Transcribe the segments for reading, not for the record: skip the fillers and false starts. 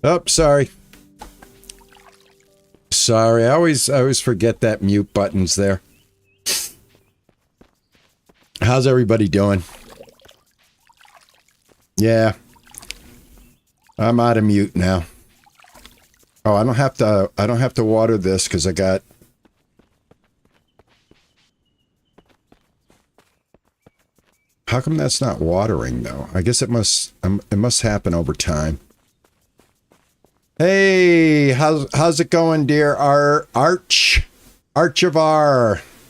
Oh, sorry. Sorry, I always forget that mute button's there. How's everybody doing? Yeah. I'm out of mute now. Oh, I don't have to water this because I got... How come that's not watering though? I guess it must happen over time. Hey, how's it going, dear Archivar?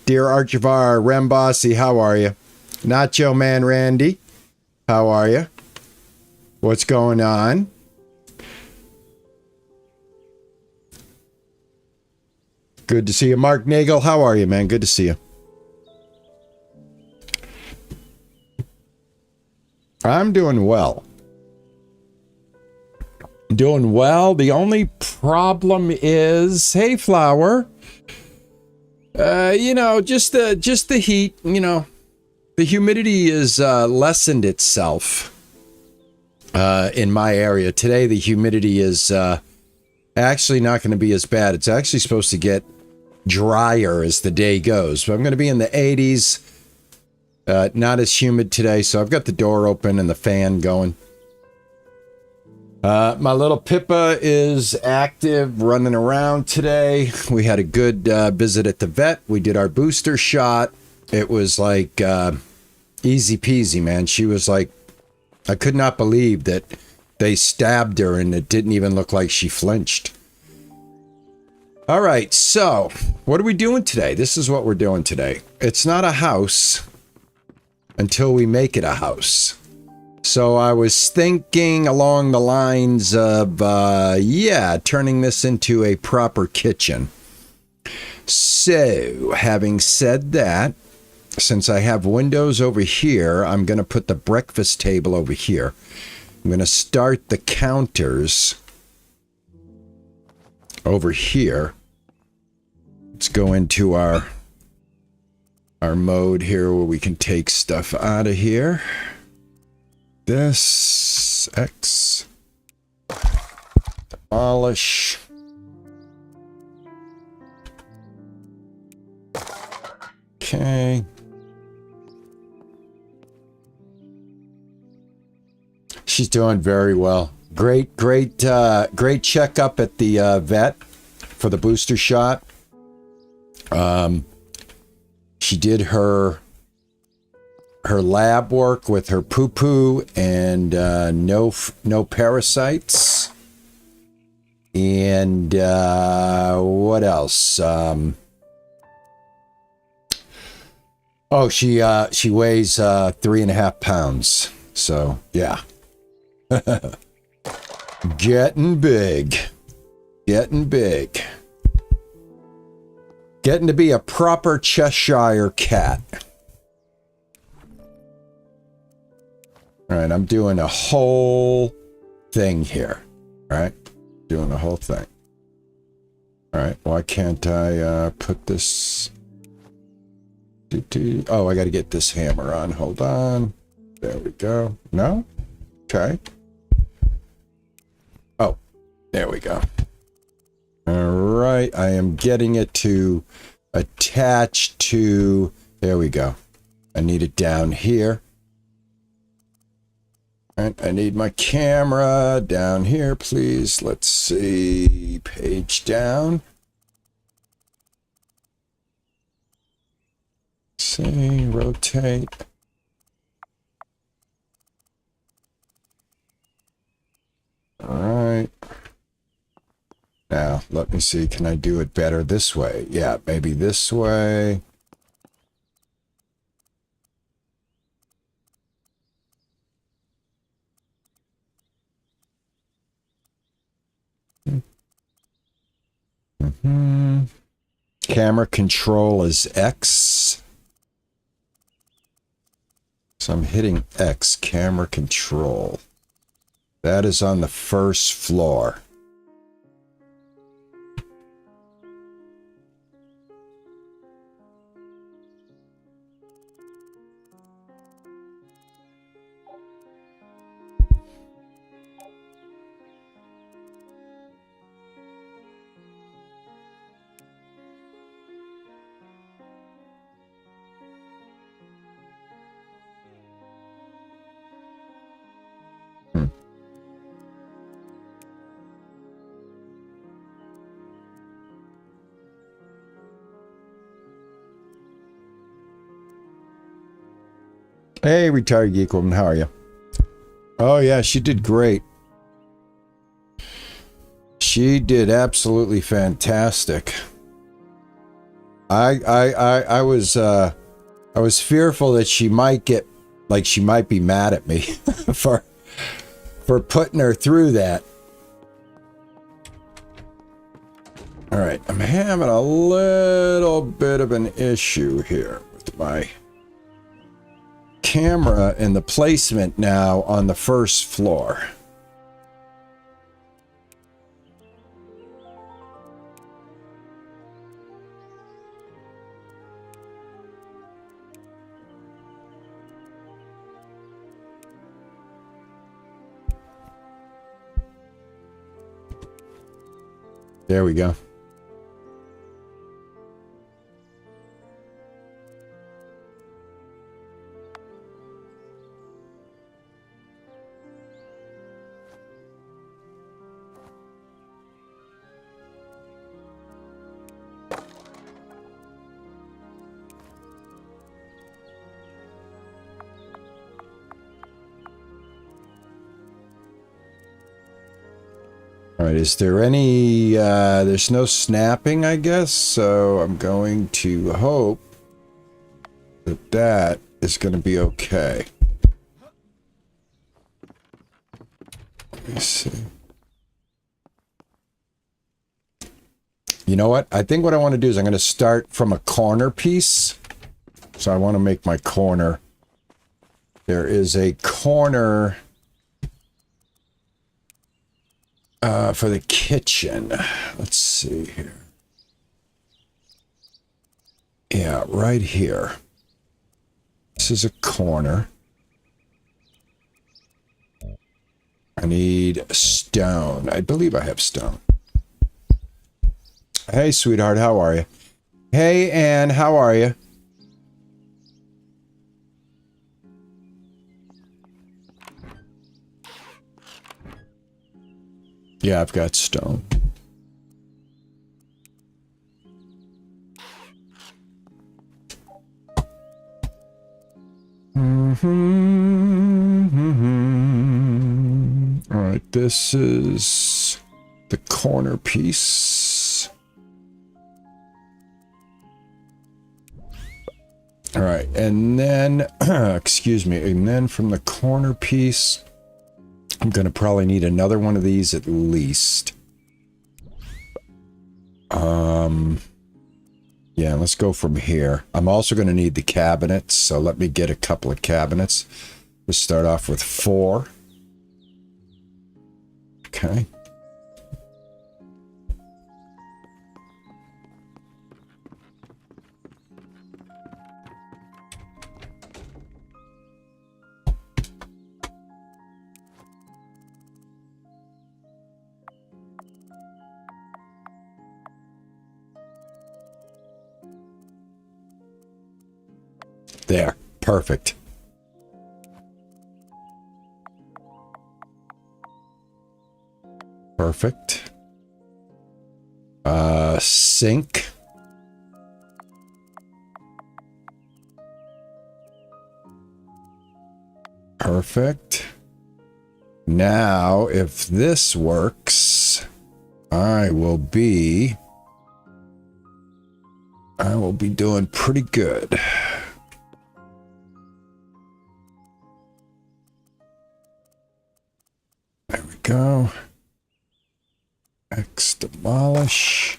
Dear Archivar, Rambossi, how are you? Nacho Man Randy, how are you? What's going on? Good to see you. Mark Nagel, how are you, man? Good to see you. I'm doing well. Doing well. The only problem is, hey, Flower. You know, just the heat. You know, the humidity is lessened itself in my area today. The humidity is actually not going to be as bad. It's actually supposed to get drier as the day goes. So I'm going to be in the 80s. Not as humid today, so I've got the door open and the fan going. My little Pippa is active, running around today. We had a good visit at the vet. We did our booster shot. It was like easy peasy, man. She was like, I could not believe that they stabbed her and it didn't even look like she flinched. All right, so what are we doing today? This is what we're doing today. It's not a house until we make it a house. So I was thinking along the lines of, yeah, turning this into a proper kitchen. So, having said that, since I have windows over here, I'm going to put the breakfast table over here. I'm going to start the counters over here. Let's go into our mode here where we can take stuff out of here. This, X, demolish. Okay. She's doing very well. Great checkup at the vet for the booster shot. She did her lab work with her poo-poo and no parasites. And what else? Oh, she weighs 3.5 pounds. So yeah. Getting big. Getting to be a proper Cheshire cat. All right, I'm doing a whole thing here. All right, doing the whole thing. All right, why can't I put this? Oh, I got to get this hammer on. Hold on. There we go. No? Okay. Oh, there we go. All right, I am getting it to attach to, there we go. I need it down here. All right, I need my camera down here, please. Let's see, page down. See, rotate. All right. Now, let me see, can I do it better this way? Yeah, maybe this way. Camera control is X. So I'm hitting X, camera control. That is on the first floor. Hey, retired geek woman, how are you? Oh yeah, she did great. She did absolutely fantastic. I was fearful that she might get, like, she might be mad at me for putting her through that. All right, I'm having a little bit of an issue here with my camera and the placement now on the first floor. There we go. All right, is there any, there's no snapping, I guess, so I'm going to hope that that is going to be okay. Let me see. You know what? I think what I want to do is I'm going to start from a corner piece. So I want to make my corner. There is a corner for the kitchen. Let's see here. Yeah, right here. This is a corner. I need stone. I believe I have stone. Hey, sweetheart, how are you? Hey, Anne, how are you? Yeah, I've got stone. All right, this is the corner piece. All right, and then, excuse me, and then from the corner piece, I'm going to probably need another one of these at least. Yeah, let's go from here. I'm also going to need the cabinets, so let me get a couple of cabinets. Let's start off with 4. Okay. There. Perfect. Perfect. Sink. Perfect. Now, if this works, I will be doing pretty good. There we go. X demolish.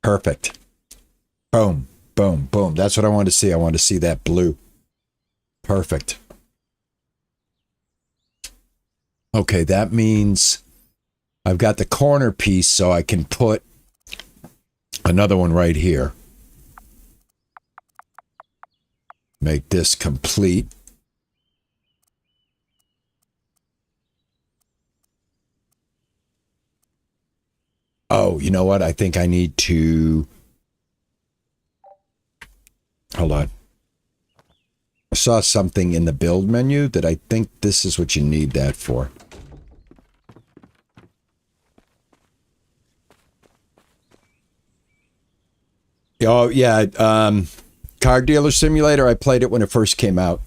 Perfect. Boom, boom, boom. That's what I wanted to see. I wanted to see that blue. Perfect. Okay, that means I've got the corner piece, so I can put another one right here. Make this complete. Oh, you know what? I think I need to... Hold on. saw something in the build menu that I think this is what you need that for. Oh, yeah. Car Dealer Simulator, I played it when it first came out.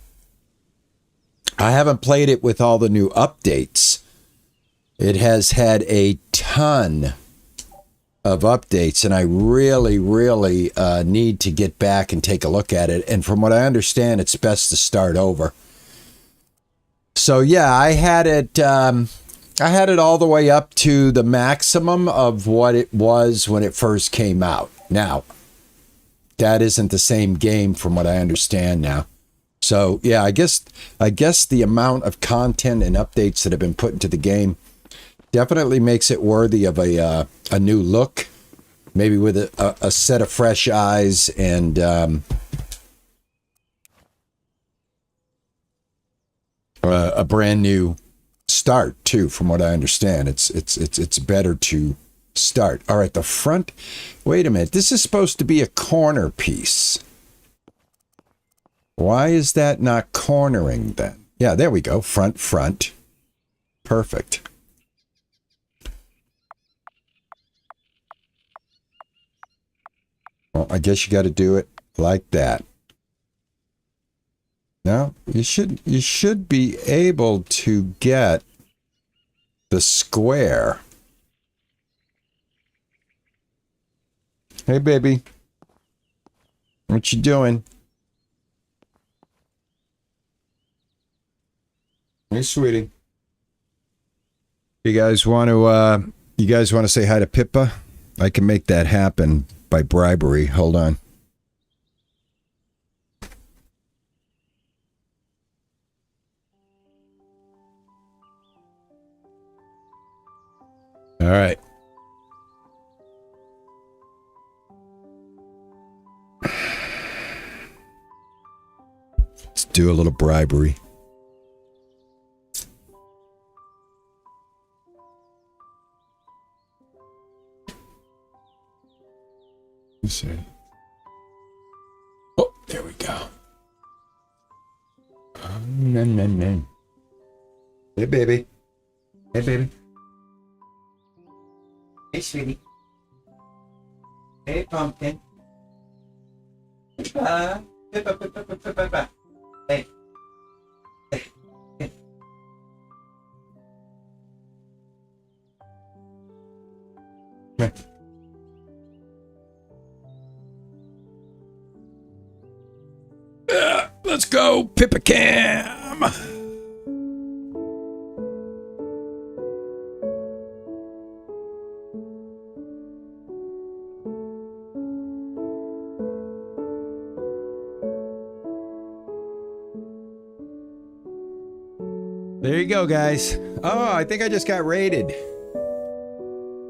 I haven't played it with all the new updates. It has had a ton of updates, and I really, really need to get back and take a look at it. And from what I understand, it's best to start over. So yeah, I had it all the way up to the maximum of what it was when it first came out. Now, that isn't the same game from what I understand now. So yeah, I guess the amount of content and updates that have been put into the game definitely makes it worthy of a new look, maybe with a set of fresh eyes and a brand new start too. From what I understand, it's better to start. All right, the front. Wait a minute. This is supposed to be a corner piece. Why is that not cornering then? Yeah, there we go. Front. Perfect. Well, I guess you got to do it like that. Now, you should be able to get the square. Hey, baby. What you doing? Hey, sweetie. You guys want to say hi to Pippa? I can make that happen by bribery. Hold on. All right. Let's do a little bribery. Let's see. Oh, there we go. No. Hey, baby. Hey, baby. Hey, sweetie. Hey, pumpkin. Pippa. Pippa. Hey. Hey. Come here. Let's go, Pippa Cam. There you go, guys. Oh, I think I just got raided.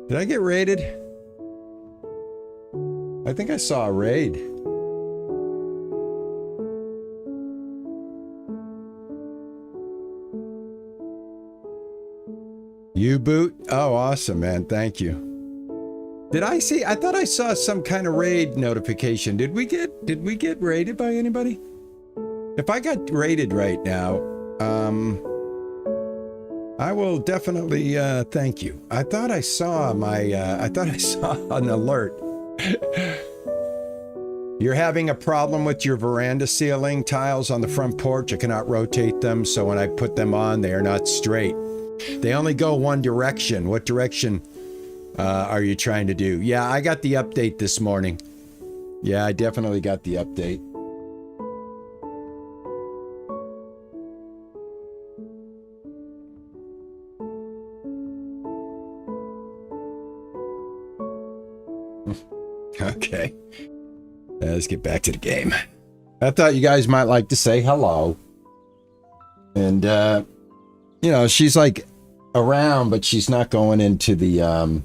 Did I get raided? I think I saw a raid. You boot? Oh, awesome, man. Thank you. Did I see? I thought I saw some kind of raid notification. Did we get raided by anybody? If I got raided right now, I will definitely thank you. I thought I saw an alert. You're having a problem with your veranda ceiling tiles on the front porch. I cannot rotate them, so when I put them on, they are not straight. They only go one direction. What direction are you trying to do? Yeah, I got the update this morning. Yeah, I definitely got the update. Okay. Let's get back to the game. I thought you guys might like to say hello. And, you know, she's like around, but she's not going into the,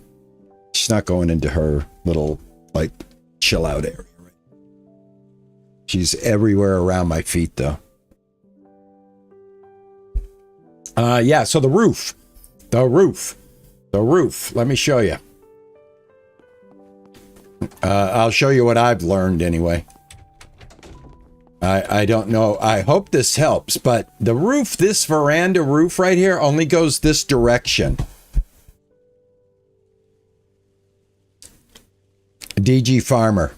she's not going into her little, like, chill out area. She's everywhere around my feet, though. Yeah, so the roof. Let me show you. I'll show you what I've learned anyway. I don't know. I hope this helps, but the roof, this veranda roof right here only goes this direction. DG Farmer.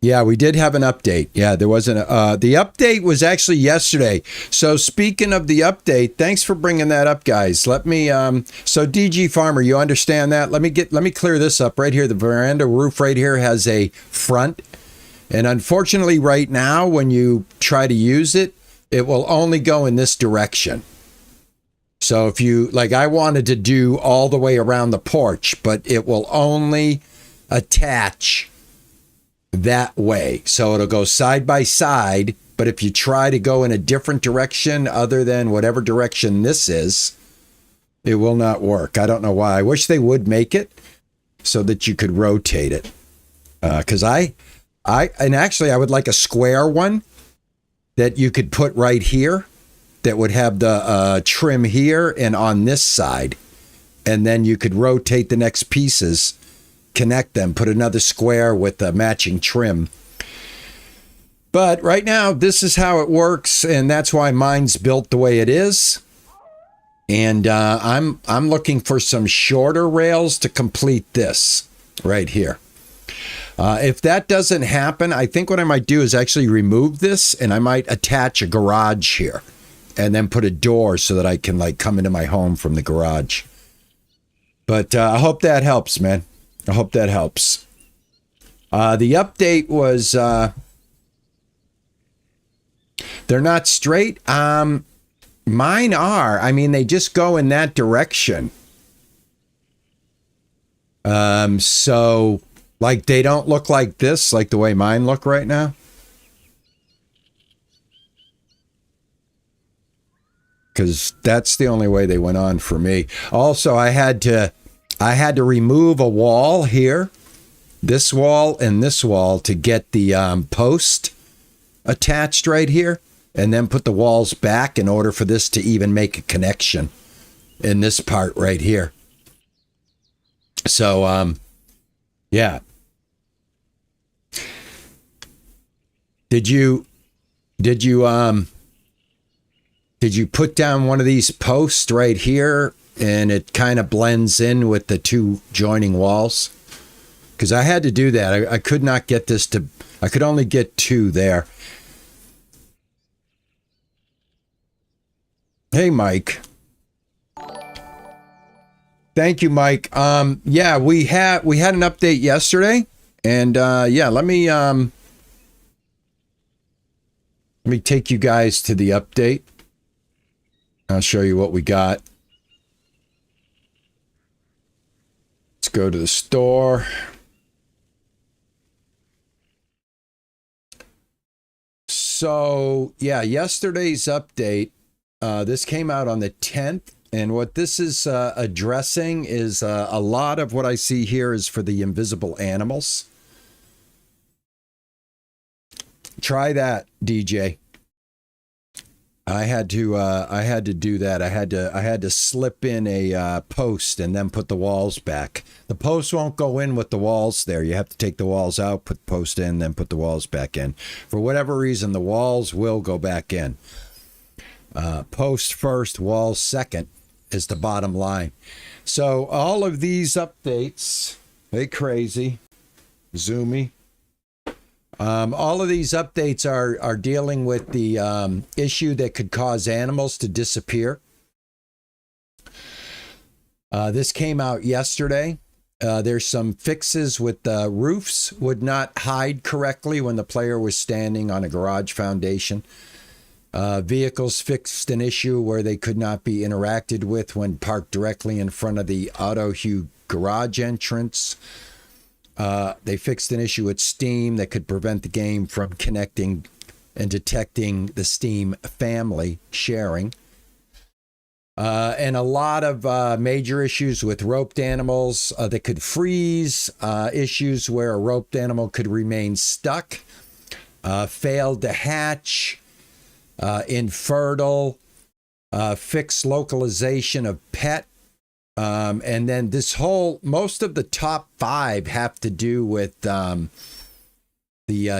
Yeah, we did have an update. Yeah, there wasn't the update was actually yesterday. So speaking of the update, thanks for bringing that up, guys. Let me so DG Farmer, you understand that? Let me clear this up right here. The veranda roof right here has a front. And unfortunately right now when you try to use it, it will only go in this direction. So if you like, I wanted to do all the way around the porch, but it will only attach that way. So it'll go side by side, but if you try to go in a different direction other than whatever direction this is, it will not work. I don't know why. I wish they would make it so that you could rotate it. Because and actually I would like a square one that you could put right here that would have the trim here and on this side. And then you could rotate the next pieces, connect them, put another square with a matching trim. But right now, this is how it works, and that's why mine's built the way it is. And I'm looking for some shorter rails to complete this right here. If that doesn't happen, I think what I might do is actually remove this, and I might attach a garage here, and then put a door so that I can like come into my home from the garage. But I hope that helps, man. I hope that helps. The update was they're not straight. Mine are. I mean, they just go in that direction. So like they don't look like this, like the way mine look right now. Because that's the only way they went on for me. Also, I had to remove a wall here, this wall and this wall, to get the post attached right here, and then put the walls back in order for this to even make a connection in this part right here. So, yeah. Did you put down one of these posts right here and it kind of blends in with the two joining walls? Because I had to do that. I could not get this to, I could only get two there. Hey, Mike. Thank you, Mike. Yeah, we had an update yesterday, and yeah, let me take you guys to the update. I'll show you what we got. Let's go to the store. So, yeah, yesterday's update, this came out on the 10th. And what this is addressing is a lot of what I see here is for the invisible animals. Try that, DJ. I had to do that. I had to slip in a post and then put the walls back. The post won't go in with the walls there. You have to take the walls out, put the post in, then put the walls back in. For whatever reason, the walls will go back in. Post first, walls second is the bottom line. So all of these updates, hey crazy, zoomy. All of these updates are dealing with the issue that could cause animals to disappear. This came out yesterday. There's some fixes with the roofs would not hide correctly when the player was standing on a garage foundation. Vehicles fixed an issue where they could not be interacted with when parked directly in front of the auto-hue garage entrance. They fixed an issue with Steam that could prevent the game from connecting and detecting the Steam family sharing. And a lot of major issues with roped animals that could freeze, issues where a roped animal could remain stuck, failed to hatch, infertile, fixed localization of pet And then most of the top 5 have to do with the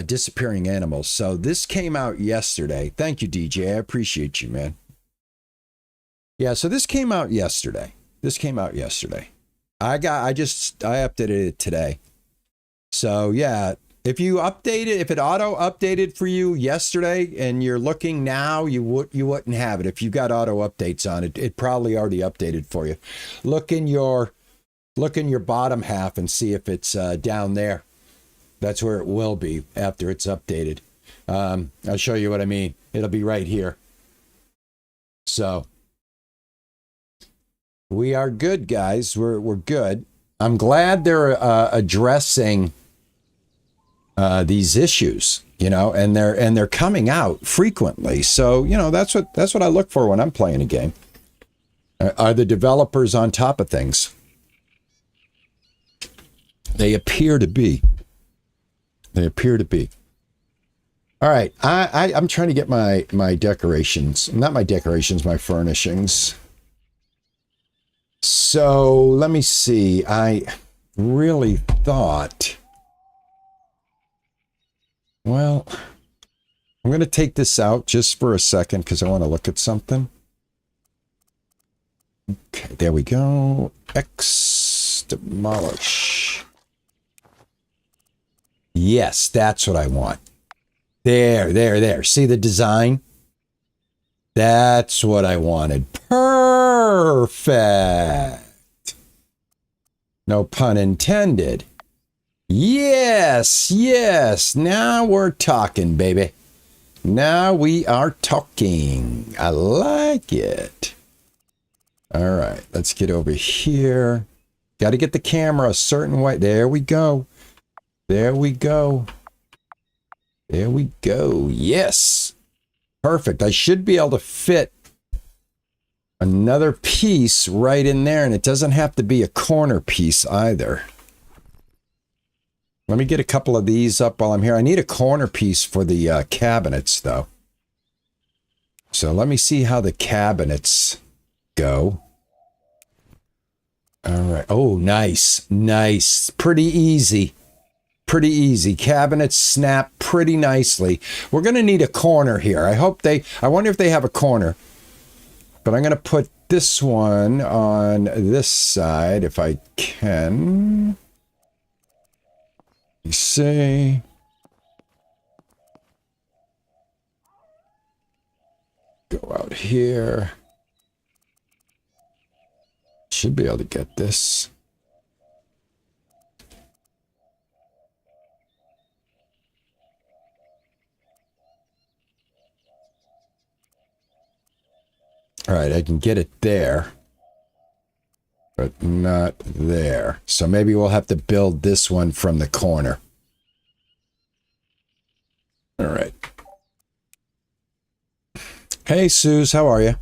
disappearing animals. So this came out yesterday. Thank you, DJ. I appreciate you, man. Yeah, so this came out yesterday. I updated it today. So yeah, if you update it, if it auto updated for you yesterday and you're looking now, you wouldn't have it. If you got auto updates on it, it probably already updated for you. Look in your bottom half and see if it's down there. That's where it will be after it's updated. I'll show you what I mean. It'll be right here. So we are good, guys. We're good. I'm glad they're addressing these issues, and they're coming out frequently. So, that's what I look for when I'm playing a game. Are the developers on top of things? They appear to be. All right, I'm trying to get my decorations, not my decorations, my furnishings. So let me see. I really thought, well, I'm going to take this out just for a second because I want to look at something. Okay, there we go. X demolish. Yes, that's what I want. There. See the design? That's what I wanted. Perfect. No pun intended. Yes. Now we're talking, baby. Now we are talking. I like it. All right, let's get over here. Got to get the camera a certain way. There we go. Yes. Perfect. I should be able to fit another piece right in there, and it doesn't have to be a corner piece either. Let me get a couple of these up while I'm here. I need a corner piece for the cabinets, though. So let me see how the cabinets go. All right. Oh, nice. Pretty easy. Cabinets snap pretty nicely. We're going to need a corner here. I wonder if they have a corner. But I'm going to put this one on this side if I can. You see? Go out here. Should be able to get this. All right, I can get it there, but not there. So maybe we'll have to build this one from the corner. All right. Hey, Suze, how are you?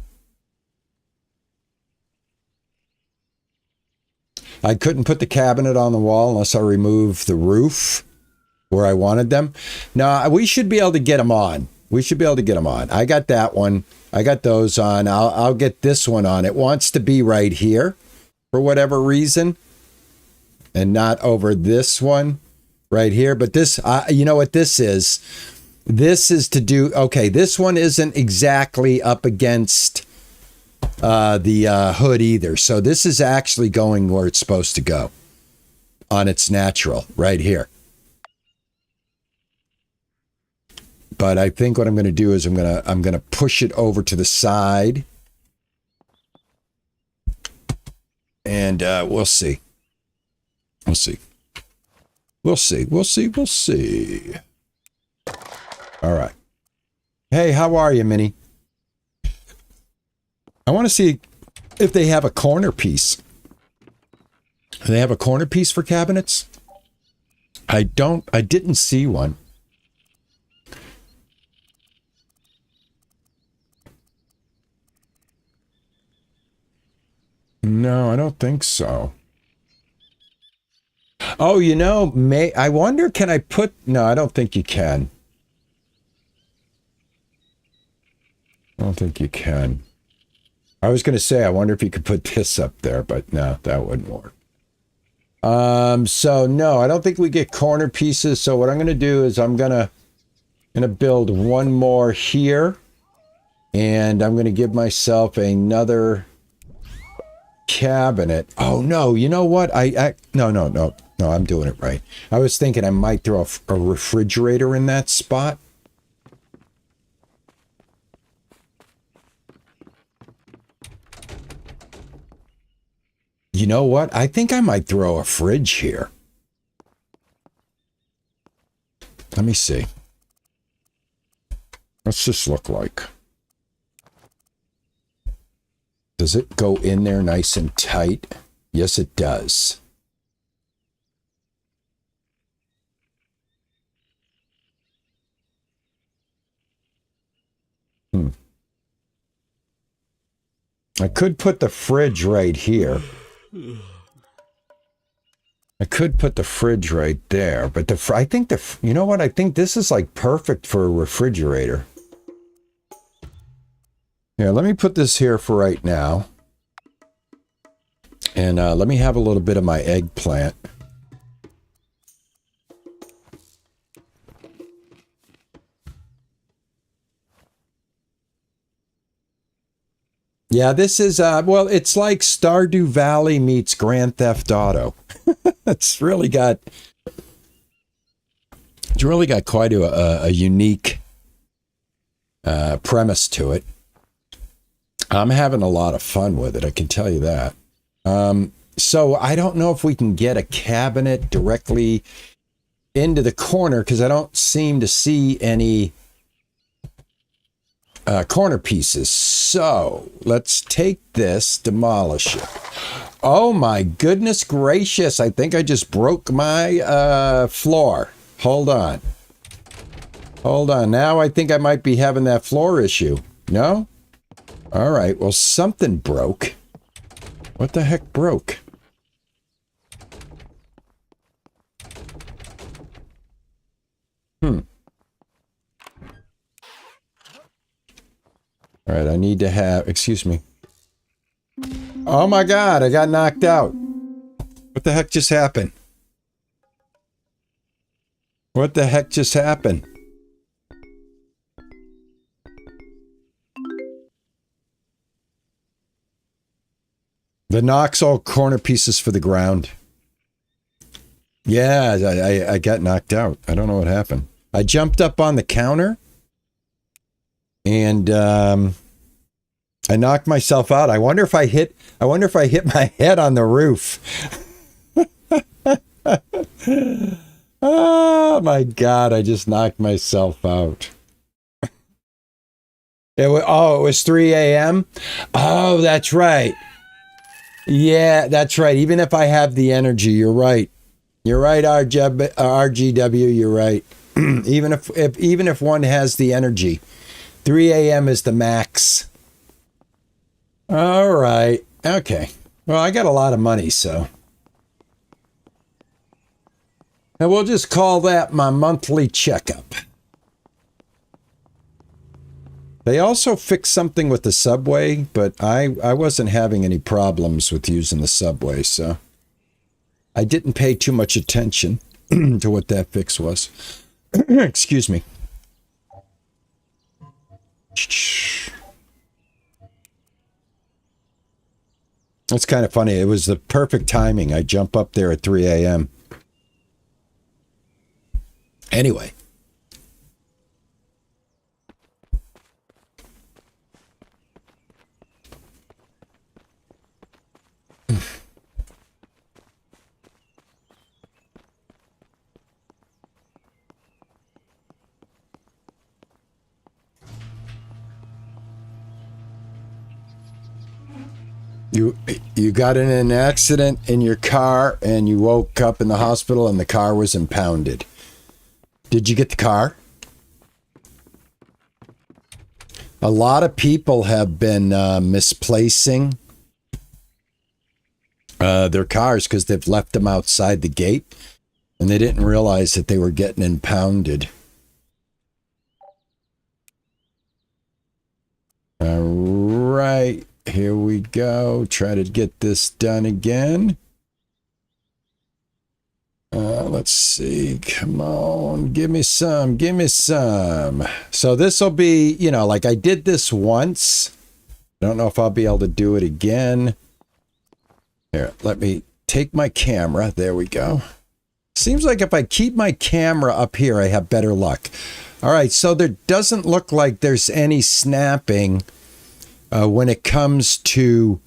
I couldn't put the cabinet on the wall unless I remove the roof where I wanted them. No, we should be able to get them on. I got that one. I got those on. I'll get this one on. It wants to be right here for whatever reason and not over this one right here. But this, you know what this is? This is to do, okay, this one isn't exactly up against the hood either. So this is actually going where it's supposed to go on its natural right here. But I think what I'm going to do is I'm going to push it over to the side, and we'll see. We'll see. All right. Hey, how are you, Minnie? I want to see if they have a corner piece. Do they have a corner piece for cabinets? I didn't see one. No, I don't think so. Oh, I wonder, can I put... No, I don't think you can. I don't think you can. I was going to say, I wonder if you could put this up there, but no, that wouldn't work. So no, I don't think we get corner pieces. So what I'm going to do is I'm going to build one more here, and I'm going to give myself another cabinet. Oh no, you know what? No, I'm doing it right. I was thinking I might throw a refrigerator in that spot. You know what? I think I might throw a fridge here. Let me see. What's this look like? Does it go in there nice and tight? Yes, it does. I could put the fridge right here. I could put the fridge right there, but I think you know what? I think this is like perfect for a refrigerator. Yeah, let me put this here for right now. And let me have a little bit of my eggplant. Yeah, this is, well, it's like Stardew Valley meets Grand Theft Auto. It's really got quite a unique premise to it. I'm having a lot of fun with it, I can tell you that. So I don't know if we can get a cabinet directly into the corner because I don't seem to see any corner pieces. So let's take this, demolish it. Oh my goodness gracious, I think I just broke my floor. Hold on. Now I think I might be having that floor issue. No? All right, well, something broke. What the heck broke? All right, I need to have, excuse me. Oh my God, I got knocked out. What the heck just happened? What the heck just happened? The knocks all corner pieces for the ground. Yeah, I got knocked out. I don't know what happened. I jumped up on the counter and I knocked myself out. I wonder if I hit my head on the roof. Oh my God, I just knocked myself out. It was 3 a.m. Oh, that's right. Yeah, that's right. Even if I have the energy, you're right. You're right, RGW, you're right. even if one has the energy, 3 a.m. is the max. All right. Okay. Well, I got a lot of money, so. And we'll just call that my monthly checkup. They also fixed something with the subway, but I wasn't having any problems with using the subway, so I didn't pay too much attention to what that fix was. Excuse me. It's kind of funny. It was the perfect timing. I jump up there at 3 a.m. Anyway. You got in an accident in your car and you woke up in the hospital and the car was impounded. Did you get the car? A lot of people have been misplacing their cars because they've left them outside the gate and they didn't realize that they were getting impounded. All right. here we go. Try to get this done again. Let's see. Come on. Give me some. Give me some. So this will be, you know, like I did this once. I don't know if I'll be able to do it again. Here, let me take my camera. There we go. Seems like if I keep my camera up here, I have better luck. All right, so there doesn't look like there's any snapping when it comes to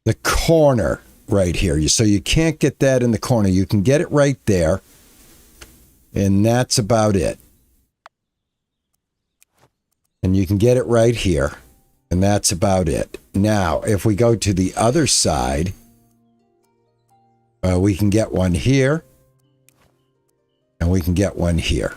the corner right here. So you can't get that in the corner. You can get it right there, and that's about it. And you can get it right here, and that's about it. Now, if we go to the other side, we can get one here, and we can get one here.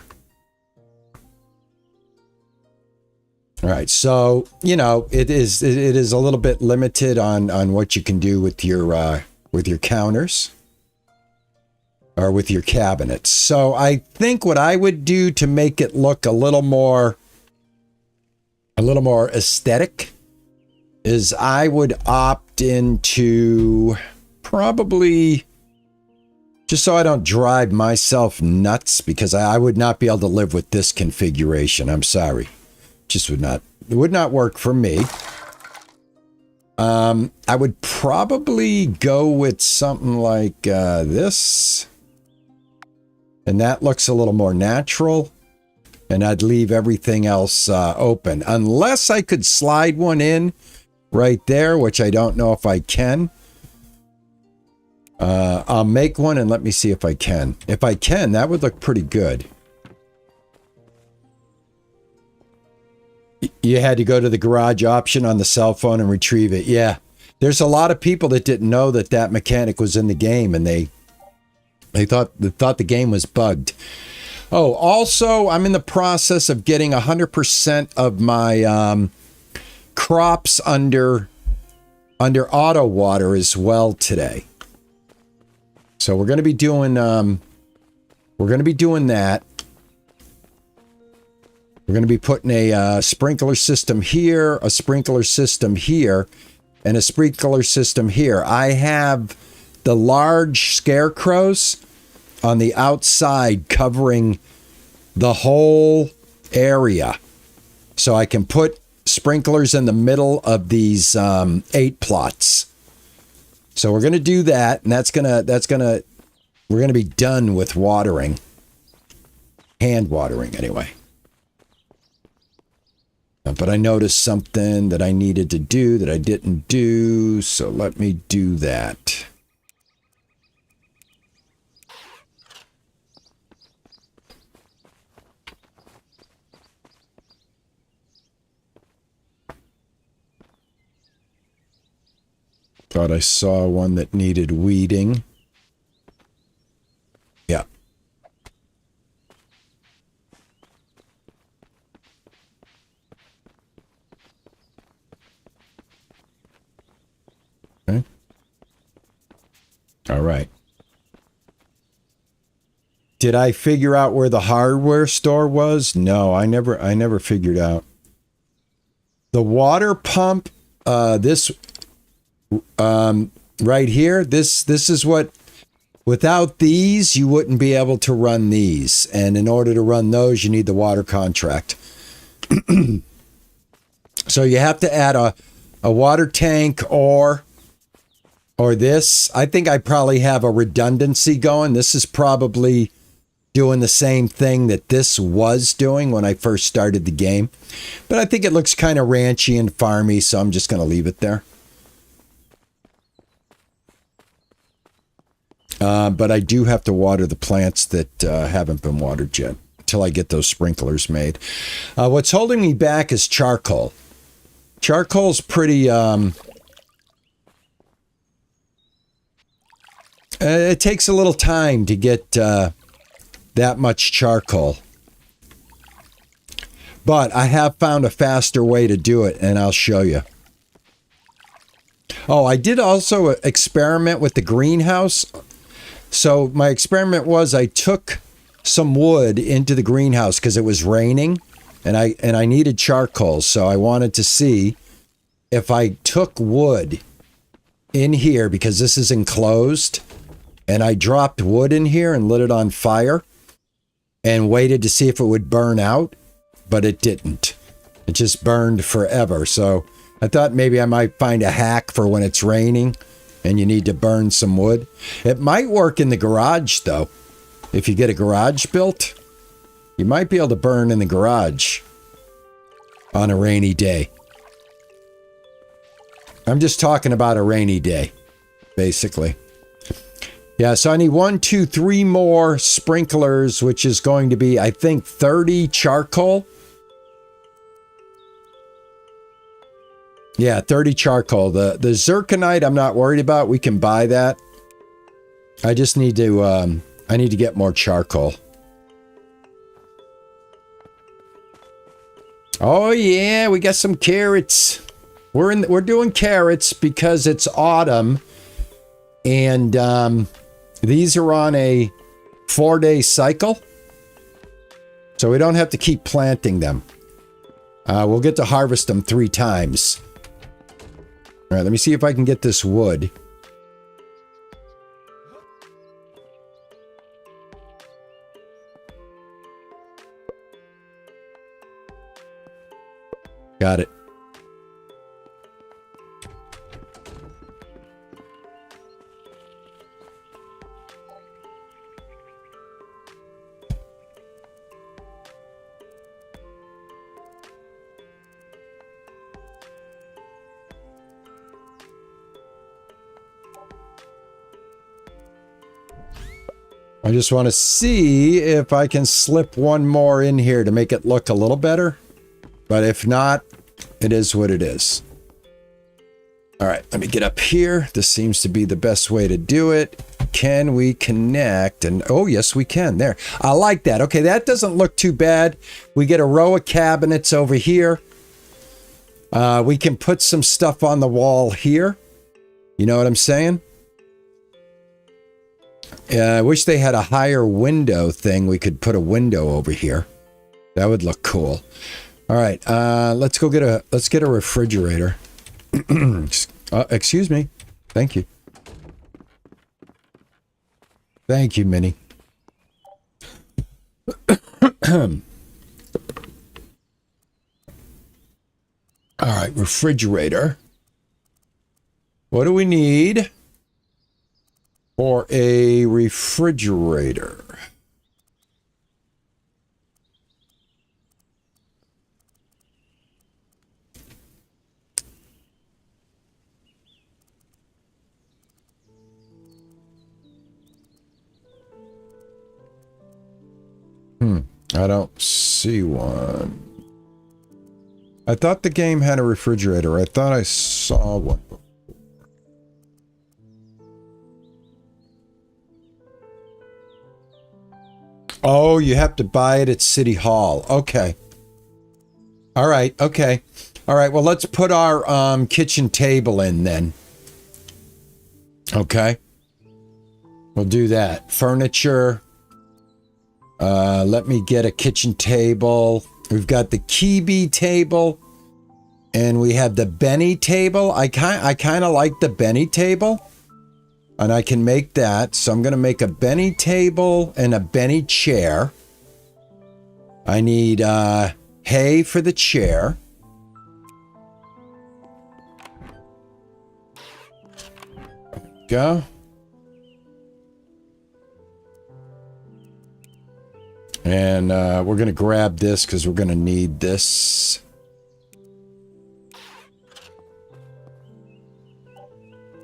All right, so, you know, it is a little bit limited on what you can do with your counters or with your cabinets. So I think what I would do to make it look a little more aesthetic is I would opt into probably, just so I don't drive myself nuts, because I would not be able to live with this configuration. I'm sorry. Just would not work for me. I would probably go with something like this. And that looks a little more natural. And I'd leave everything else open. Unless I could slide one in right there, which I don't know if I can. I'll make one and let me see if I can. If I can, that would look pretty good. You had to go to the garage option on the cell phone and retrieve it. Yeah. There's a lot of people that didn't know that that mechanic was in the game, and they thought the game was bugged. Oh, also, I'm in the process of getting 100% of my crops under auto water as well today. So we're going to be doing that. We're going to be putting a sprinkler system here, a sprinkler system here, and a sprinkler system here. I have the large scarecrows on the outside covering the whole area. So I can put sprinklers in the middle of these 8 plots. So we're going to do that, and we're going to be done with watering. Hand watering, anyway. But I noticed something that I needed to do that I didn't do, so let me do that. Thought I saw one that needed weeding. Yeah. Okay. All right. Did I figure out where the hardware store was? No, I never figured out. The water pump, this right here, this is what, without these, you wouldn't be able to run these. And in order to run those, you need the water contract. So you have to add a water tank or this. I think I probably have a redundancy going. This is probably doing the same thing that this was doing when I first started the game. But I think it looks kind of ranchy and farmy, so I'm just going to leave it there. But I do have to water the plants that haven't been watered yet until I get those sprinklers made. What's holding me back is charcoal. Charcoal's pretty... it takes a little time to get that much charcoal. But I have found a faster way to do it, and I'll show you. Oh, I did also experiment with the greenhouse. So my experiment was I took some wood into the greenhouse because it was raining, and I needed charcoal. So I wanted to see if I took wood in here, because this is enclosed, and I dropped wood in here and lit it on fire and waited to see if it would burn out, but it didn't. It just burned forever. So I thought maybe I might find a hack for when it's raining and you need to burn some wood. It might work in the garage, though. If you get a garage built, you might be able to burn in the garage on a rainy day. I'm just talking about a rainy day, basically. Yeah, so I need 1, 2, 3 more sprinklers, which is going to be, I think, 30 charcoal. Yeah, 30 charcoal. The zirconite I'm not worried about. We can buy that. I just need to I need to get more charcoal. Oh yeah, we got some carrots. We're doing carrots because it's autumn, and these are on a 4-day cycle, so we don't have to keep planting them. We'll get to harvest them 3 times. All right, let me see if I can get this wood. Got it. I just want to see if I can slip one more in here to make it look a little better. But if not, it is what it is. All right, let me get up here. This seems to be the best way to do it. Can we connect? And oh, yes, we can. There. I like that. Okay, that doesn't look too bad. We get a row of cabinets over here. We can put some stuff on the wall here. You know what I'm saying? I wish they had a higher window thing. We could put a window over here. That would look cool. All right, let's get a refrigerator. Excuse me. Thank you. Thank you, Minnie. All right, refrigerator. What do we need for a refrigerator? I don't see one. I thought the game had a refrigerator. I thought I saw one. Oh, you have to buy it at City Hall. Okay. All right. Okay. All right. Well, let's put our kitchen table in then. Okay. We'll do that. Furniture. Let me get a kitchen table. We've got the Kibi table, and we have the Benny table. I kind of like the Benny table, and I can make that. So I'm going to make a Benny table and a Benny chair. I need hay for the chair. There we go. And we're going to grab this because we're going to need this.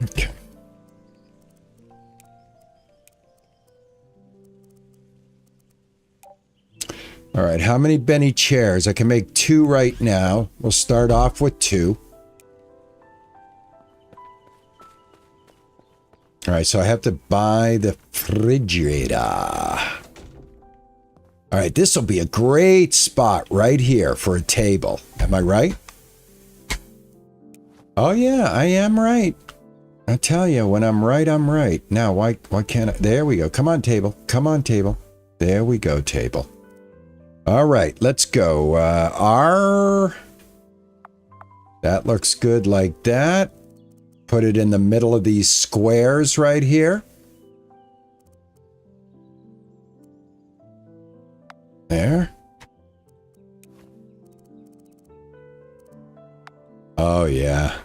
Okay. All right, how many Benny chairs? I can make 2 right now. We'll start off with 2. All right, so I have to buy the refrigerator. All right, this will be a great spot right here for a table. Am I right? Oh, yeah, I am right. I tell you, when I'm right, I'm right. Now, why can't I? There we go. Come on, table. Come on, table. There we go, table. All right, let's go. That looks good like that. Put it in the middle of these squares right here. There. Oh yeah.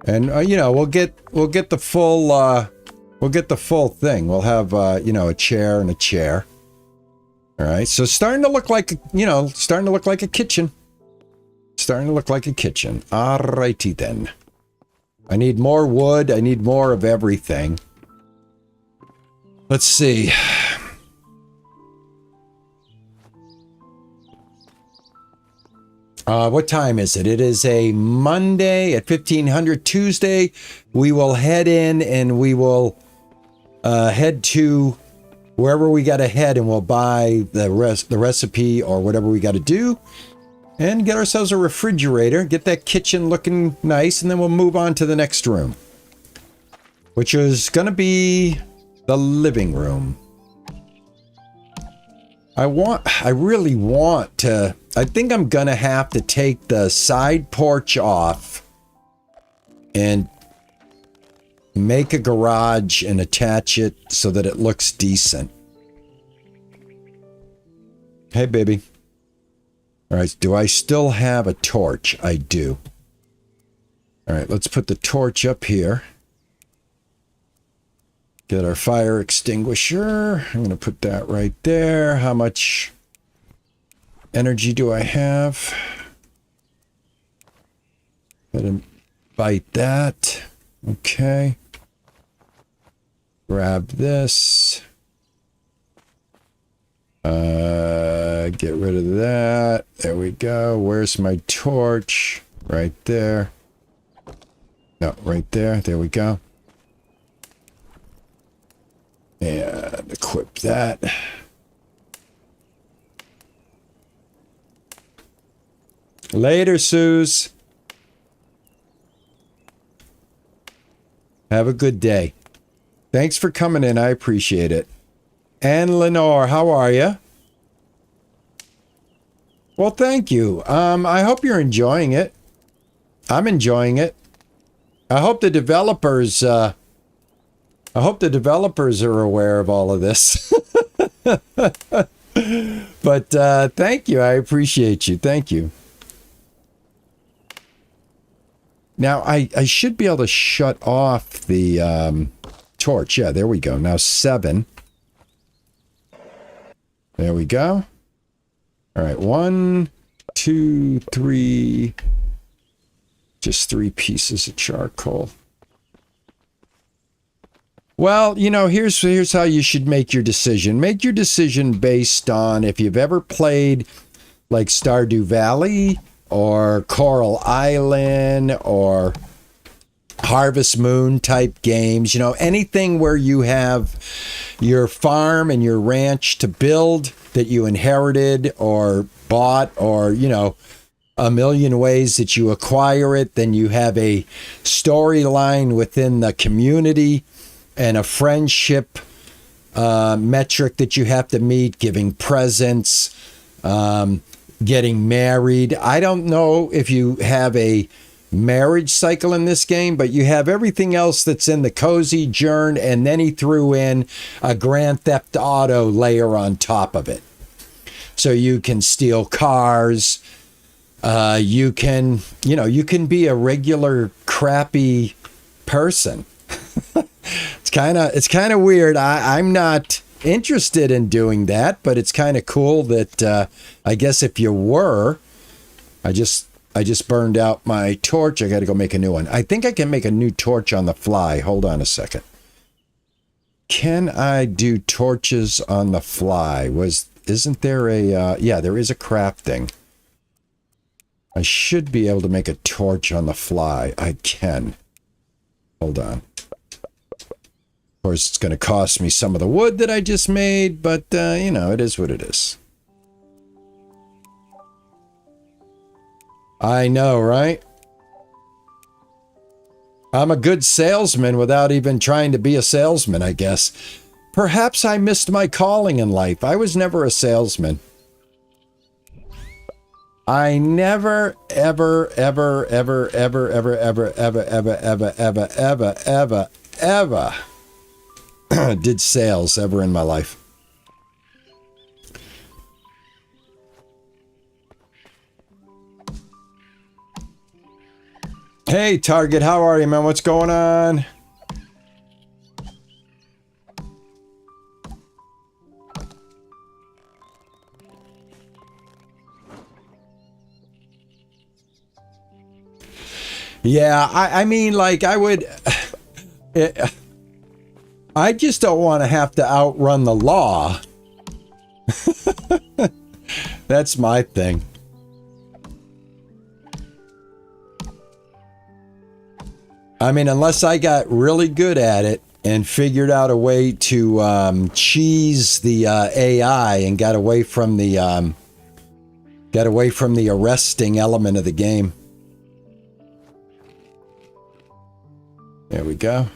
And you know, we'll get the full thing. We'll have you know, a chair and a chair. All right. So starting to look like, you know, starting to look like a kitchen. Starting to look like a kitchen. Alrighty then. I need more wood. I need more of everything. Let's see. What time is it? It is a Monday at 1500. Tuesday, we will head in and we will head to wherever we got to head, and we'll buy the recipe or whatever we got to do, and get ourselves a refrigerator, get that kitchen looking nice, and then we'll move on to the next room, which is going to be the living room. I really want to, I think I'm going to have to take the side porch off and make a garage and attach it so that it looks decent. Hey, baby. All right, do I still have a torch? I do. All right, let's put the torch up here. Get our fire extinguisher. I'm going to put that right there. How much energy do I have? Let him bite that. Okay. Grab this. Get rid of that. There we go. Where's my torch? Right there. No, right there. There we go. And equip that. Later, Suze. Have a good day. Thanks for coming in. I appreciate it. And Lenore, how are you? Well, thank you. I hope you're enjoying it. I'm enjoying it. I hope the developers are aware of all of this. But thank you. I appreciate you. Thank you. Now, I should be able to shut off the torch. Yeah, there we go. Now 7. There we go. All right, 1, 2, 3. Just 3 pieces of charcoal. Well, you know, here's how you should make your decision. Make your decision based on if you've ever played like Stardew Valley or Coral Island or Harvest Moon type games. You know, anything where you have your farm and your ranch to build that you inherited or bought, or, you know, a million ways that you acquire it. Then you have a storyline within the community and a friendship metric that you have to meet, giving presents, getting married. I don't know if you have a marriage cycle in this game, but you have everything else that's in the cozy journey, and then he threw in a Grand Theft Auto layer on top of it. So you can steal cars. You can be a regular crappy person. It's kind of weird. I'm not interested in doing that, but it's kind of cool that I guess if you were, I just burned out my torch. I got to go make a new one. I think I can make a new torch on the fly. Hold on a second. Can I do torches on the fly? Isn't there a yeah, there is a crafting. I should be able to make a torch on the fly. I can. Hold on. Of course, it's going to cost me some of the wood that I just made, but, you know, it is what it is. I know, right? I'm a good salesman without even trying to be a salesman, I guess. Perhaps I missed my calling in life. I was never a salesman. I never, ever, ever, ever, ever, ever, ever, ever, ever, ever, ever, ever, ever, ever did sales ever in my life. Hey, Target, how are you, man? What's going on? Yeah, I mean, like, I would... I just don't want to have to outrun the law. That's my thing. I mean, unless I got really good at it and figured out a way to cheese the AI and got away from the arresting element of the game. There we go.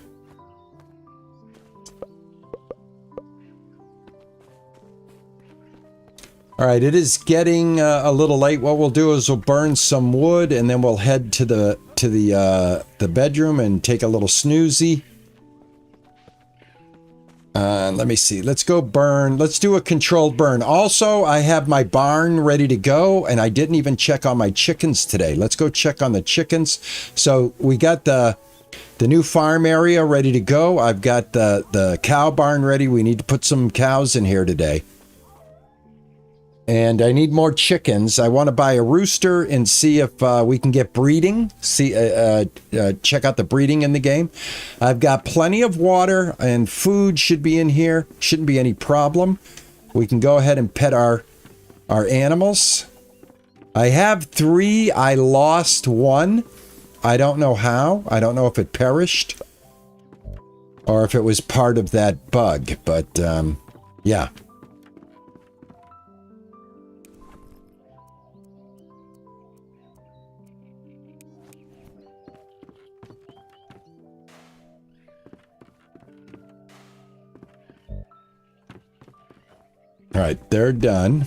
All right, it is getting a little late. What we'll do is we'll burn some wood and then we'll head to the bedroom and take a little snoozy. Let me see. Let's go burn. Let's do a controlled burn. Also, I have my barn ready to go, and I didn't even check on my chickens today. Let's go check on the chickens. So we got the new farm area ready to go. I've got the cow barn ready. We need to put some cows in here today. And I need more chickens. I want to buy a rooster and see if we can get breeding. See, check out the breeding in the game. I've got plenty of water and food should be in here. Shouldn't be any problem. We can go ahead and pet our animals. I have 3. I lost 1. I don't know how. I don't know if it perished or if it was part of that bug. But yeah. All right, they're done.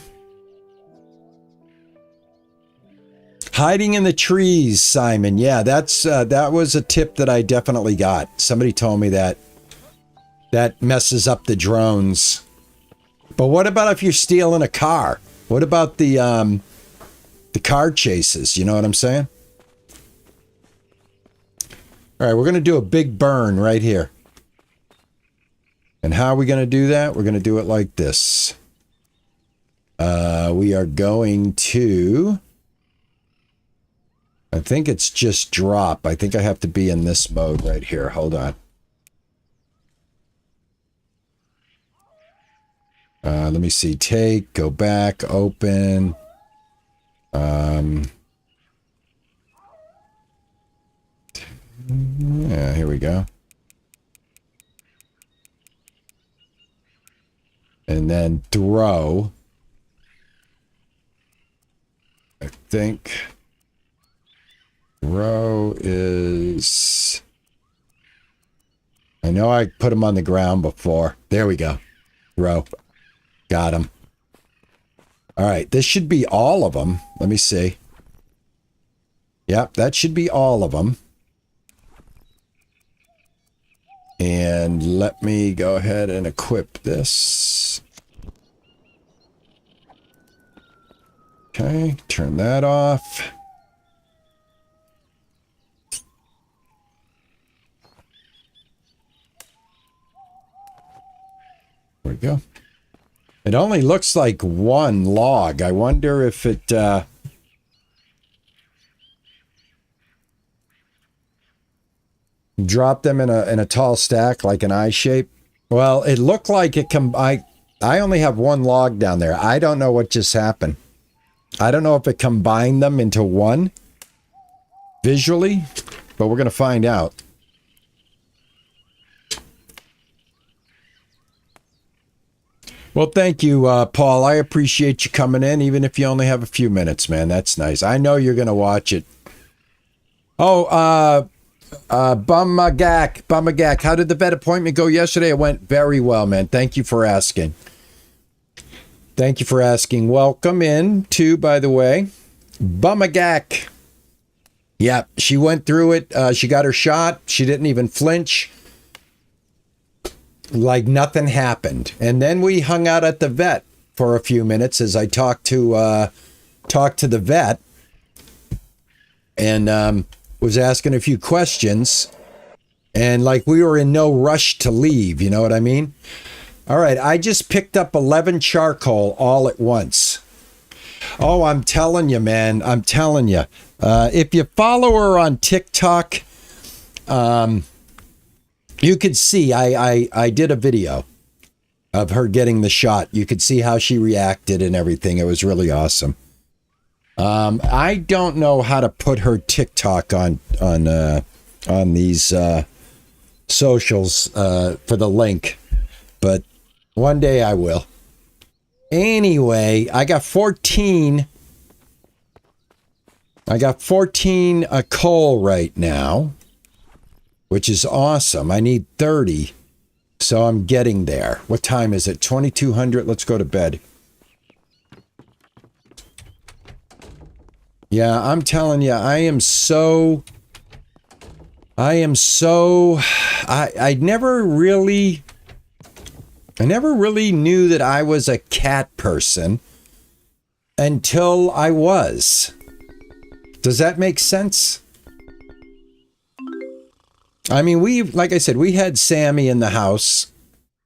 Hiding in the trees, Simon. Yeah, that was a tip that I definitely got. Somebody told me that messes up the drones. But what about if you're stealing a car? What about the car chases? You know what I'm saying? All right, we're going to do a big burn right here. And how are we going to do that? We're going to do it like this. We are going to... I think it's just drop. I think I have to be in this mode right here. Hold on. Let me see. Take, go back, open. Yeah, here we go. And then throw. I think throw is... I know I put him on the ground before. There we go. Throw. Got him. All right, this should be all of them. Let me see. Yep, that should be all of them. And let me go ahead and equip this. Okay, turn that off. There we go. It only looks like 1 log. I wonder if it... drop them in a tall stack like an eye shape. Well, it looked like it I only have 1 log down there. I don't know what just happened. I don't know if it combined them into one visually, but we're going to find out. Well, thank you, Paul. I appreciate you coming in, even if you only have a few minutes, man. That's nice. I know you're going to watch it. Oh, Bumagak. How did the vet appointment go yesterday? It went very well, man. Thank you for asking. Thank you for asking. Welcome in, too, by the way. Bumagak. Yeah, she went through it. She got her shot. She didn't even flinch. Like nothing happened. And then we hung out at the vet for a few minutes as I talked to the vet and was asking a few questions. And like we were in no rush to leave, you know what I mean? All right, I just picked up 11 charcoal all at once. Oh, I'm telling you, man. I'm telling you. If you follow her on TikTok, you could see I did a video of her getting the shot. You could see how she reacted and everything. It was really awesome. I don't know how to put her TikTok on these socials for the link, but one day I will. Anyway, I got 14 coal right now, which is awesome. I need 30, so I'm getting there. What time is it? 2200. Let's go to bed. Yeah, I'm telling you, I never really knew that I was a cat person until I was. Does that make sense? I mean, like I said, we had Sammy in the house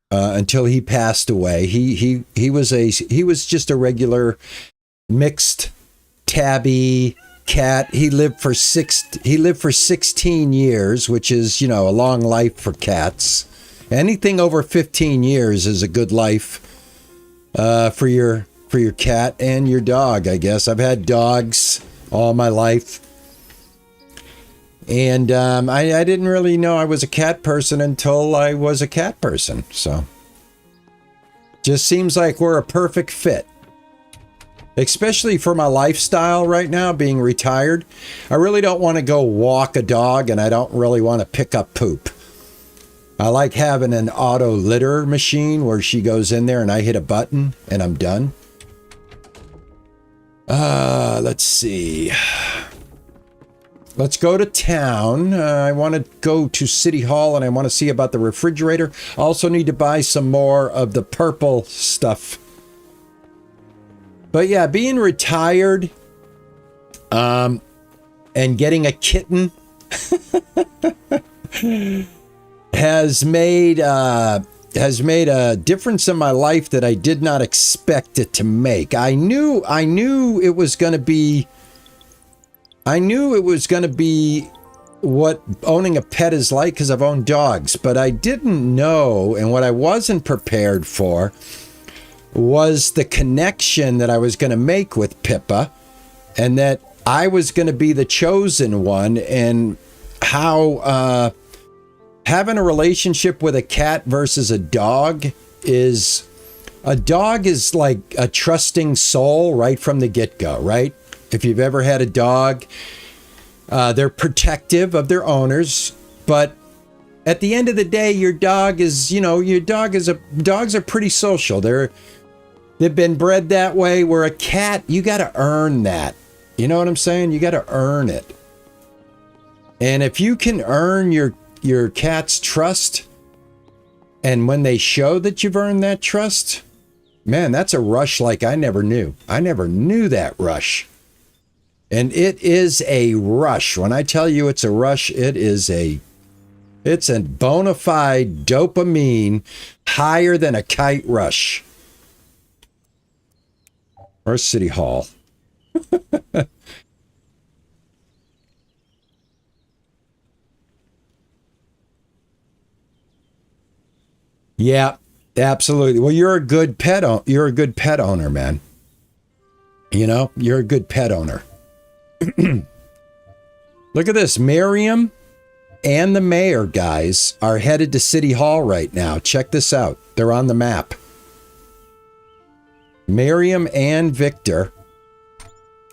until he passed away. He was just a regular mixed tabby cat. He lived for 16 years, which is, you know, a long life for cats. Anything over 15 years is a good life for your cat and your dog, I guess. I've had dogs all my life. And I didn't really know I was a cat person until I was a cat person. So just seems like we're a perfect fit. Especially for my lifestyle right now, being retired. I really don't want to go walk a dog, and I don't really want to pick up poop. I like having an auto litter machine where she goes in there and I hit a button and I'm done. Let's see. Let's go to town. I want to go to City Hall and I want to see about the refrigerator. I also need to buy some more of the purple stuff. But yeah, being retired and getting a kitten has made a difference in my life that I did not expect it to make. I knew it was going to be what owning a pet is like because I've owned dogs, but I didn't know, and what I wasn't prepared for was the connection that I was going to make with Pippa, and that I was going to be the chosen one, and how having a relationship with a cat versus a dog is like a trusting soul right from the get-go, right? If you've ever had a dog, they're protective of their owners, but at the end of the day, dogs are pretty social. They've been bred that way, where a cat, you got to earn that. You know what I'm saying? You got to earn it. And if you can earn your cat's trust, and when they show that you've earned that trust, man, that's a rush like I never knew. I never knew that rush. And it is a rush. When I tell you it's a rush, it's a bona fide dopamine higher than a kite rush. Or City Hall. Yeah, absolutely. Well, you're a good pet owner, man. You know, you're a good pet owner. Look at this. Miriam and the mayor, guys, are headed to City Hall right now. Check this out. They're on the map. Miriam and Victor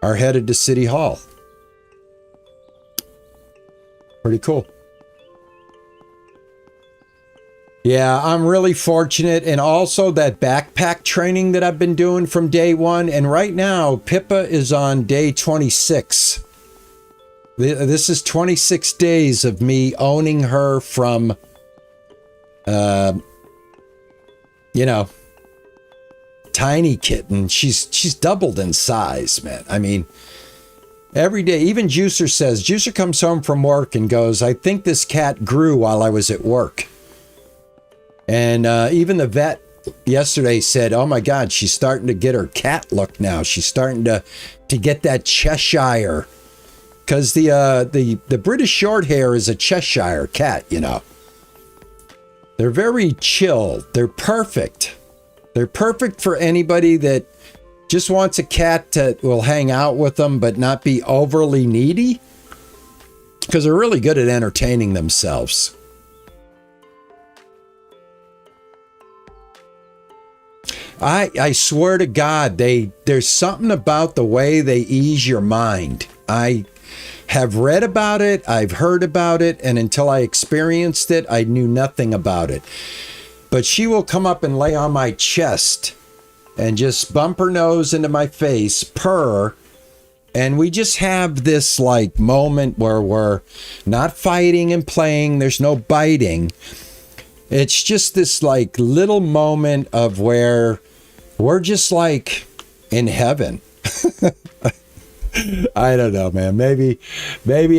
are headed to City Hall. Pretty cool. Yeah, I'm really fortunate. And also that backpack training that I've been doing from day one. And right now, Pippa is on day 26. This is 26 days of me owning her from, you know, tiny kitten. She's doubled in size, man. I mean, every day, even Juicer comes home from work and goes, I think this cat grew while I was at work. And even the vet yesterday said, oh my God, she's starting to get her cat look now. She's starting to get that Cheshire. Because the British short hair is a Cheshire cat, you know. They're very chill. They're perfect. They're perfect for anybody that just wants a cat that will hang out with them but not be overly needy. Because they're really good at entertaining themselves. I swear to God, there's something about the way they ease your mind. I have read about it, I've heard about it, and until I experienced it, I knew nothing about it. But she will come up and lay on my chest and just bump her nose into my face, purr, and we just have this like moment where we're not fighting and playing, there's no biting. It's just this like little moment of where we're just like in heaven. I don't know, man. Maybe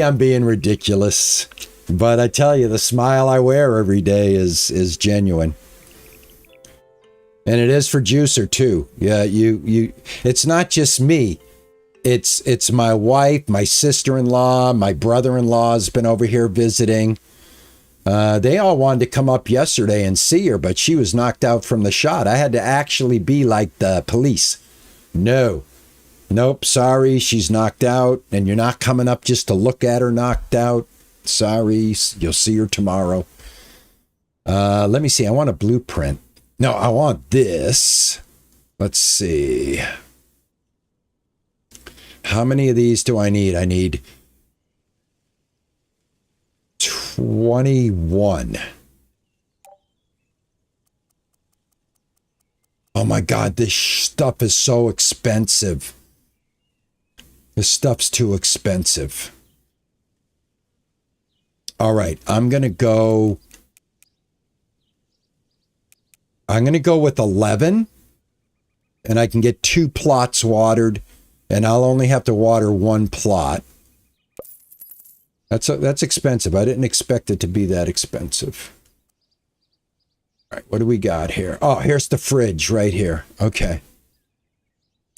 I'm being ridiculous, but I tell you, the smile I wear every day is genuine, and it is for Juicer too. Yeah, you. It's not just me. It's my wife, my sister-in-law, my brother-in-law has been over here visiting. They all wanted to come up yesterday and see her, but she was knocked out from the shot. I had to actually be like the police. Nope, sorry, she's knocked out, and you're not coming up just to look at her knocked out. Sorry, you'll see her tomorrow. Let me see, I want a blueprint. No, I want this. Let's see. How many of these do I need? I need 21. Oh my God, this stuff is so expensive. This stuff's too expensive. All right, I'm going to go with 11, and I can get 2 plots watered, and I'll only have to water 1 plot. That's expensive. I didn't expect it to be that expensive. All right, what do we got here? Oh, here's the fridge right here. Okay.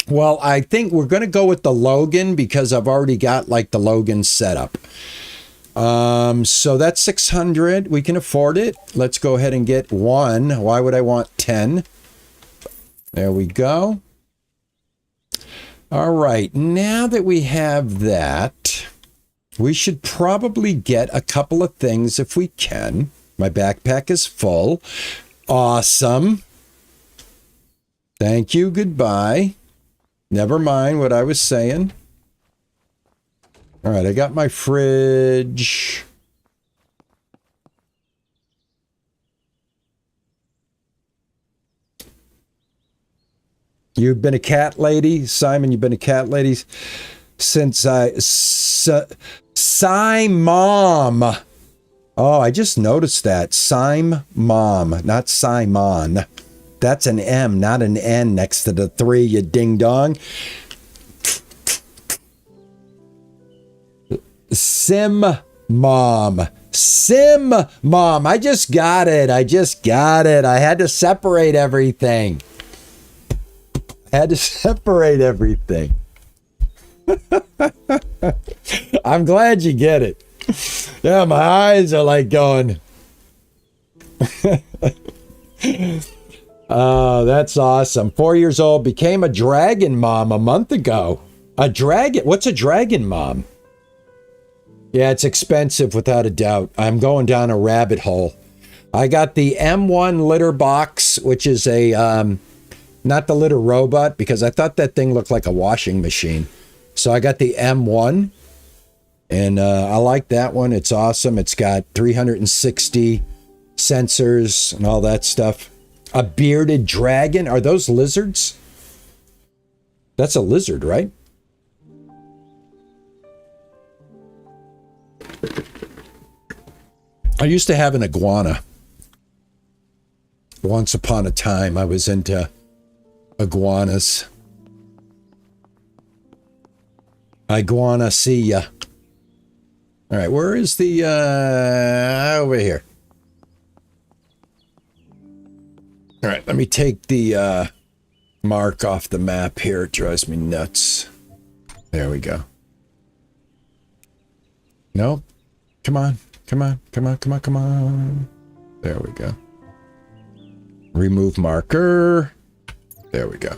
Well, I think we're going to go with the Logan because I've already got like the Logan set up. So that's 600. We can afford it. Let's go ahead and get 1. Why would I want 10? There we go. All right. Now that we have that, we should probably get a couple of things if we can. My backpack is full. Awesome. Thank you. Goodbye. Never mind what I was saying. All right, I got my fridge. You've been a cat lady, Simon. You've been a cat lady since Mom. Oh, I just noticed that. Mom, not Simon. That's an M, not an N next to the 3, you ding dong. Sim Mom. I just got it. I had to separate everything. I'm glad you get it. Yeah, my eyes are like going. Oh, that's awesome. 4 years old, became a dragon mom a month ago. A dragon? What's a dragon mom? Yeah, it's expensive without a doubt. I'm going down a rabbit hole. I got the M1 litter box, which is a, not the litter robot, because I thought that thing looked like a washing machine. So I got the M1, and I like that one. It's awesome. It's got 360 sensors and all that stuff. A bearded dragon. Are those lizards? That's a lizard, right? I used to have an iguana. Once upon a time, I was into iguanas. Iguana, see ya. All right, where is the, over here. All right, let me take the, mark off the map here. It drives me nuts. There we go. Nope. Come on, come on, come on, come on, come on. There we go. Remove marker. There we go.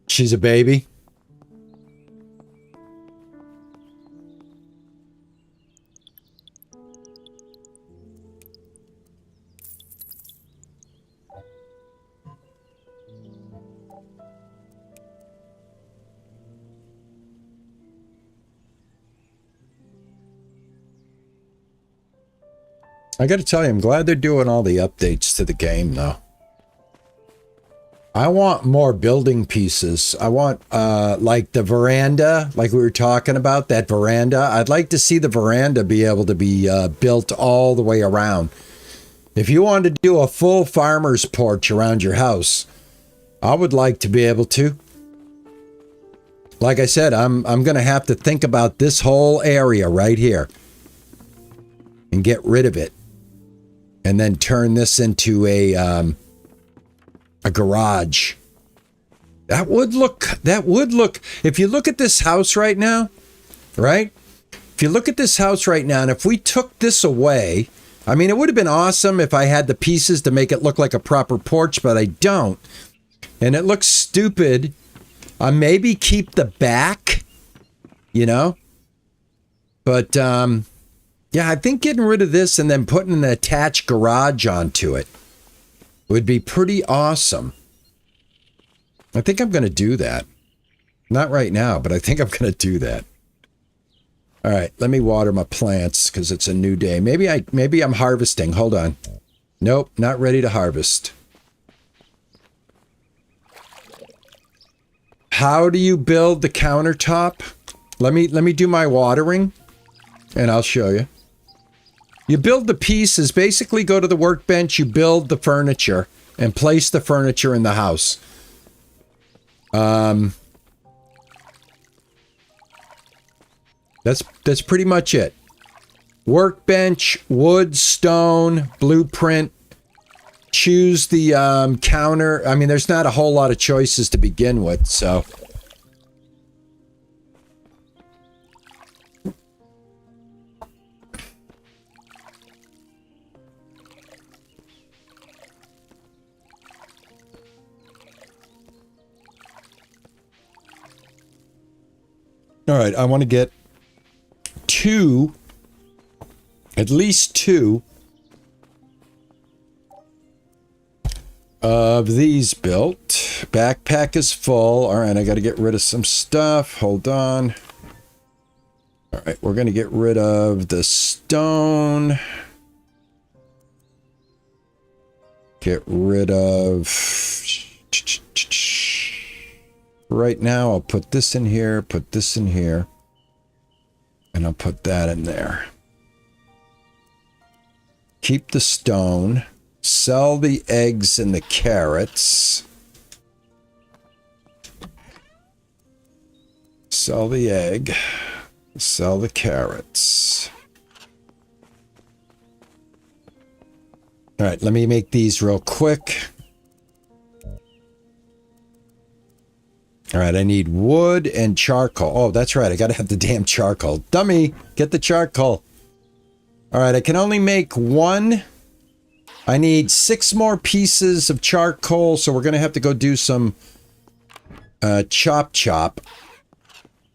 She's a baby. I got to tell you, I'm glad they're doing all the updates to the game, though. I want more building pieces. I want, like the veranda, like we were talking about, that veranda. I'd like to see the veranda be able to be built all the way around. If you wanted to do a full farmer's porch around your house, I would like to be able to. Like I said, I'm going to have to think about this whole area right here and get rid of it. And then turn this into a garage. That would look, if you look at this house right now, right? If you look at this house right now, and if we took this away, I mean, it would have been awesome if I had the pieces to make it look like a proper porch, but I don't. And it looks stupid. Maybe keep the back, you know? But, yeah, I think getting rid of this and then putting an attached garage onto it would be pretty awesome. I think I'm going to do that. Not right now, but I think I'm going to do that. All right, let me water my plants because it's a new day. Maybe I'm harvesting. Hold on. Nope, not ready to harvest. How do you build the countertop? Let me do my watering and I'll show you. You build the pieces, basically go to the workbench, you build the furniture, and place the furniture in the house. That's pretty much it. Workbench, wood, stone, blueprint. Choose the counter. I mean, there's not a whole lot of choices to begin with, so... All right, I want to get at least two of these built. Backpack is full. All right, I got to get rid of some stuff. Hold on. All right, we're going to get rid of the stone. Get rid of... Right now, I'll put this in here, put this in here, and I'll put that in there. Keep the stone. Sell the eggs and the carrots. Sell the egg. Sell the carrots. All right, let me make these real quick. All right, I need wood and charcoal. Oh, that's right. I got to have the damn charcoal. Dummy, get the charcoal. All right, I can only make one. I need 6 more pieces of charcoal, so we're going to have to go do some chop.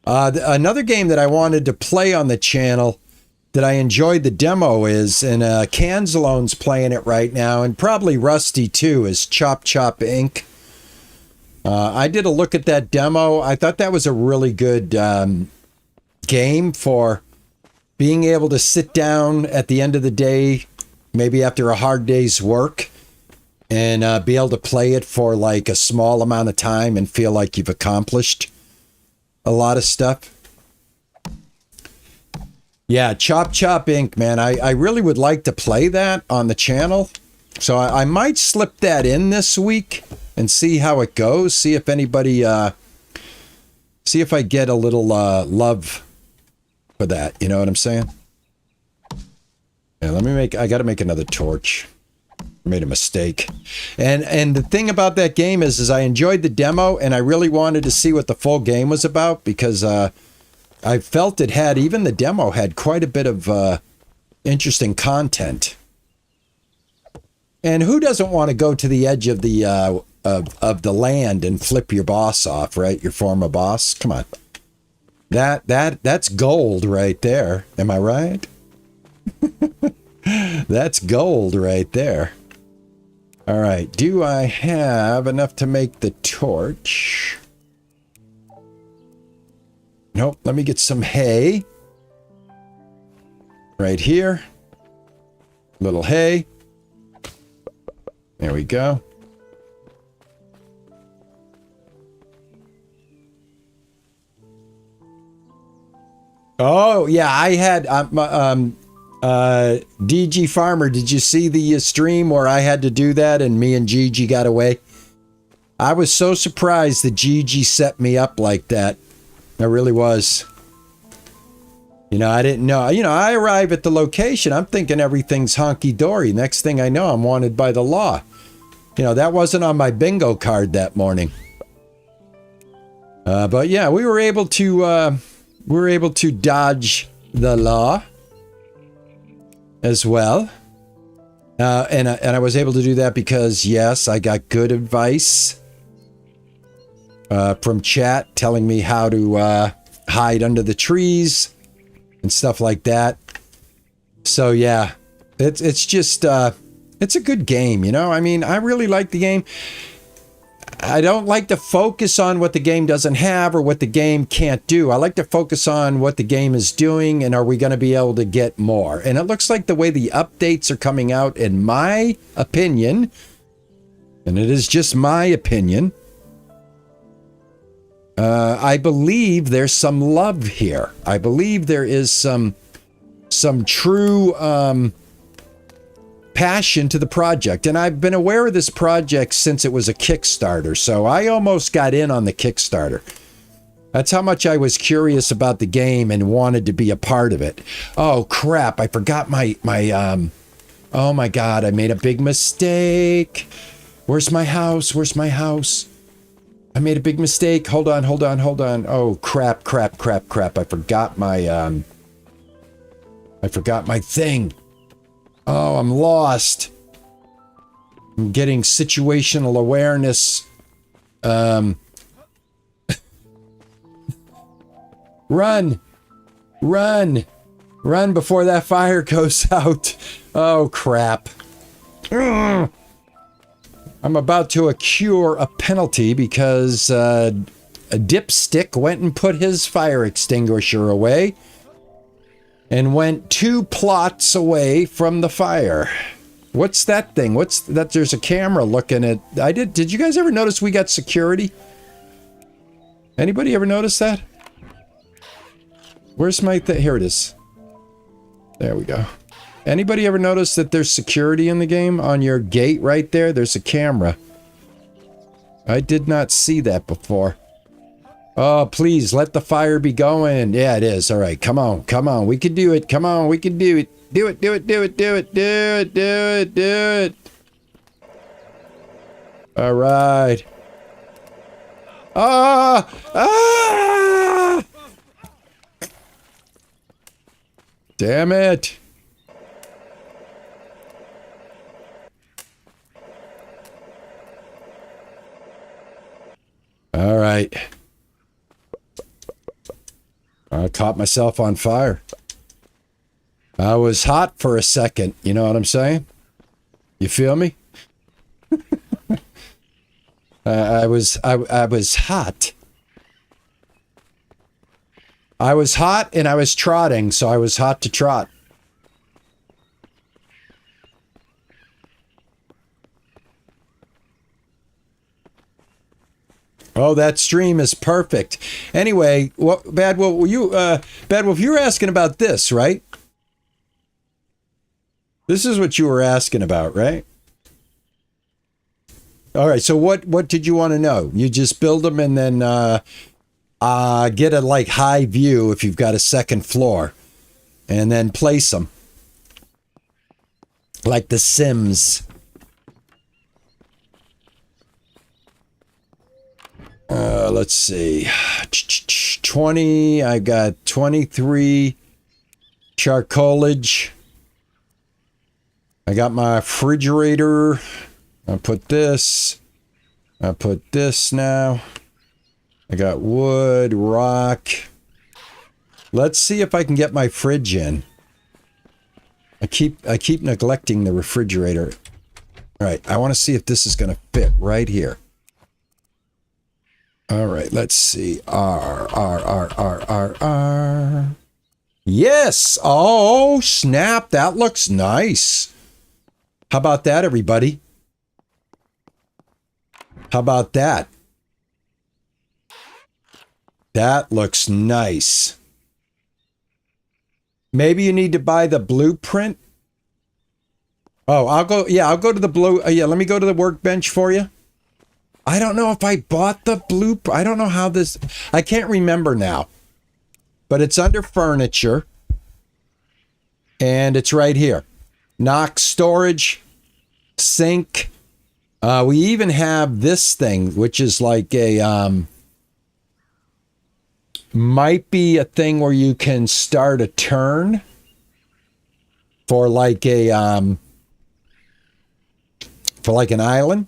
Another game that I wanted to play on the channel that I enjoyed the demo is, and Canzalone's playing it right now, and probably Rusty too, is Chop Inc. I did a look at that demo. I thought that was a really good game for being able to sit down at the end of the day, maybe after a hard day's work, and be able to play it for like a small amount of time and feel like you've accomplished a lot of stuff. Yeah, Chop Chop Inc., man. I really would like to play that on the channel. So I might slip that in this week and see how it goes. See if anybody, see if I get a little love for that. You know what I'm saying? Yeah, I got to make another torch. I made a mistake. And the thing about that game is I enjoyed the demo and I really wanted to see what the full game was about because I felt it had, even the demo had quite a bit of interesting content. And who doesn't want to go to the edge of the land and flip your boss off, right? Your former boss. Come on, that's gold right there. Am I right? That's gold right there. All right. Do I have enough to make the torch? Nope. Let me get some hay. Right here. Little hay. There we go. Oh, yeah, I had DG Farmer. Did you see the stream where I had to do that and me and Gigi got away? I was so surprised that Gigi set me up like that. I really was. You know, I didn't know. You know, I arrive at the location. I'm thinking everything's honky-dory. Next thing I know, I'm wanted by the law. You know, that wasn't on my bingo card that morning. But yeah, we were able to dodge the law as well. And I was able to do that because, yes, I got good advice from chat telling me how to hide under the trees and stuff like that. So yeah, it's just it's a good game, you know? I mean, I really like the game. I don't like to focus on what the game doesn't have or what the game can't do. I like to focus on what the game is doing and are we going to be able to get more. And it looks like the way the updates are coming out, in my opinion, and it is just my opinion, I believe there's some love here. I believe there is some true passion to the project. And I've been aware of this project since it was a Kickstarter. So I almost got in on the Kickstarter. That's how much I was curious about the game and wanted to be a part of it. Oh, crap. I forgot my oh, my God. I made a big mistake. Where's my house? Where's my house? I made a big mistake. Hold on. Oh, crap. I forgot my thing. Oh, I'm lost. I'm getting situational awareness. Run before that fire goes out. Oh, crap. Ugh. I'm about to accrue a penalty because a dipstick went and put his fire extinguisher away and went 2 plots away from the fire. What's that thing? What's that? There's a camera looking at... Did you guys ever notice we got security? Anybody ever notice that? Where's my thing? Here it is. There we go. Anybody ever notice that there's security in the game? On your gate right there, there's a camera. I did not see that before. Oh, please, let the fire be going. Yeah, it is. All right, come on. We can do it. Come on, we can do it. Do it. All right. Ah! Damn it. All right. I caught myself on fire. I was hot for a second. You know what I'm saying? You feel me? I was hot. I was hot and I was trotting, so I was hot to trot. Oh, that stream is perfect. Anyway, what Bad Wolf, were you Bad Wolf, you were asking about this, right? This is what you were asking about, right? All right, so what did you want to know? You just build them and then get a like high view if you've got a second floor, and then place them like The Sims. Let's see, 20. I got 23 charcoalage. I got my refrigerator. I put this. I put this now. I got wood, rock. Let's see if I can get my fridge in. I keep neglecting the refrigerator. All right, I want to see if this is going to fit right here. All right, let's see. R. Yes! Oh, snap. That looks nice. How about that, everybody? How about that? That looks nice. Maybe you need to buy the blueprint. Oh, I'll go to the blue. Yeah, let me go to the workbench for you. I don't know if I bought the blueprint. I don't know how this, I can't remember now. But it's under furniture. And it's right here. Knock storage, sink. We even have this thing, which is like a, might be a thing where you can start a turn for like a, for like an island.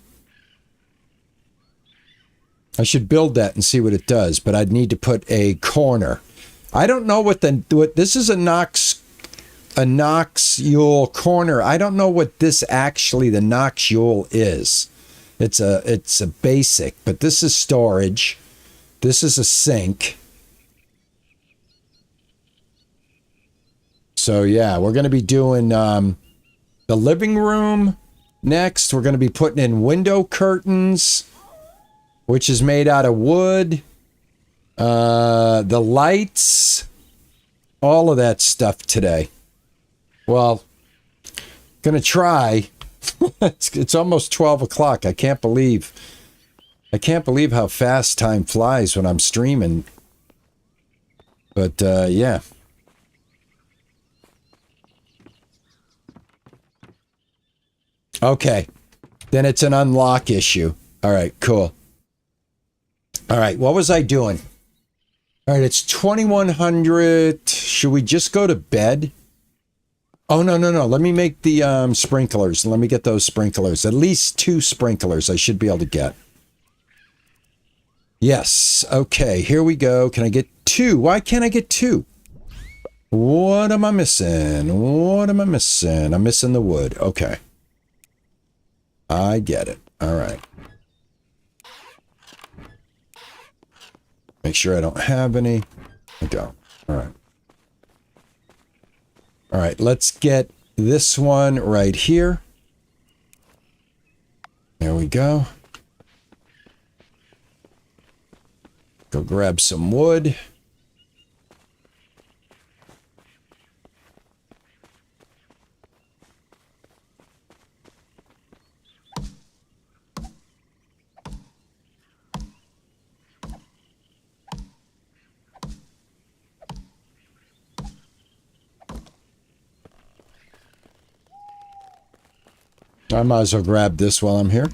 I should build that and see what it does, but I'd need to put a corner. I don't know what this is, a Knoxule corner. I don't know what this actually, the Knoxule is. It's a basic, but this is storage. This is a sink. So yeah, we're going to be doing the living room next. We're going to be putting in window curtains, which is made out of wood. The lights, all of that stuff today. Well, gonna try. It's almost 12 o'clock. I can't believe how fast time flies when I'm streaming. But yeah. Okay. Then it's an unlock issue. All right, cool. All right, what was I doing? All right, it's 2100. Should we just go to bed? Oh, no. Let me make the sprinklers. Let me get those sprinklers. At least 2 sprinklers I should be able to get. Yes. Okay, here we go. Can I get 2? Why can't I get 2? What am I missing? What am I missing? I'm missing the wood. Okay. I get it. All right. Make sure I don't have any. I don't. All right. All right, let's get this one right here. There we go. Go grab some wood. I might as well grab this while I'm here.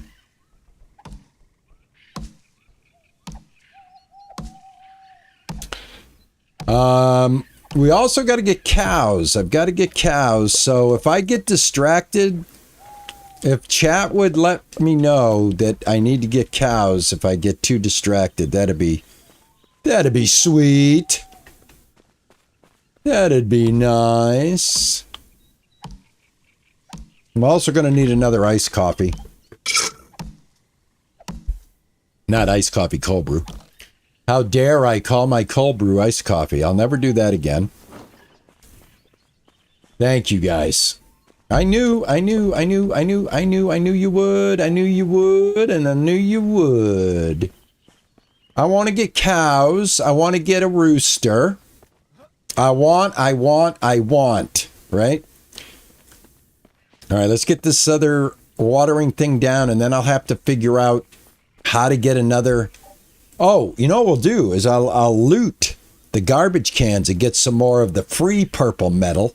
We also got to get cows. I've got to get cows. So if I get distracted, if chat would let me know that I need to get cows if I get too distracted, that'd be sweet. That'd be nice. I'm also going to need another iced coffee. Not iced coffee, cold brew. How dare I call my cold brew iced coffee? I'll never do that again. Thank you guys. I knew you would. I knew you would, and I knew you would. I want to get cows. I want to get a rooster. I want, right? All right, let's get this other watering thing down, and then I'll have to figure out how to get another. Oh, you know what we'll do is I'll loot the garbage cans and get some more of the free purple metal.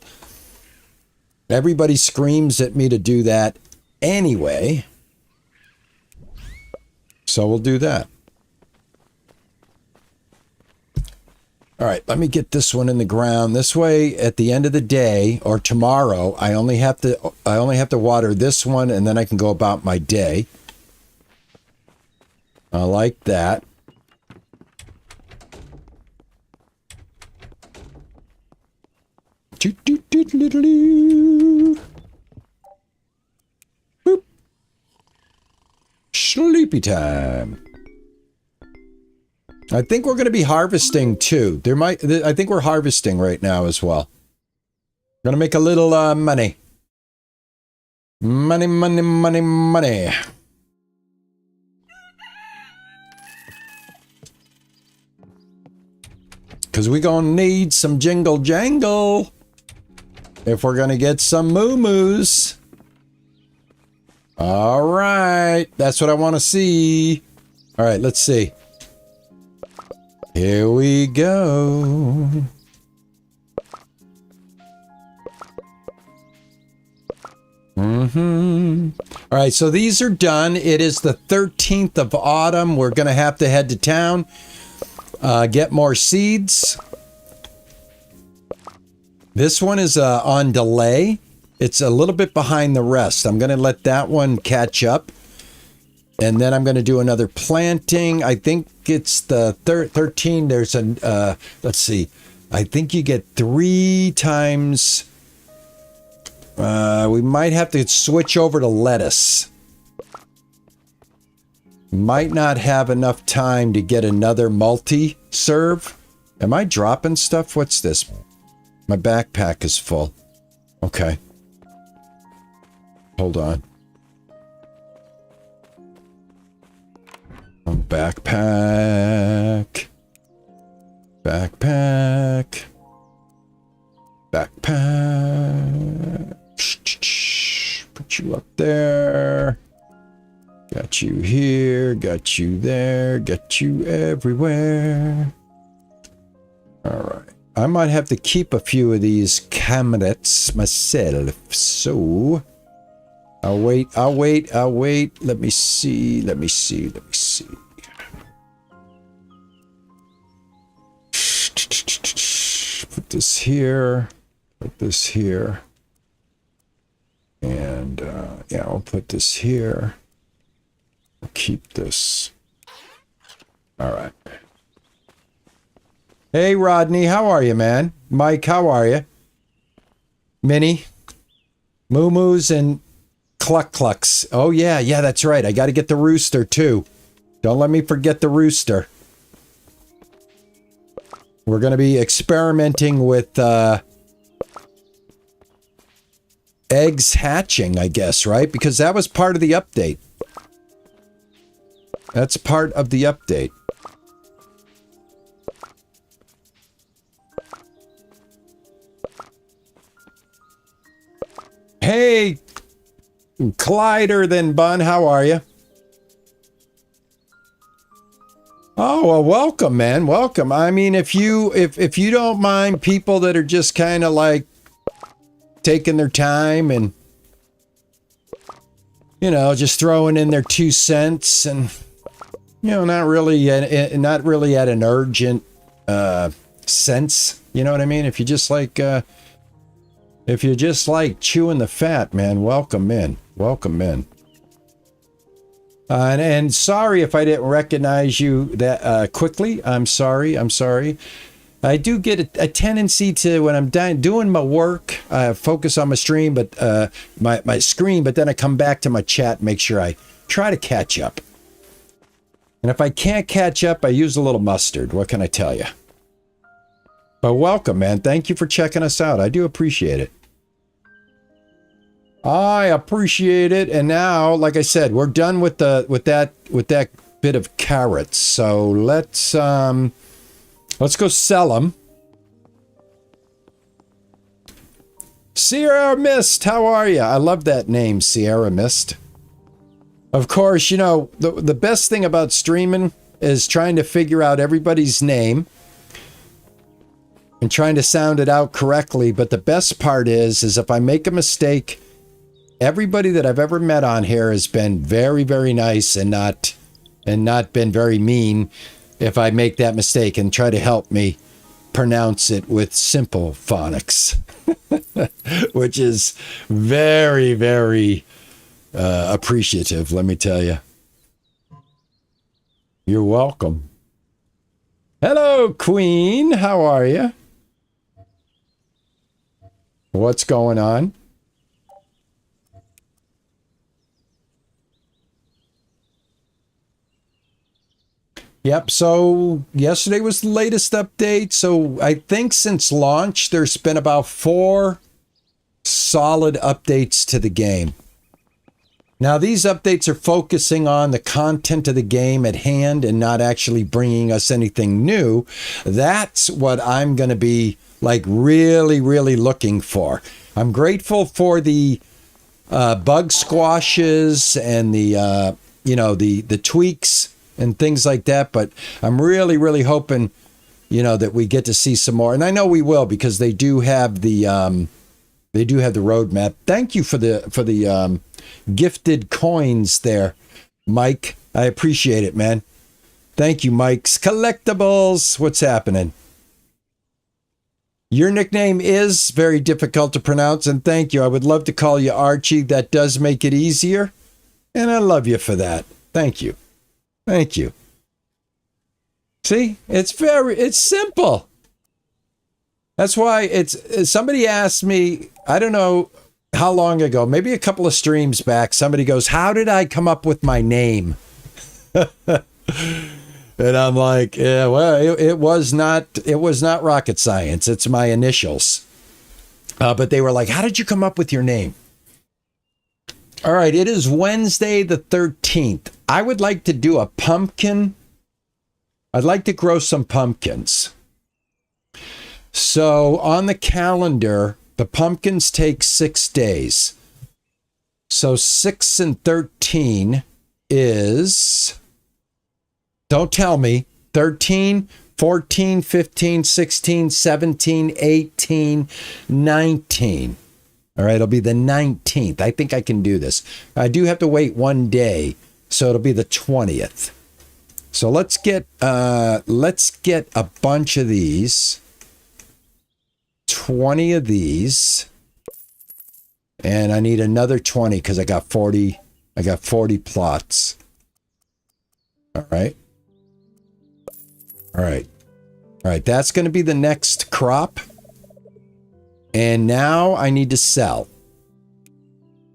Everybody screams at me to do that anyway. So we'll do that. All right, let me get this one in the ground. This way, at the end of the day or tomorrow, I only have to water this one, and then I can go about my day. I like that. Boop. Sleepy time. I think we're going to be harvesting too. I think we're harvesting right now as well. Going to make a little money. Money. Because we're going to need some jingle jangle if we're going to get some moo-moos. All right. That's what I want to see. All right, let's see. Here we go. All right, so these are done. It is the 13th of autumn. We're going to have to head to town, get more seeds. This one is on delay. It's a little bit behind the rest. I'm going to let that one catch up. And then I'm going to do another planting. I think it's the 13. There's a, let's see. I think you get 3 times. We might have to switch over to lettuce. Might not have enough time to get another multi-serve. Am I dropping stuff? What's this? My backpack is full. Okay. Hold on. Backpack. Put you up there. Got you here, got you there, got you everywhere. All right. I might have to keep a few of these cabinets myself, so I'll wait. Let me see. Put this here. And, yeah, I'll put this here. I'll keep this. All right. Hey, Rodney, how are you, man? Mike, how are you? Minnie, moo-moos, and clucks. Oh, yeah, that's right. I got to get the rooster, too. Don't let me forget the rooster. We're going to be experimenting with eggs hatching, I guess, right? Because that was part of the update. That's part of the update. Hey, Collider then, Bun, how are you? Oh, well, welcome, man. Welcome. I mean, if you don't mind people that are just kind of like taking their time and, you know, just throwing in their 2 cents and, you know, not really at an urgent sense. You know what I mean? If you just like chewing the fat, man, welcome in. Welcome in. And sorry if I didn't recognize you that quickly. I'm sorry. I do get a tendency to, when I'm doing my work, focus on my stream, but my screen, but then I come back to my chat and make sure I try to catch up. And if I can't catch up, I use a little mustard. What can I tell you? But welcome, man. Thank you for checking us out. I do appreciate it. I appreciate it. And now, like I said, we're done with that bit of carrots. So let's go sell them. Sierra Mist, how are you? I love that name, Sierra Mist. Of course, you know, the best thing about streaming is trying to figure out everybody's name and trying to sound it out correctly. But the best part is if I make a mistake, everybody that I've ever met on here has been very, very nice and not been very mean if I make that mistake and try to help me pronounce it with simple phonics, which is very, very appreciative, let me tell you. You're welcome. Hello, Queen. How are you? What's going on? Yep, so yesterday was the latest update. So I think since launch, there's been about 4 solid updates to the game. Now, these updates are focusing on the content of the game at hand and not actually bringing us anything new. That's what I'm going to be like really, really looking for. I'm grateful for the bug squashes and the, the tweaks and things like that. But I'm really, really hoping, that we get to see some more. And I know we will because they do have the roadmap. Thank you for the gifted coins there, Mike. I appreciate it, man. Thank you, Mike's Collectibles. What's happening? Your nickname is very difficult to pronounce, and thank you. I would love to call you Archie. That does make it easier, and I love you for that. Thank you. Thank you. See, it's simple. That's why somebody asked me, I don't know how long ago, maybe a couple of streams back, somebody goes, how did I come up with my name? And I'm like, yeah, well, it was not rocket science. It's my initials. But they were like, how did you come up with your name? All right, it is Wednesday the 13th. I would like to do a pumpkin. I'd like to grow some pumpkins. So on the calendar, the pumpkins take 6 days. So 6 and 13 is, don't tell me, 13, 14, 15, 16, 17, 18, 19. All right, it'll be the 19th. I think I can do this. I do have to wait 1 day, so it'll be the 20th. So let's get a bunch of these. 20 of these. And I need another 20 because I got 40 plots. All right. All right. All right, that's going to be the next crop. And now I need to sell.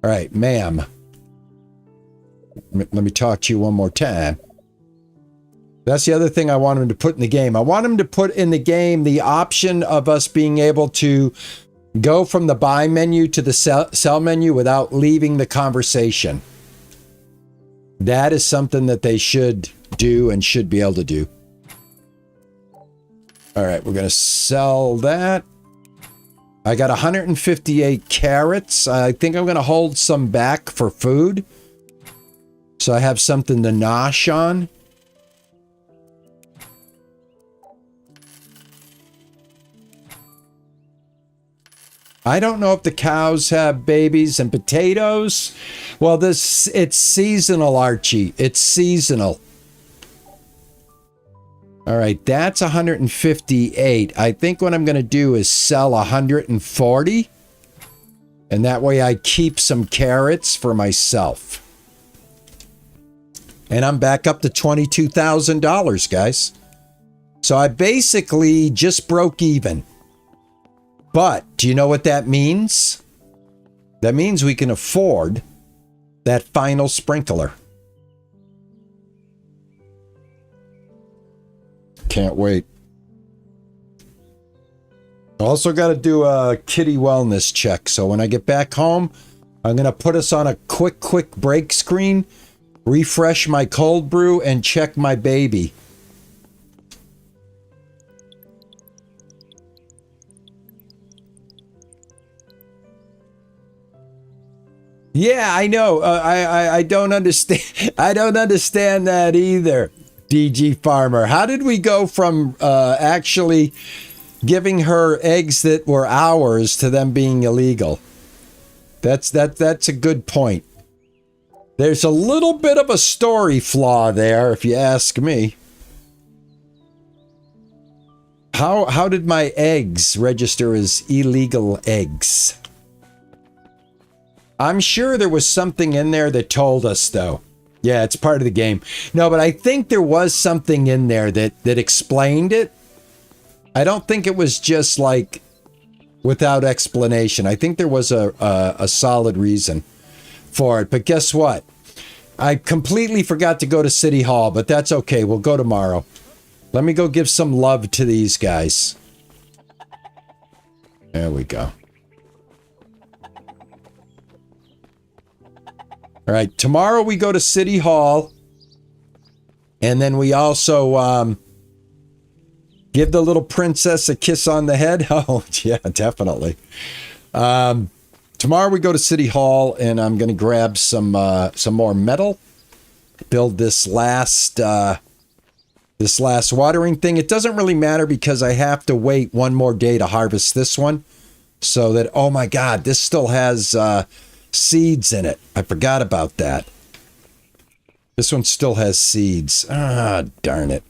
All right, ma'am. Let me talk to you one more time. That's the other thing I want him to put in the game. I want him to put in the game the option of us being able to go from the buy menu to the sell menu without leaving the conversation. That is something that they should do and should be able to do. All right, we're going to sell that. I got 158 carrots. I think I'm going to hold some back for food. So I have something to nosh on. I don't know if the cows have babies and potatoes. Well, it's seasonal, Archie. It's seasonal. All right, that's 158. I think what I'm going to do is sell 140. And that way I keep some carrots for myself. And I'm back up to $22,000, guys. So I basically just broke even. But do you know what that means? That means we can afford that final sprinkler. Can't wait. Also got to do a kitty wellness check. So when I get back home, I'm going to put us on a quick break screen, refresh my cold brew, and check my baby. Yeah, I know. I don't understand. I don't understand that either, DG Farmer. How did we go from actually giving her eggs that were ours to them being illegal? That's a good point. There's a little bit of a story flaw there, if you ask me. How did my eggs register as illegal eggs? I'm sure there was something in there that told us, though. Yeah, it's part of the game. No, but I think there was something in there that explained it. I don't think it was just like without explanation. I think there was a solid reason for it. But guess what? I completely forgot to go to City Hall, but that's okay. We'll go tomorrow. Let me go give some love to these guys. There we go. All right, tomorrow we go to City Hall, and then we also give the little princess a kiss on the head. Oh, yeah, definitely. Tomorrow we go to City Hall, and I'm going to grab some more metal, build this last watering thing. It doesn't really matter because I have to wait one more day to harvest this one, so that, oh my God, this still has seeds in it. I forgot about that. This one still has seeds. Ah, darn it.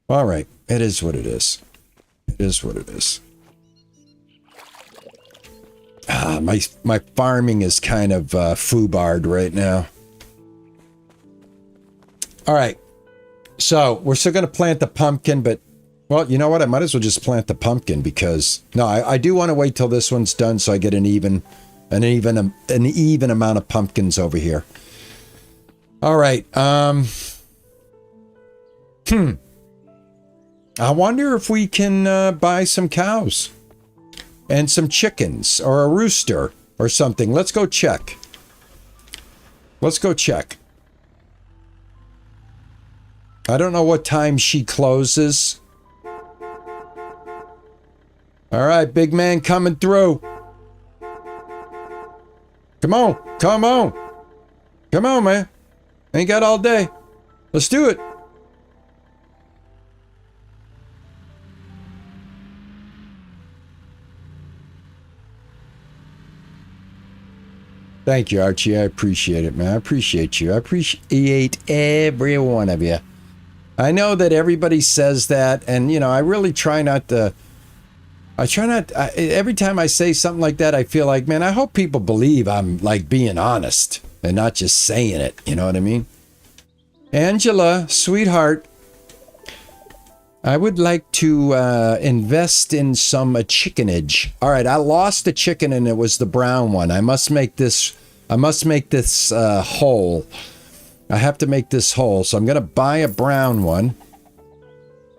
All right. It is what it is. It is what it is. Ah, my farming is kind of foobarred right now. All right. So we're still going to plant the pumpkin, but, well, you know what? I might as well just plant the pumpkin because, no, I do want to wait till this one's done so I get an even amount of pumpkins over here. All right. I wonder if we can buy some cows and some chickens or a rooster or something. Let's go check. Let's go check. I don't know what time she closes. All right, big man coming through. Come on, come on. Come on, man. Ain't got all day. Let's do it. Thank you, Archie. I appreciate it, man. I appreciate you. I appreciate every one of you. I know that everybody says that, and, you know, I really try not to... every time I say something like that, I feel like, man, I hope people believe I'm, like, being honest and not just saying it. You know what I mean? Angela, sweetheart, I would like to invest in some chickenage. All right, I lost a chicken and it was the brown one. I must make this whole. I have to make this whole. So I'm going to buy a brown one.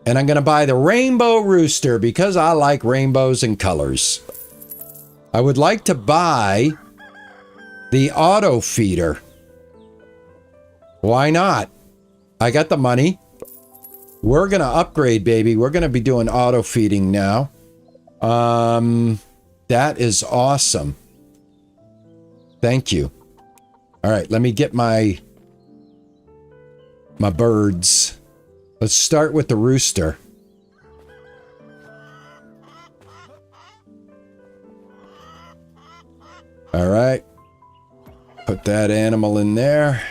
And I'm going to buy the rainbow rooster because I like rainbows and colors. I would like to buy the auto feeder. Why not? I got the money. We're going to upgrade, baby. We're going to be doing auto feeding now. That is awesome. Thank you. All right, let me get my birds. Let's start with the rooster. All right. Put that animal in there.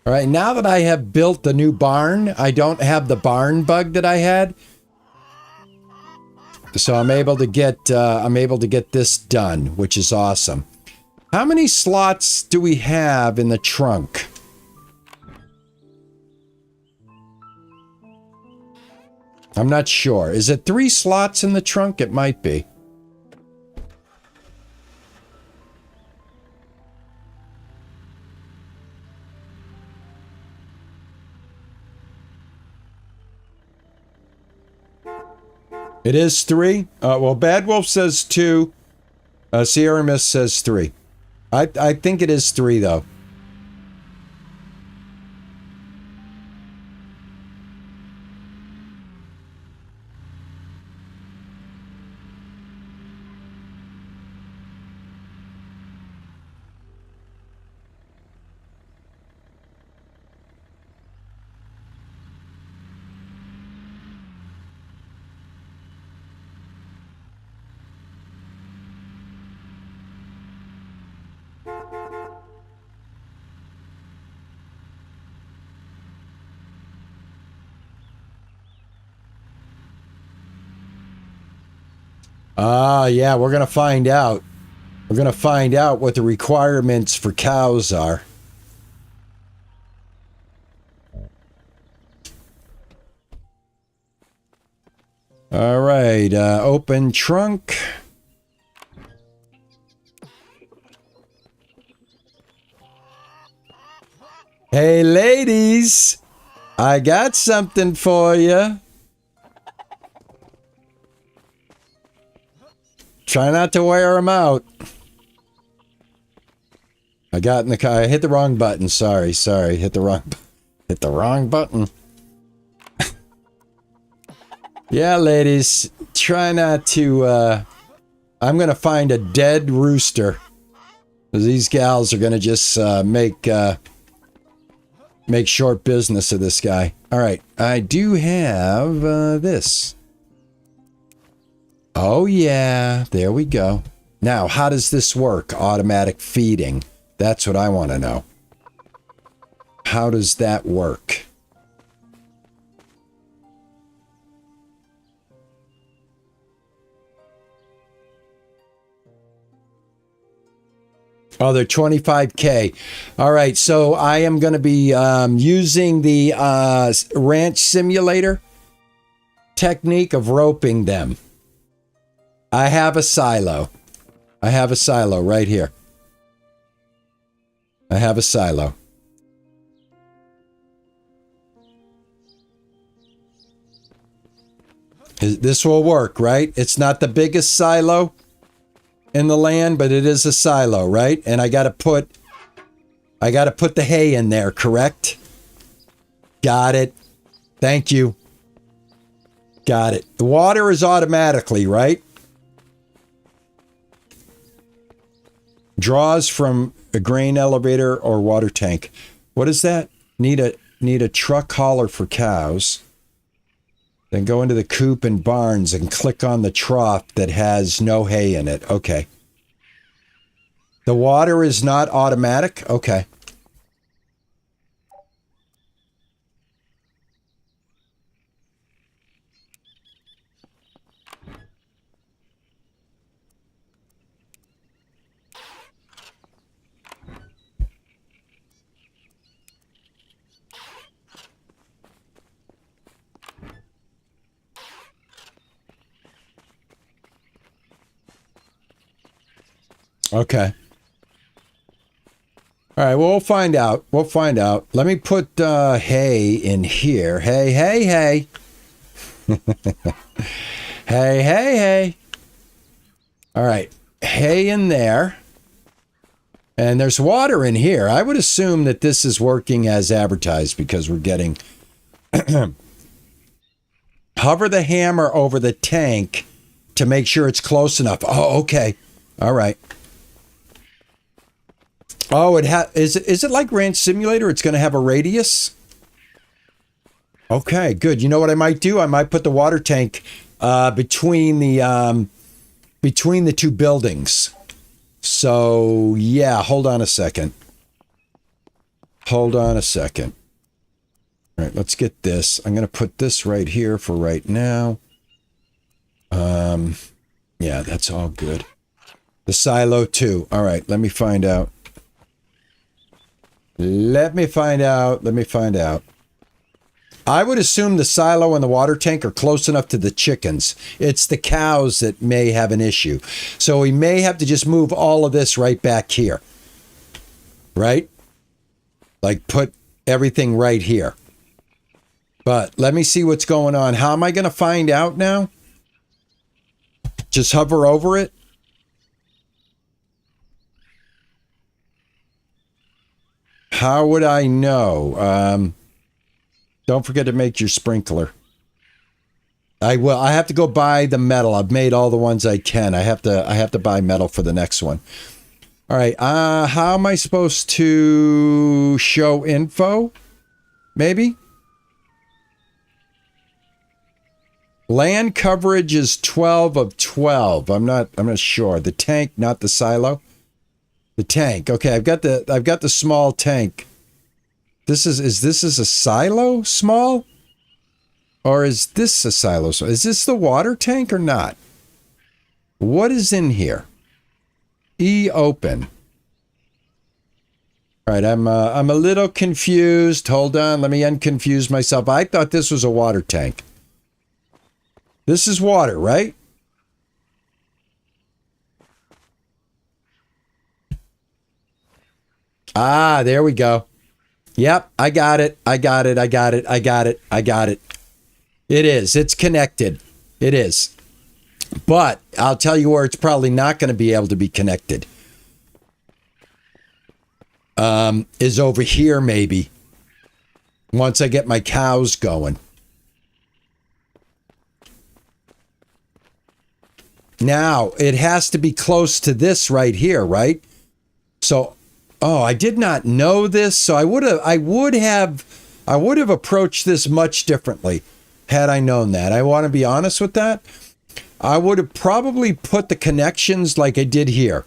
All right, now that I have built the new barn, I don't have the barn bug that I had. So I'm able to get this done, which is awesome. How many slots do we have in the trunk? I'm not sure. Is it 3 slots in the trunk? It might be. It is 3? Well, Bad Wolf says 2. Sierra Mist says 3. I think it is 3, though. Yeah, we're going to find out. We're going to find out what the requirements for cows are. All right, open trunk. Hey, ladies, I got something for you. Try not to wear them out. I got in the car. I hit the wrong button. Sorry. Hit the wrong button. Yeah, ladies, try not to, I'm going to find a dead rooster. These gals are going to just, make short business of this guy. All right. I do have, this. Oh, yeah. There we go. Now, how does this work? Automatic feeding. That's what I want to know. How does that work? Oh, they're 25K. All right. So I am going to be using the ranch simulator technique of roping them. I have a silo. I have a silo right here. I have a silo. This will work, right? It's not the biggest silo in the land, but it is a silo, right? And I got to put the hay in there, correct? Got it. Thank you. Got it. The water is automatically, right? Draws from a grain elevator or water tank. What is that? Need a truck hauler for cows. Then go into the coop and barns and click on the trough that has no hay in it. Okay. The water is not automatic? Okay. Okay. All right, well, we'll find out. We'll find out. Let me put hay in here. Hey, hey, hey. Hey, hey, hey. All right, hay in there. And there's water in here. I would assume that this is working as advertised because we're getting... Hover the hammer over the tank to make sure it's close enough. Oh, okay. All right. Oh, is it like Ranch Simulator? It's going to have a radius? Okay, good. You know what I might do? I might put the water tank between the two buildings. So, yeah, hold on a second. Hold on a second. All right, let's get this. I'm going to put this right here for right now. Yeah, that's all good. The silo too. All right, let me find out. Let me find out. Let me find out. I would assume the silo and the water tank are close enough to the chickens. It's the cows that may have an issue. So we may have to just move all of this right back here. Right? Like put everything right here. But let me see what's going on. How am I going to find out now? Just hover over it. How would I know? Don't forget to make your sprinkler. I will. I have to go buy the metal. I've made all the ones I can. I have to buy metal for the next one. All right. How am I supposed to show info? Maybe. Land coverage is 12 of 12. I'm not sure. The tank, not the silo. The tank. Okay, I've got the small tank. Is this a silo small? Or is this a silo? Is this the water tank or not? What is in here? E open. All right, I'm a little confused. Hold on, let me unconfuse myself. I thought this was a water tank. This is water, right? Ah, there we go. Yep, I got it. I got it. It is. It's connected. It is. But I'll tell you where it's probably not going to be able to be connected. Is over here maybe. Once I get my cows going. Now, it has to be close to this right here, right? So, oh, I did not know this, so I would have approached this much differently had I known that. I want to be honest with that. I would have probably put the connections like I did here.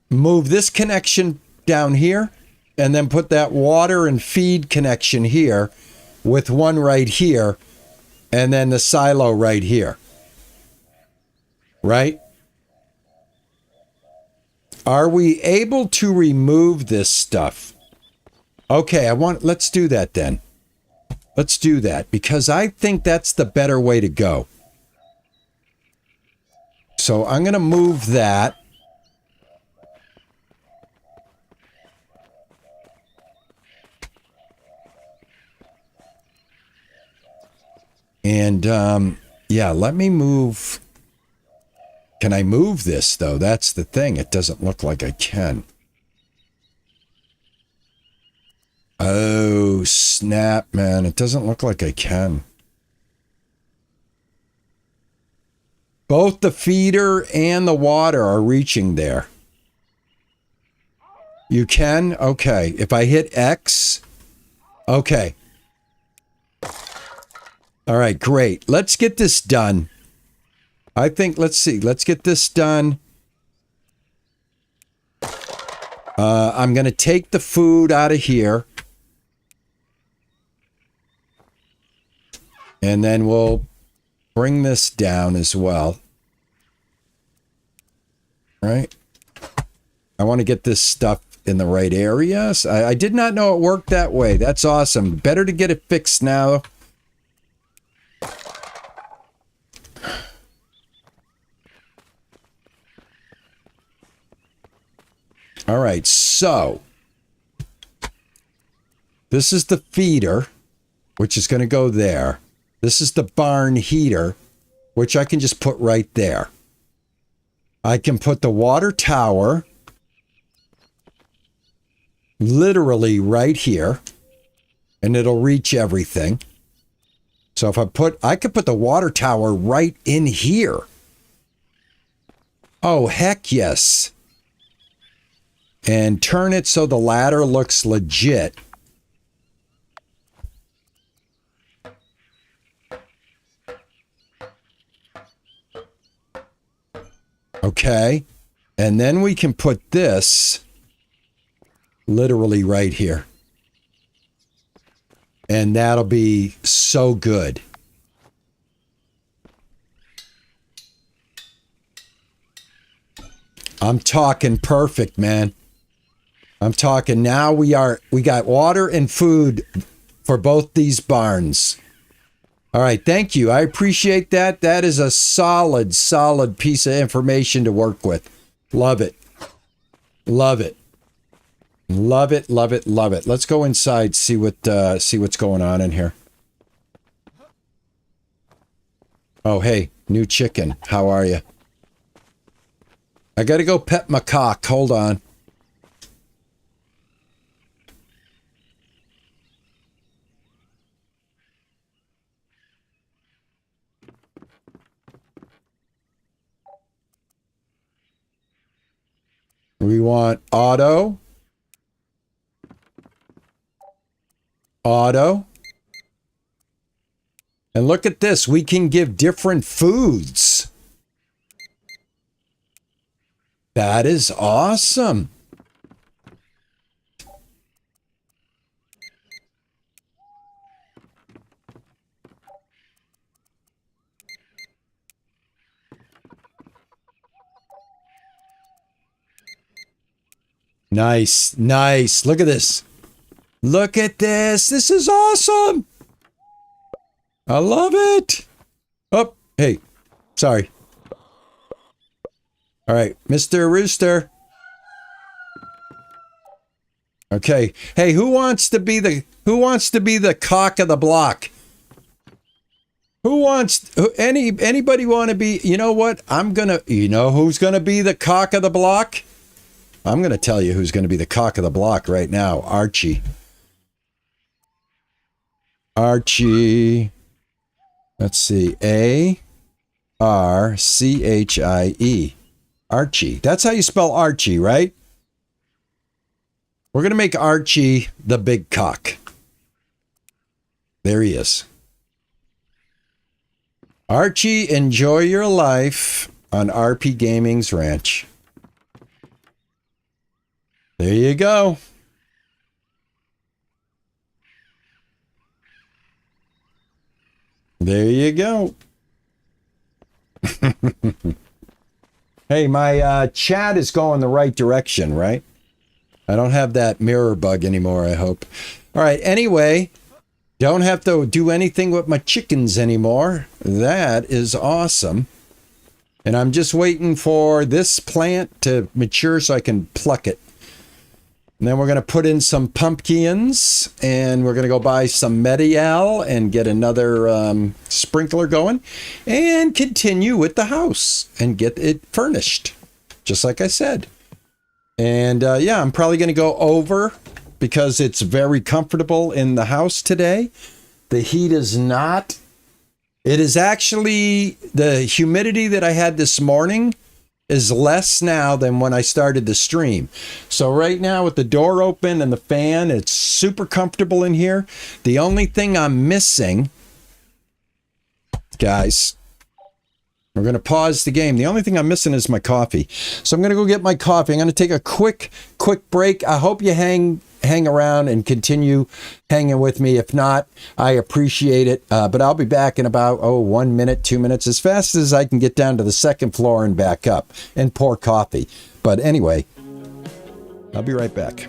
Move this connection down here, and then put that water and feed connection here with one right here, and then the silo right here. Right? Are we able to remove this stuff? Okay, let's do that then. Let's do that because I think that's the better way to go. So I'm going to move that. And, yeah, let me move. Can I move this, though? That's the thing. It doesn't look like I can. Oh, snap, man. It doesn't look like I can. Both the feeder and the water are reaching there. You can? Okay. If I hit X. Okay. All right, great. Let's get this done. I think, let's see. Let's get this done. I'm going to take the food out of here. And then we'll bring this down as well. Right? I want to get this stuff in the right areas. I did not know it worked that way. That's awesome. Better to get it fixed now. All right, so this is the feeder, which is going to go there. This is the barn heater, which I can just put right there. I can put the water tower literally right here, and it'll reach everything. So if I could put the water tower right in here. Oh, heck yes. And turn it so the ladder looks legit. Okay. And then we can put this literally right here. And that'll be so good. I'm talking perfect, man. I'm talking now we got water and food for both these barns. All right, thank you. I appreciate that. That is a solid piece of information to work with. Love it. Love it. Love it, love it, love it. Let's go inside, see what's going on in here. Oh, hey, New chicken. How are you? I gotta go pet my cock. Hold on. We want auto. Auto. And look at this. We can give different foods. That is awesome. Nice, nice. Look at this. Look at this. This is awesome. I love it. Oh, hey. Sorry. All right, Mr. Rooster. Okay. Hey, who wants to be the cock of the block? Anybody want to be, you know what? You know who's going to be the cock of the block? I'm going to tell you who's going to be the cock of the block right now. Archie. Archie. Let's see. A-R-C-H-I-E. Archie. That's how you spell Archie, right? We're going to make Archie the big cock. There he is. Archie, enjoy your life on RPGaming's ranch. There you go. There you go. Hey, my chat is going the right direction, right? I don't have that mirror bug anymore, I hope. All right, anyway, don't have to do anything with my chickens anymore. That is awesome. And I'm just waiting for this plant to mature so I can pluck it. And then we're going to put in some pumpkins, and we're going to go buy some Medial and get another sprinkler going and continue with the house and get it furnished, just like I said. And yeah, I'm probably going to go over because it's very comfortable in the house today. The heat is not. It is actually the humidity that I had this morning is less now than when I started the stream. So right now with the door open and the fan, it's super comfortable in here. The only thing I'm missing, guys, we're going to pause the game. The only thing I'm missing is my coffee. So I'm going to go get my coffee. I'm going to take a quick break. I hope you hang around and continue hanging with me. If not, I appreciate it. But I'll be back in about 1 minute, 2 minutes, as fast as I can get down to the second floor and back up and pour coffee. But anyway, I'll be right back.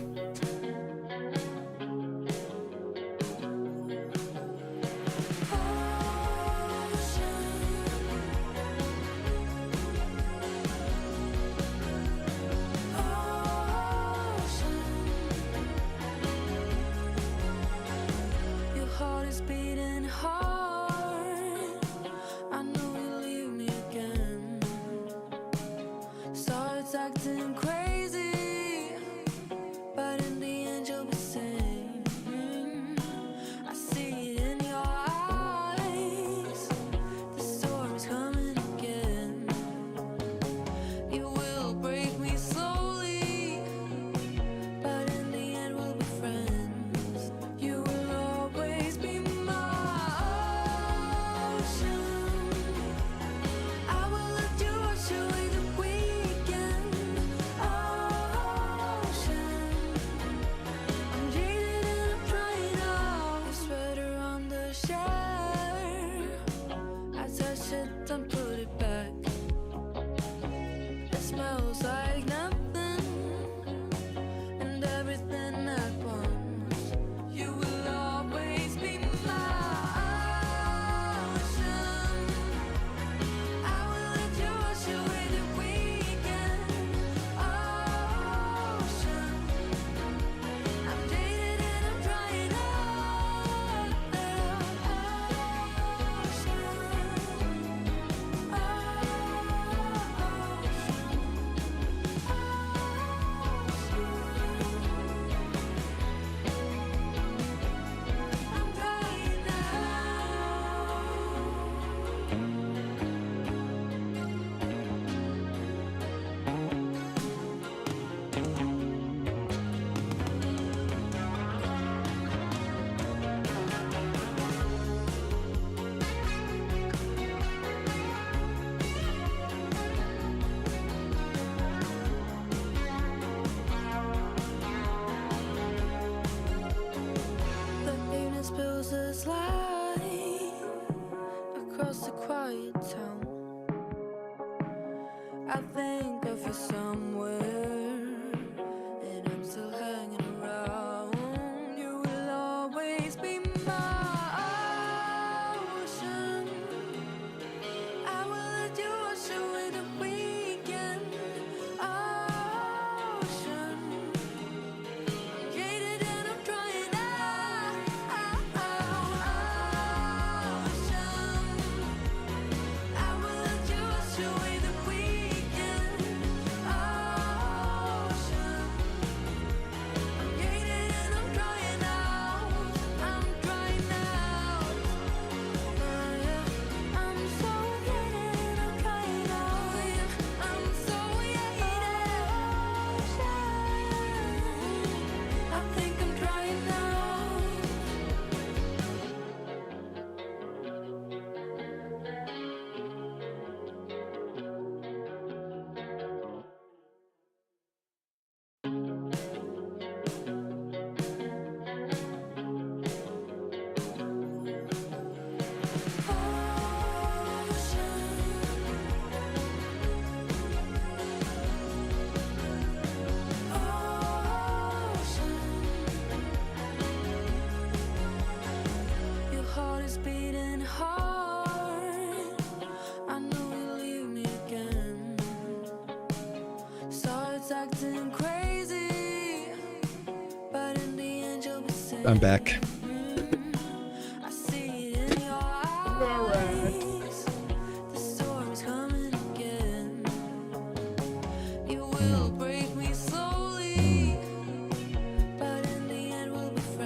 I'm back.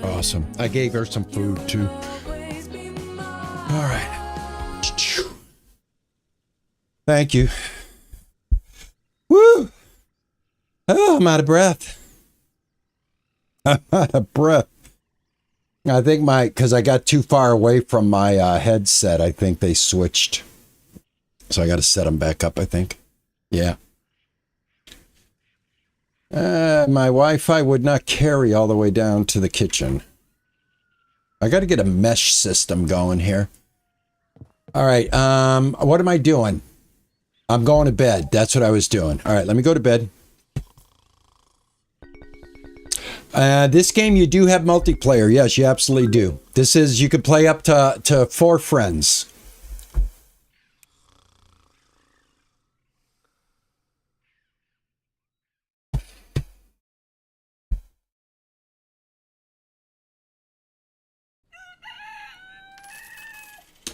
Awesome. I gave her some food too. All right. Thank you. Woo! Oh, I'm out of breath. I'm out of breath. I think because I got too far away from my headset, I think they switched. So I got to set them back up, I think. Yeah. My Wi-Fi would not carry all the way down to the kitchen. I got to get a mesh system going here. All right. What am I doing? I'm going to bed. That's what I was doing. All right. Let me go to bed. This game, you do have multiplayer. Yes, you absolutely do. This is, you could play up to 4 friends.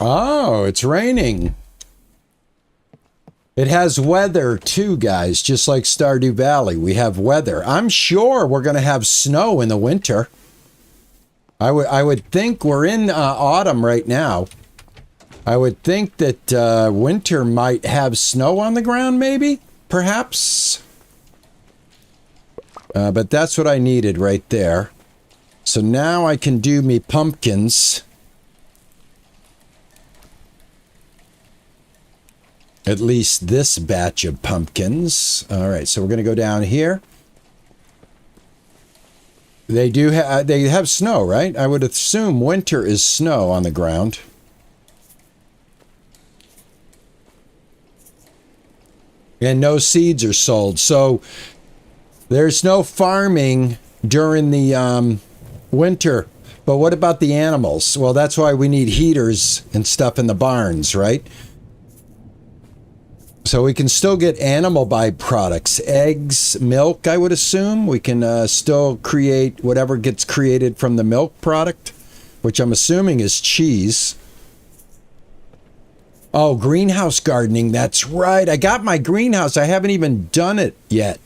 Oh, it's raining. It has weather too, guys, just like Stardew Valley. We have weather. I'm sure we're going to have snow in the winter. I would think we're in autumn right now. I would think that winter might have snow on the ground, maybe, perhaps. But that's what I needed right there. So now I can do me pumpkins. At least this batch of pumpkins. All right, so we're going to go down here. They have snow, right? I would assume winter is snow on the ground. And no seeds are sold. So there's no farming during the winter. But what about the animals? Well, that's why we need heaters and stuff in the barns, right? So we can still get animal byproducts, eggs, milk, I would assume. We can still create whatever gets created from the milk product, which I'm assuming is cheese. Oh, greenhouse gardening. That's right. I got my greenhouse. I haven't even done it yet.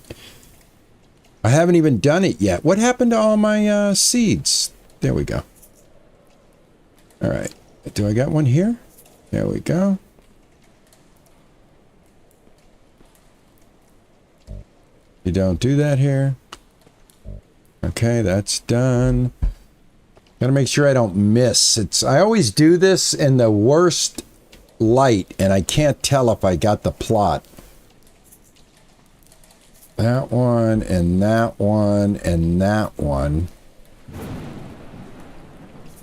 What happened to all my seeds? There we go. All right. Do I got one here? There we go. You don't do that here. Okay, that's done. Gotta make sure I don't miss. I always do this in the worst light, and I can't tell if I got the plot. That one, and that one, and that one.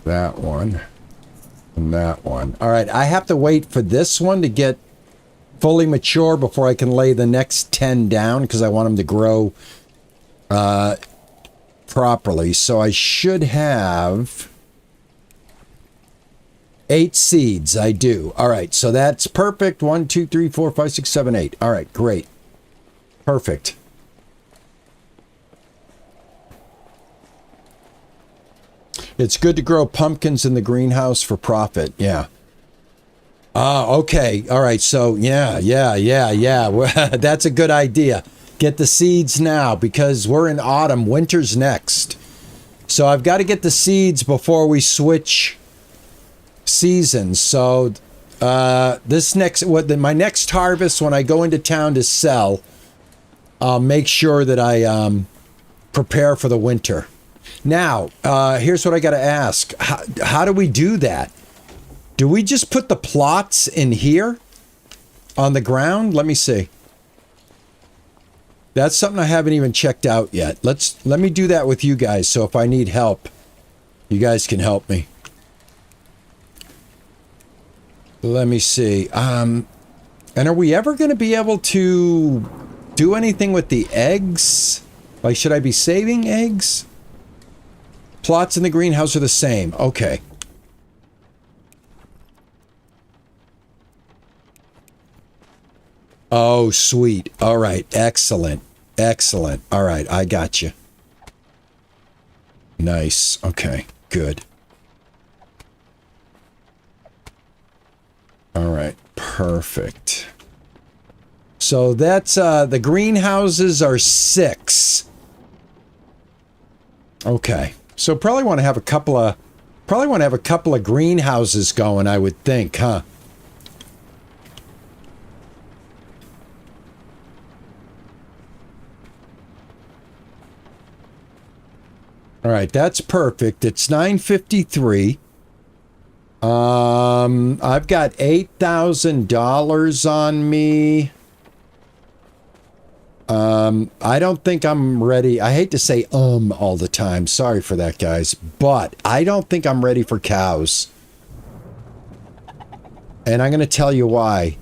That one, and that one. All right, I have to wait for this one to get fully mature before I can lay the next 10 down because I want them to grow properly. So I should have 8 seeds. I do. All right, so that's perfect. 1, 2, 3, 4, 5, 6, 7, 8. All right, great. Perfect. It's good to grow pumpkins in the greenhouse for profit. Yeah. Oh, okay. All right. So, yeah. That's a good idea. Get the seeds now because we're in autumn. Winter's next. So I've got to get the seeds before we switch seasons. So my next harvest, when I go into town to sell, I'll make sure that I prepare for the winter. Now, here's what I got to ask. How do we do that? Do we just put the plots in here on the ground? Let me see. That's something I haven't even checked out yet. Let me do that with you guys. So if I need help, you guys can help me. Let me see. And are we ever going to be able to do anything with the eggs? Like, should I be saving eggs? Plots in the greenhouse are the same. Okay. Oh, sweet. All right. Excellent. Excellent. All right, I got you. Nice. Okay, good. All right, perfect. So that's the greenhouses are 6. Okay. So probably want to have a couple of greenhouses going, I would think, huh? All right, that's perfect. It's 9:53. I've got $8,000 on me. I don't think I'm ready. I hate to say all the time. Sorry for that, guys. But I don't think I'm ready for cows. And I'm going to tell you why.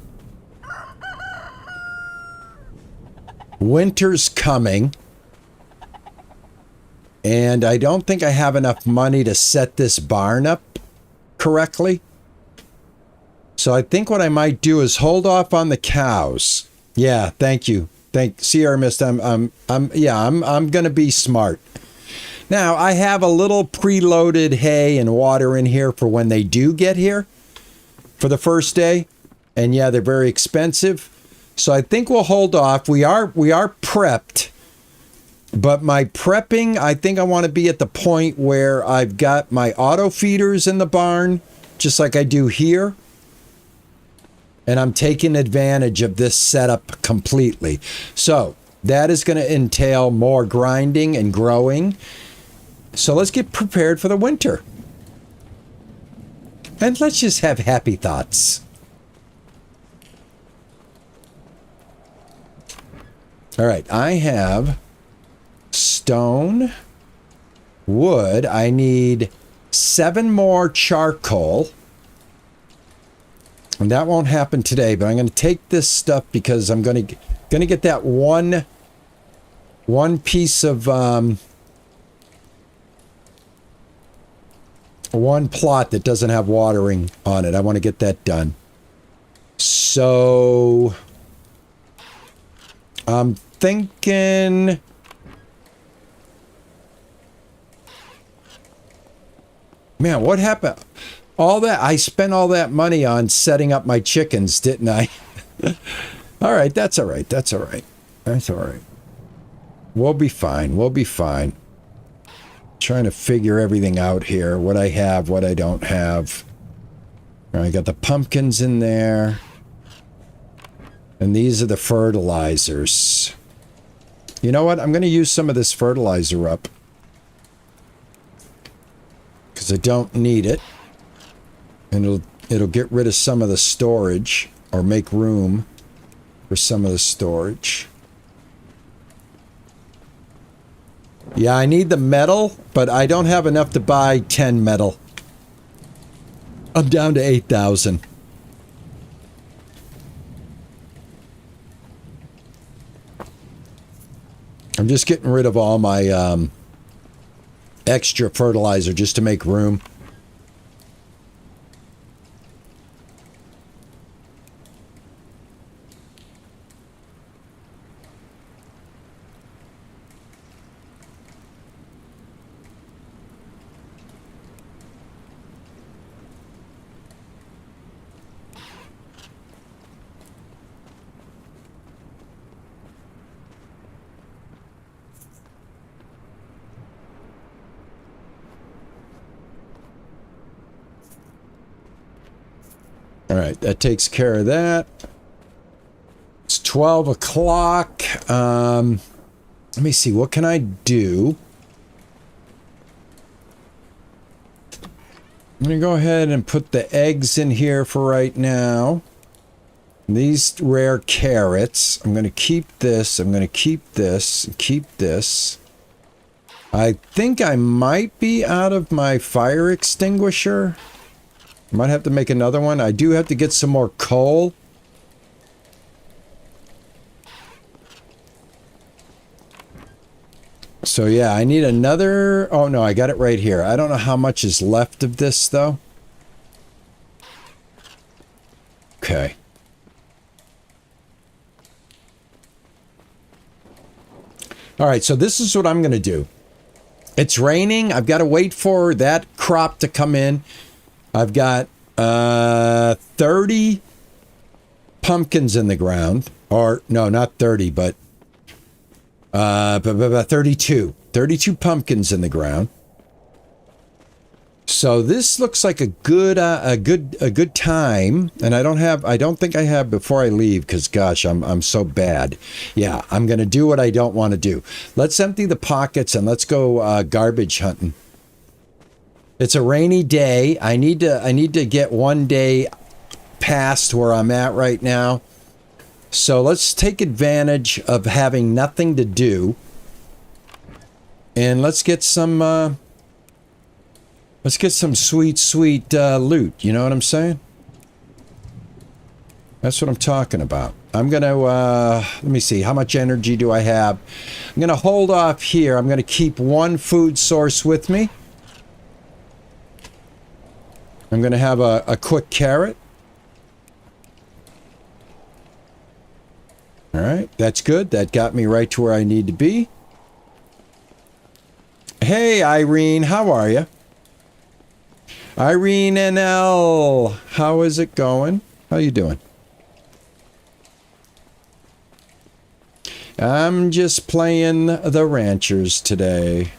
Winter's coming. And I don't think I have enough money to set this barn up correctly. So I think what I might do is hold off on the cows. Yeah, thank you. Sierra Mist, I'm gonna be smart. Now I have a little preloaded hay and water in here for when they do get here for the first day. And yeah, they're very expensive. So I think we'll hold off. We are prepped. But my prepping, I think I want to be at the point where I've got my auto feeders in the barn, just like I do here. And I'm taking advantage of this setup completely. So that is going to entail more grinding and growing. So let's get prepared for the winter. And let's just have happy thoughts. All right, I have stone, wood. I need 7 more charcoal. And that won't happen today, but I'm going to take this stuff because I'm going to get that one piece of one plot that doesn't have watering on it. I want to get that done. So I'm thinking, man, what happened? I spent all that money on setting up my chickens, didn't I? All right, that's all right. That's all right. That's all right. We'll be fine. We'll be fine. Trying to figure everything out here. What I have, what I don't have. All right, I got the pumpkins in there. And these are the fertilizers. You know what? I'm going to use some of this fertilizer up. Because I don't need it. And it'll get rid of some of the storage, or make room for some of the storage. Yeah, I need the metal, but I don't have enough to buy 10 metal. I'm down to 8,000. I'm just getting rid of all my extra fertilizer just to make room. All right, that takes care of that. It's 12 o'clock. Let me see, what can I do? I'm going to go ahead and put the eggs in here for right now. These rare carrots. I'm going to keep this. I'm going to keep this. And keep this. I think I might be out of my fire extinguisher. Might have to make another one. I do have to get some more coal. So yeah, I need another... Oh no, I got it right here. I don't know how much is left of this though. Okay. All right, so this is what I'm going to do. It's raining. I've got to wait for that crop to come in. I've got 30 pumpkins in the ground. Or, no, not 30, but 32. 32 pumpkins in the ground. So this looks like a good time, and I don't think I have before I leave, because gosh, I'm so bad. Yeah, I'm gonna do what I don't want to do. Let's empty the pockets and let's go garbage hunting. It's a rainy day. I need to get one day past where I'm at right now. So let's take advantage of having nothing to do, and let's get some. Let's get some sweet loot. You know what I'm saying? That's what I'm talking about. I'm going to, let me see. How much energy do I have? I'm going to hold off here. I'm going to keep one food source with me. I'm going to have a quick carrot. All right. That's good. That got me right to where I need to be. Hey, Irene. How are you? Irene NL, how is it going? How you doing? I'm just playing the ranchers today.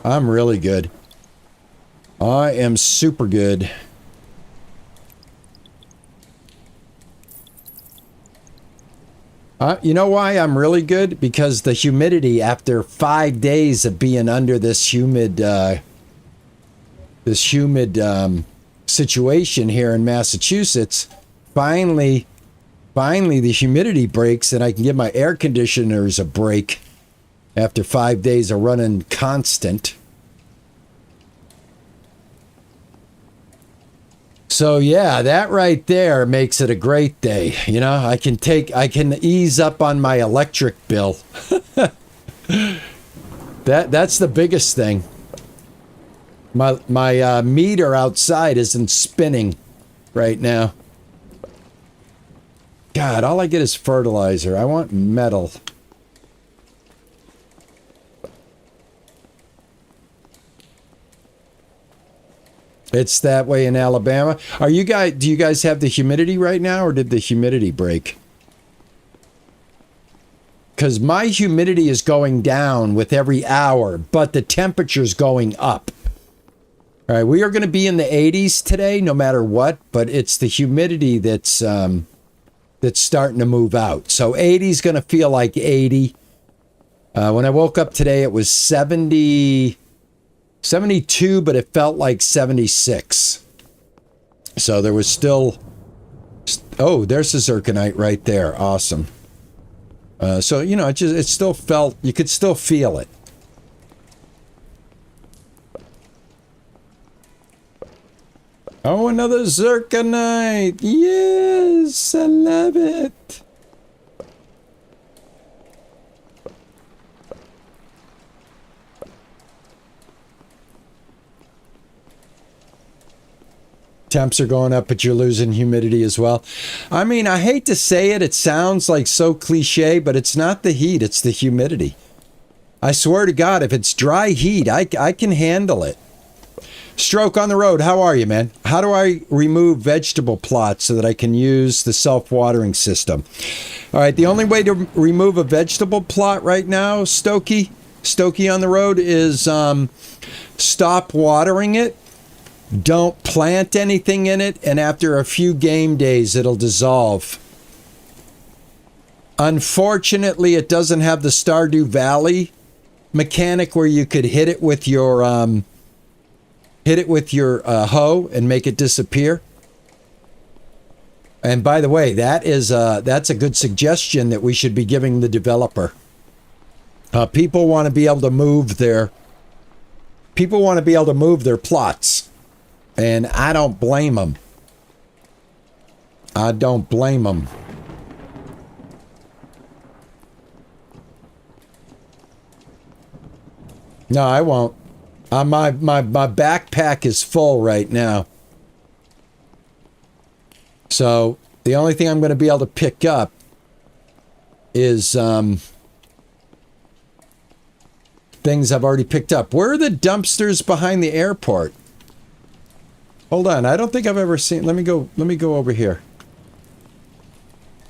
I'm really good. I am super good. You know why I'm really good? Because the humidity, after 5 days of being under this humid situation here in Massachusetts, finally the humidity breaks and I can give my air conditioners a break after 5 days of running constant. So yeah, that right there makes it a great day. You know, I can ease up on my electric bill. That's the biggest thing. My meter outside isn't spinning right now. God, all I get is fertilizer. I want metal. It's that way in Alabama. Do you guys have the humidity right now, or did the humidity break? Because my humidity is going down with every hour, but the temperature's going up. All right, we are going to be in the 80s today, no matter what, but it's the humidity that's starting to move out. So 80 is going to feel like 80. When I woke up today, it was 72, but it felt like 76. So there was still... Oh, there's the zirconite right there. Awesome. So, you know, it still felt... You could still feel it. Oh, another zirconite. Yes, I love it. Temps are going up, but you're losing humidity as well. I mean, I hate to say it. It sounds like so cliche, but it's not the heat. It's the humidity. I swear to God, if it's dry heat, I can handle it. Stroke on the road, how are you, man? How do I remove vegetable plots so that I can use the self-watering system? All right, the only way to remove a vegetable plot right now, Stokey on the road, is stop watering it. Don't plant anything in it, and after a few game days, it'll dissolve. Unfortunately, it doesn't have the Stardew Valley mechanic where you could hit it with your hoe and make it disappear. And by the way, that's a good suggestion that we should be giving the developer. People want to be able to move their plots, and I don't blame them. I don't blame them. No, I won't. My backpack is full right now. So the only thing I'm going to be able to pick up is things I've already picked up. Where are the dumpsters behind the airport? Hold on, I don't think I've ever seen... Let me go over here.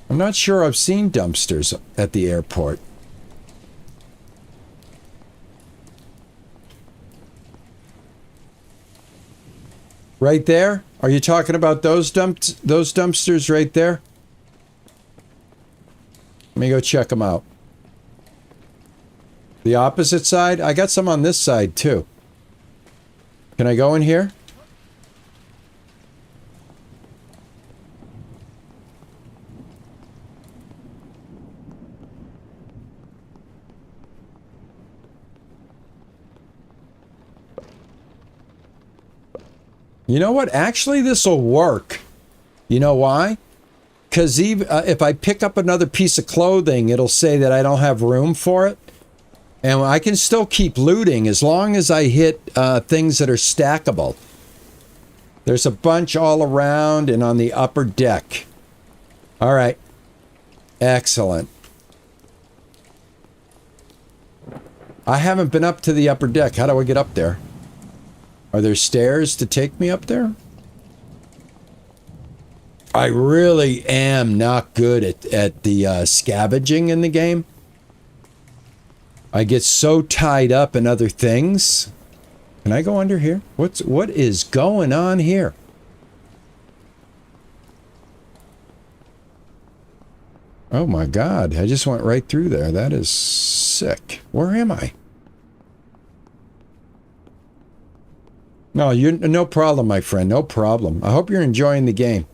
I'm not sure I've seen dumpsters at the airport. Right there? Are you talking about those dumpsters right there? Let me go check them out. The opposite side? I got some on this side too. Can I go in here? You know what? Actually, this will work. You know why? Because even if I pick up another piece of clothing, it'll say that I don't have room for it. And I can still keep looting as long as I hit things that are stackable. There's a bunch all around and on the upper deck. All right. Excellent. I haven't been up to the upper deck. How do I get up there? Are there stairs to take me up there? I really am not good at the scavenging in the game. I get so tied up in other things. Can I go under here? What is going on here? Oh my God, I just went right through there. That is sick. Where am I? No, no problem, my friend. No problem. I hope you're enjoying the game.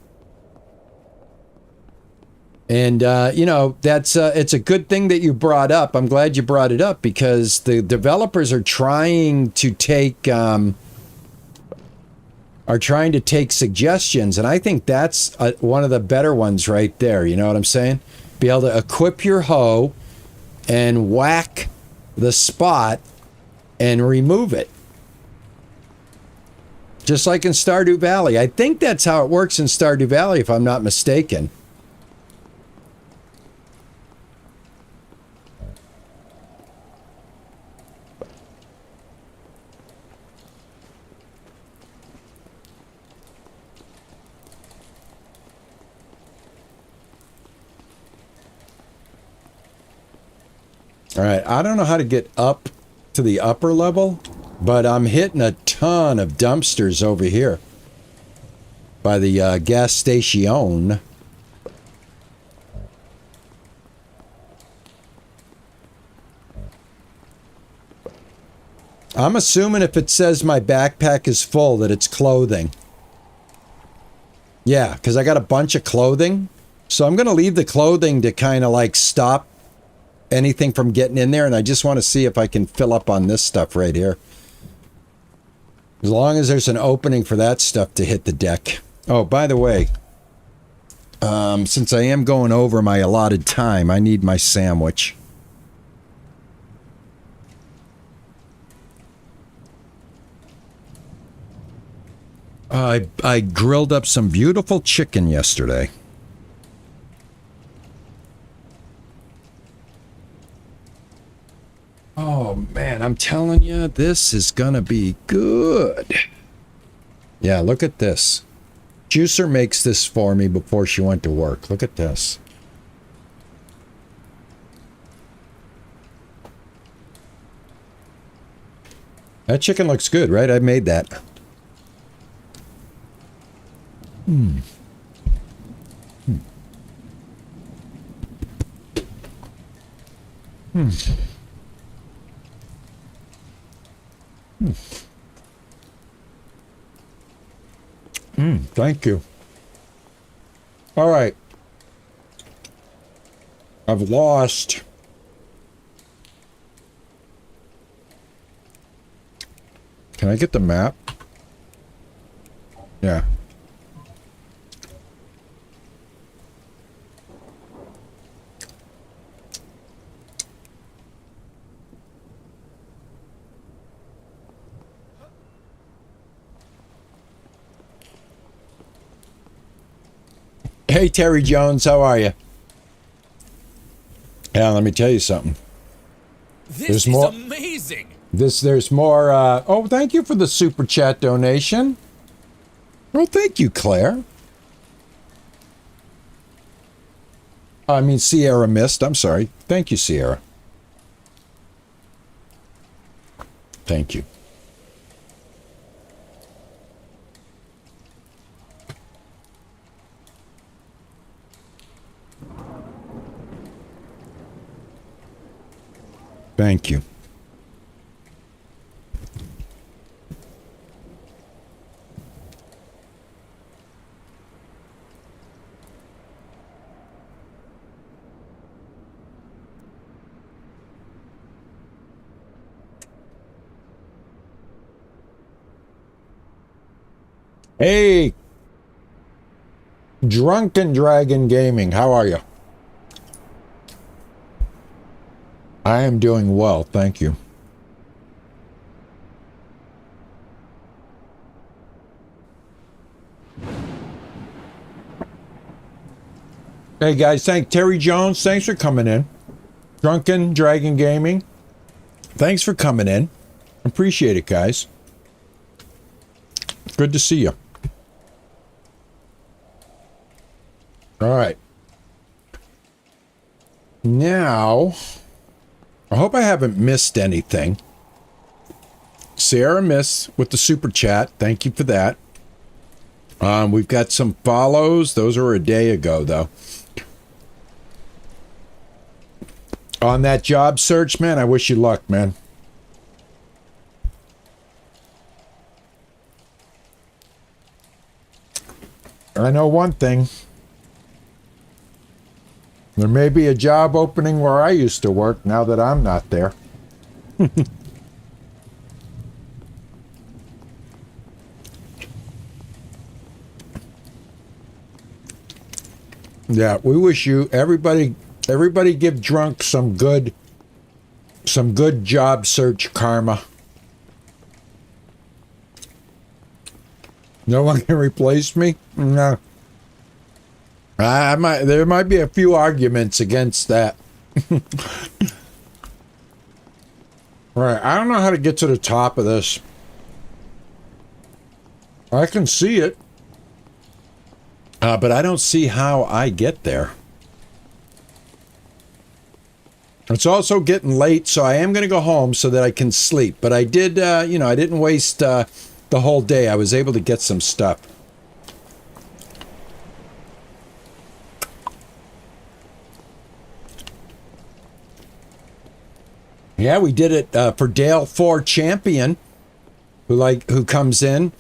And, you know, it's a good thing that you brought up. I'm glad you brought it up because the developers are trying to take suggestions. And I think that's one of the better ones right there. You know what I'm saying? Be able to equip your hoe and whack the spot and remove it. Just like in Stardew Valley. I think that's how it works in Stardew Valley, if I'm not mistaken. All right, I don't know how to get up to the upper level, but I'm hitting a ton of dumpsters over here by the gas station. I'm assuming if it says my backpack is full that it's clothing. Yeah, because I got a bunch of clothing. So I'm going to leave the clothing to kind of like stop anything from getting in there, and I just want to see if I can fill up on this stuff right here. As long as there's an opening for that stuff to hit the deck. Oh, by the way, since I am going over my allotted time, I need my sandwich. I grilled up some beautiful chicken yesterday. Oh, man, I'm telling you, this is gonna be good. Yeah, look at this. Juicer makes this for me before she went to work. Look at this. That chicken looks good, right? I made that. Hmm. Hmm. Thank you. All right. I've lost. Can I get the map? Yeah. Hey, Terry Jones, how are you? Yeah, let me tell you something. This is amazing. There's more. Oh, thank you for the super chat donation. Well, thank you, Claire. I mean, Sierra Mist. I'm sorry. Thank you, Sierra. Thank you. Thank you. Hey, Drunken Dragon Gaming, how are you? I am doing well, thank you. Hey guys, thank Terry Jones, thanks for coming in. Drunken Dragon Gaming, thanks for coming in. Appreciate it, guys. Good to see you. All right. Now, I hope I haven't missed anything. Sarah Miss with the super chat. Thank you for that. We've got some follows. Those were a day ago, though. On that job search, man, I wish you luck, man. I know one thing. There may be a job opening where I used to work now that I'm not there. Yeah, we wish you everybody give Drunk some good job search karma. No one can replace me? No. There might be a few arguments against that. Right, I don't know how to get to the top of this. I can see it. But I don't see how I get there. It's also getting late, so I am going to go home so that I can sleep. But I did, I didn't waste the whole day. I was able to get some stuff. Yeah, we did it for Dale 4 Champion, who comes in.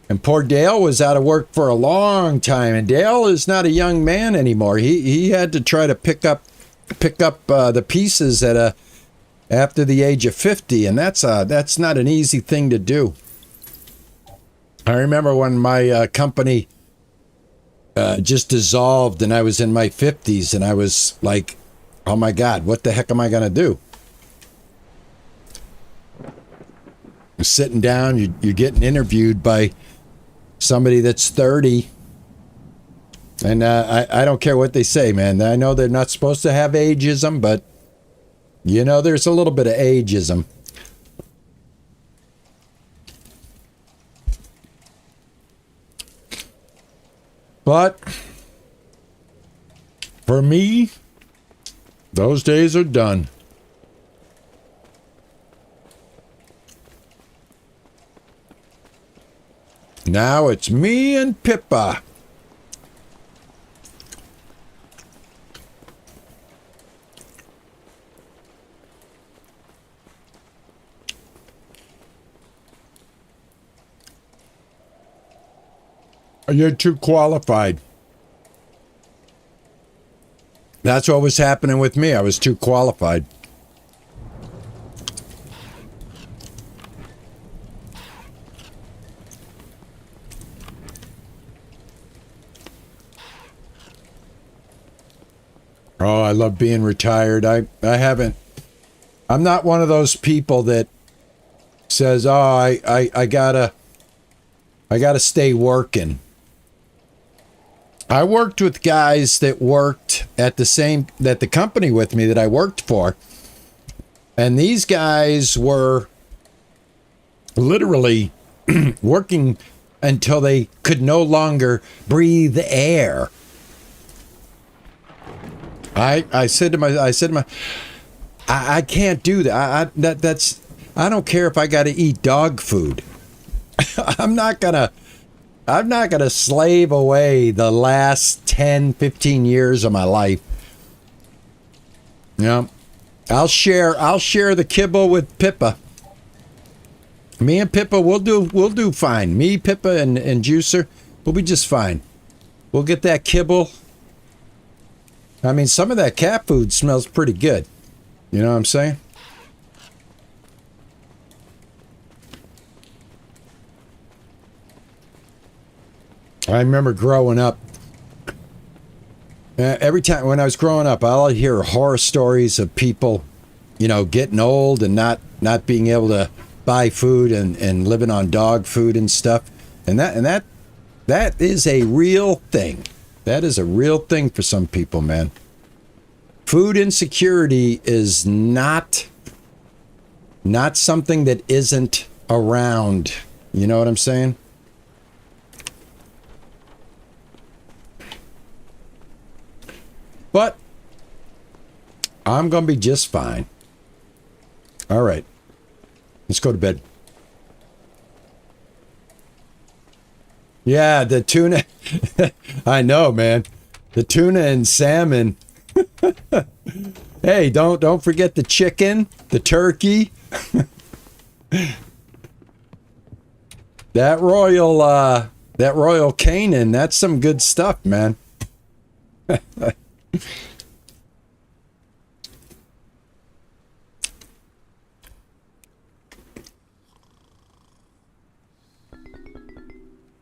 And poor Dale was out of work for a long time. And Dale is not a young man anymore. He had to try to pick up the pieces after the age of 50, and that's not an easy thing to do. I remember when my company just dissolved, and I was in my 50s, and I was like, "Oh my God, what the heck am I gonna do?" You're sitting down, you're getting interviewed by somebody that's 30. And I don't care what they say, man. I know they're not supposed to have ageism, but, there's a little bit of ageism. But, for me, those days are done. Now it's me and Pippa. You're too qualified. That's what was happening with me. I was too qualified. Oh, I love being retired. I'm not one of those people that says, "Oh, I gotta stay working." I worked with guys that worked at the company with me that I worked for. And these guys were literally working until they could no longer breathe air. I said to my I can't do that. I don't care if I got to eat dog food. I'm not gonna slave away the last 10, 15 years of my life. Yeah. I'll share the kibble with Pippa. Me and Pippa we'll do fine. Me, Pippa, and Juicer, we'll be just fine. We'll get that kibble. I mean, some of that cat food smells pretty good. You know what I'm saying? I remember growing up. Every time when I was growing up, I'll hear horror stories of people, getting old and not being able to buy food and living on dog food and stuff. And that is a real thing. That is a real thing for some people, man. Food insecurity is not something that isn't around. You know what I'm saying? But I'm going to be just fine. All right. Let's go to bed. Yeah, the tuna. I know, man. The tuna and salmon. Hey, don't forget the chicken, the turkey. That Royal Canin, that's some good stuff, man.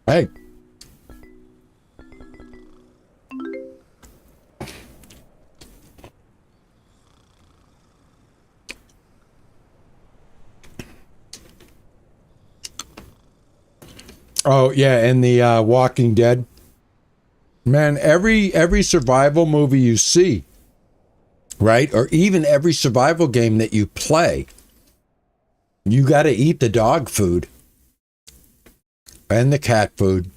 Hey. Oh, yeah, and the Walking Dead. Man, every survival movie you see, right? Or even every survival game that you play, you got to eat the dog food and the cat food.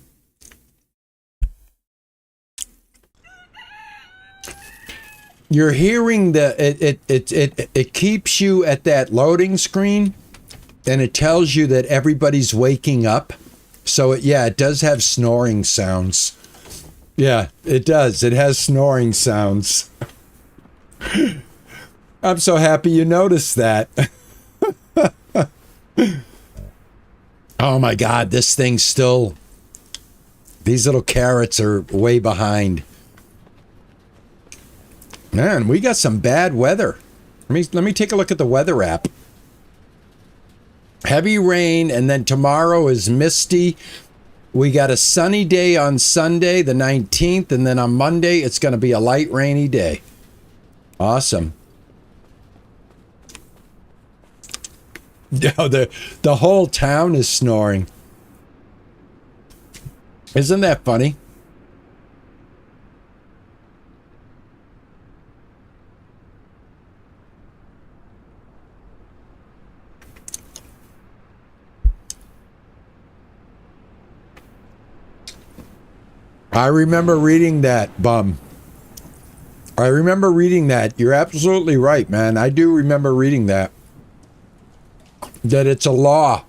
You're hearing it keeps you at that loading screen, and it tells you that everybody's waking up. So it does have snoring sounds. Yeah, it does. It has snoring sounds. I'm so happy you noticed that. Oh my God, this thing's still... These little carrots are way behind. Man, we got some bad weather. Let me take a look at the weather app. Heavy rain, and then tomorrow is misty. We got a sunny day on Sunday, the 19th, and then on Monday, it's going to be a light rainy day. Awesome. The whole town is snoring. Isn't that funny? I remember reading that, Bum. I remember reading that. You're absolutely right, man. I do remember reading that. That it's a law.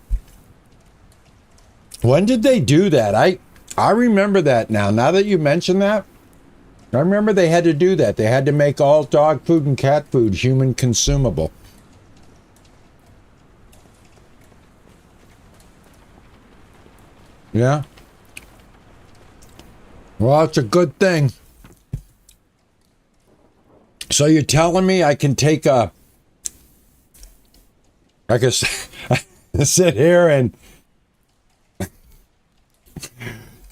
When did they do that? I remember that now. Now that you mention that, I remember they had to do that. They had to make all dog food and cat food human consumable. Yeah. Well, it's a good thing. So you're telling me I can take I can sit here and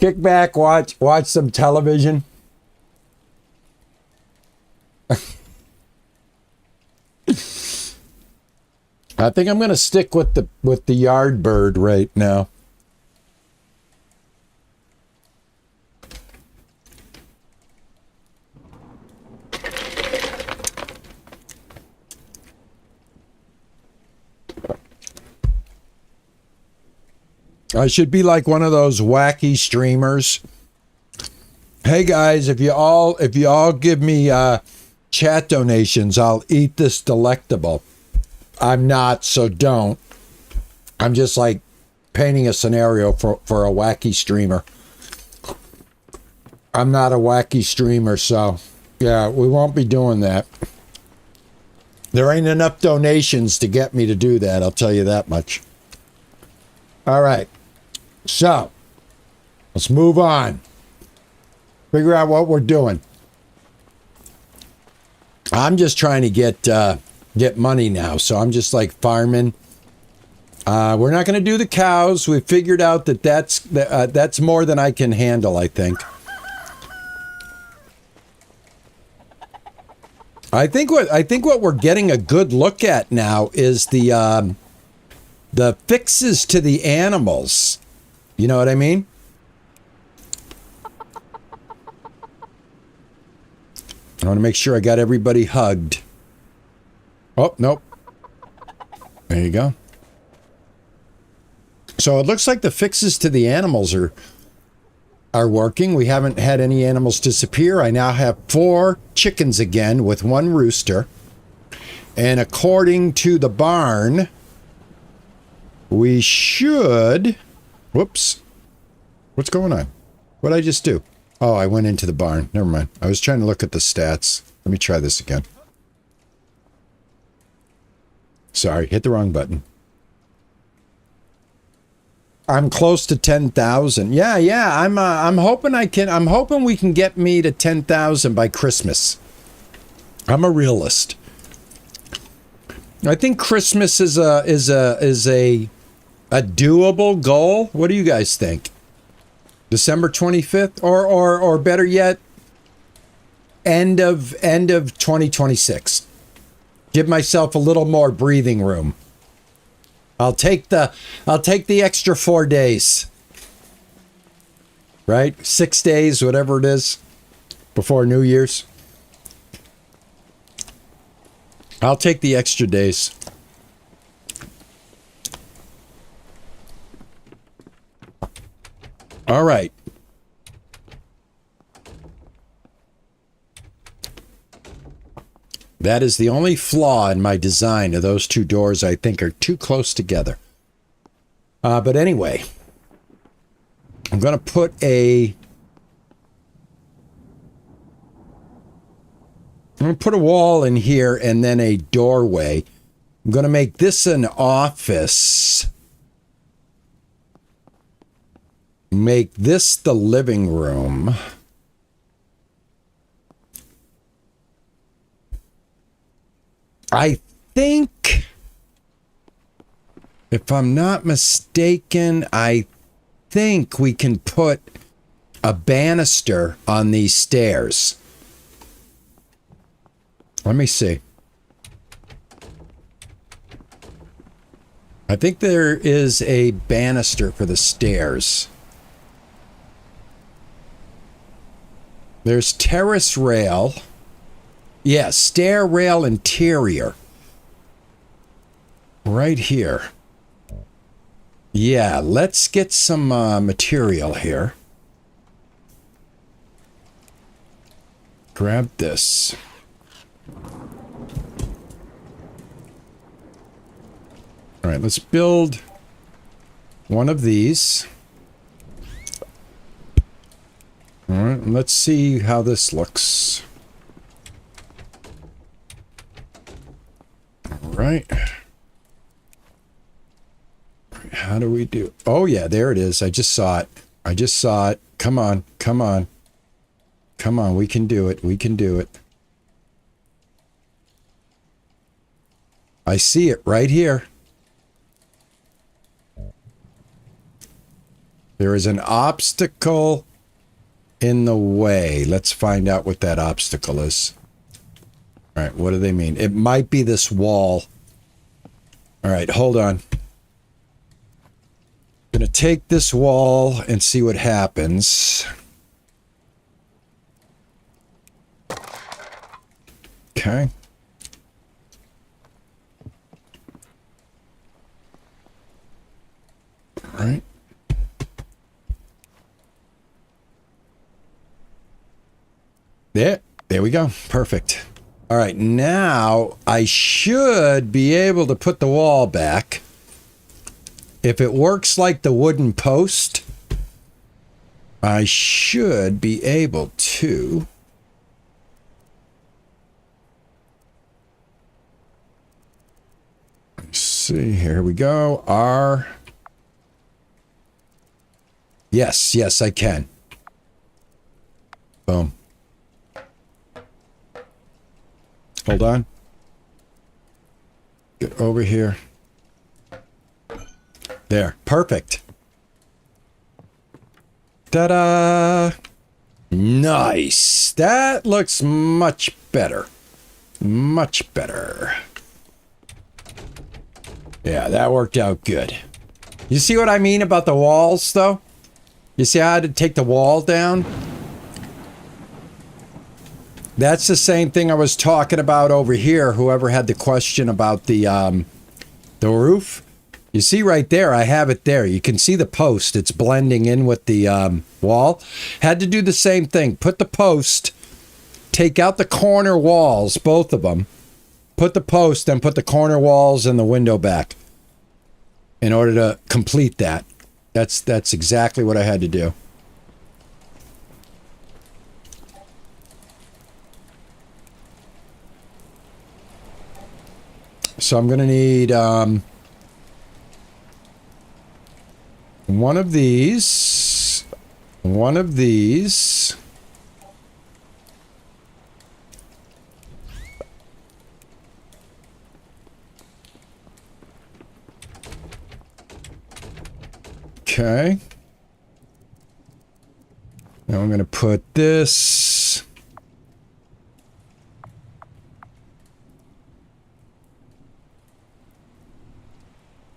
kick back, watch some television. I think I'm going to stick with the yard bird right now. I should be like one of those wacky streamers. Hey guys, if you all give me chat donations, I'll eat this delectable. I'm not, so don't. I'm just like painting a scenario for a wacky streamer. I'm not a wacky streamer, so yeah, we won't be doing that. There ain't enough donations to get me to do that, I'll tell you that much. All right, so let's move on. Figure out what we're doing. I'm just trying to get money now, so I'm just like farming. We're not going to do the cows. We figured out that that's more than I can handle, I think. I think what we're getting a good look at now is the fixes to the animals. You know what I mean? I want to make sure I got everybody hugged. Oh, nope. There you go. So it looks like the fixes to the animals are working. We haven't had any animals disappear. I now have 4 chickens again with 1 rooster. And according to the barn, we should... Whoops. What's going on? What did I just do? Oh, I went into the barn. Never mind. I was trying to look at the stats. Let me try this again. Sorry, hit the wrong button. I'm close to 10,000. Yeah. I'm hoping we can get me to 10,000 by Christmas. I'm a realist. I think Christmas is a doable goal. What do you guys think? December 25th, or better yet, end of 2026. Give myself a little more breathing room. I'll take the extra 4 days. Right? 6 days, whatever it is, before New Year's. I'll take the extra days. All right. That is the only flaw in my design of those 2 doors I think are too close together. But anyway, I'm going to put a wall in here and then a doorway. I'm going to make this an office. Make this the living room. I think, if I'm not mistaken, I think we can put a banister on these stairs. Let me see. I think there is a banister for the stairs. There's terrace rail. Yeah, stair rail interior. Right here. Yeah, let's get some material here. Grab this. All right, let's build one of these. All right, let's see how this looks. All right. How do we do? Oh, yeah, there it is. I just saw it. I just saw it. Come on, come on. Come on, we can do it. We can do it. I see it right here. There is an obstacle in the way. Let's find out what that obstacle is. All right, what do they mean? It might be this wall. All right, hold on. I'm going to take this wall and see what happens. Okay. All right. There we go. Perfect. All right, now I should be able to put the wall back. If it works like the wooden post, I should be able to. Let's see, here we go. Yes, I can. Boom. Hold on. Get over here. There. Perfect. Ta-da! Nice. That looks much better. Much better. Yeah, that worked out good. You see what I mean about the walls, though? You see how I had to take the wall down? That's the same thing I was talking about over here. Whoever had the question about the roof. You see right there, I have it there. You can see the post. It's blending in with the wall. Had to do the same thing. Put the post, take out the corner walls, both of them. Put the post, then put the corner walls and the window back in order to complete that. That's exactly what I had to do. So I'm going to need one of these, one of these, okay. Now I'm going to put this.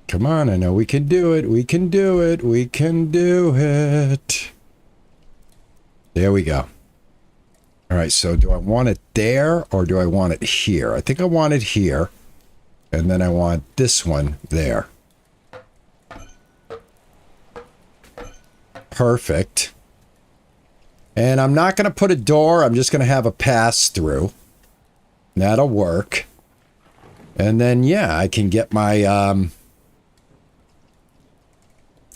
Come on, I know we can do it. We can do it. We can do it. There we go. All right, so do I want it there or do I want it here? I think I want it here. And then I want this one there. Perfect. And I'm not going to put a door. I'm just going to have a pass-through. That'll work. And then, yeah, I can get my...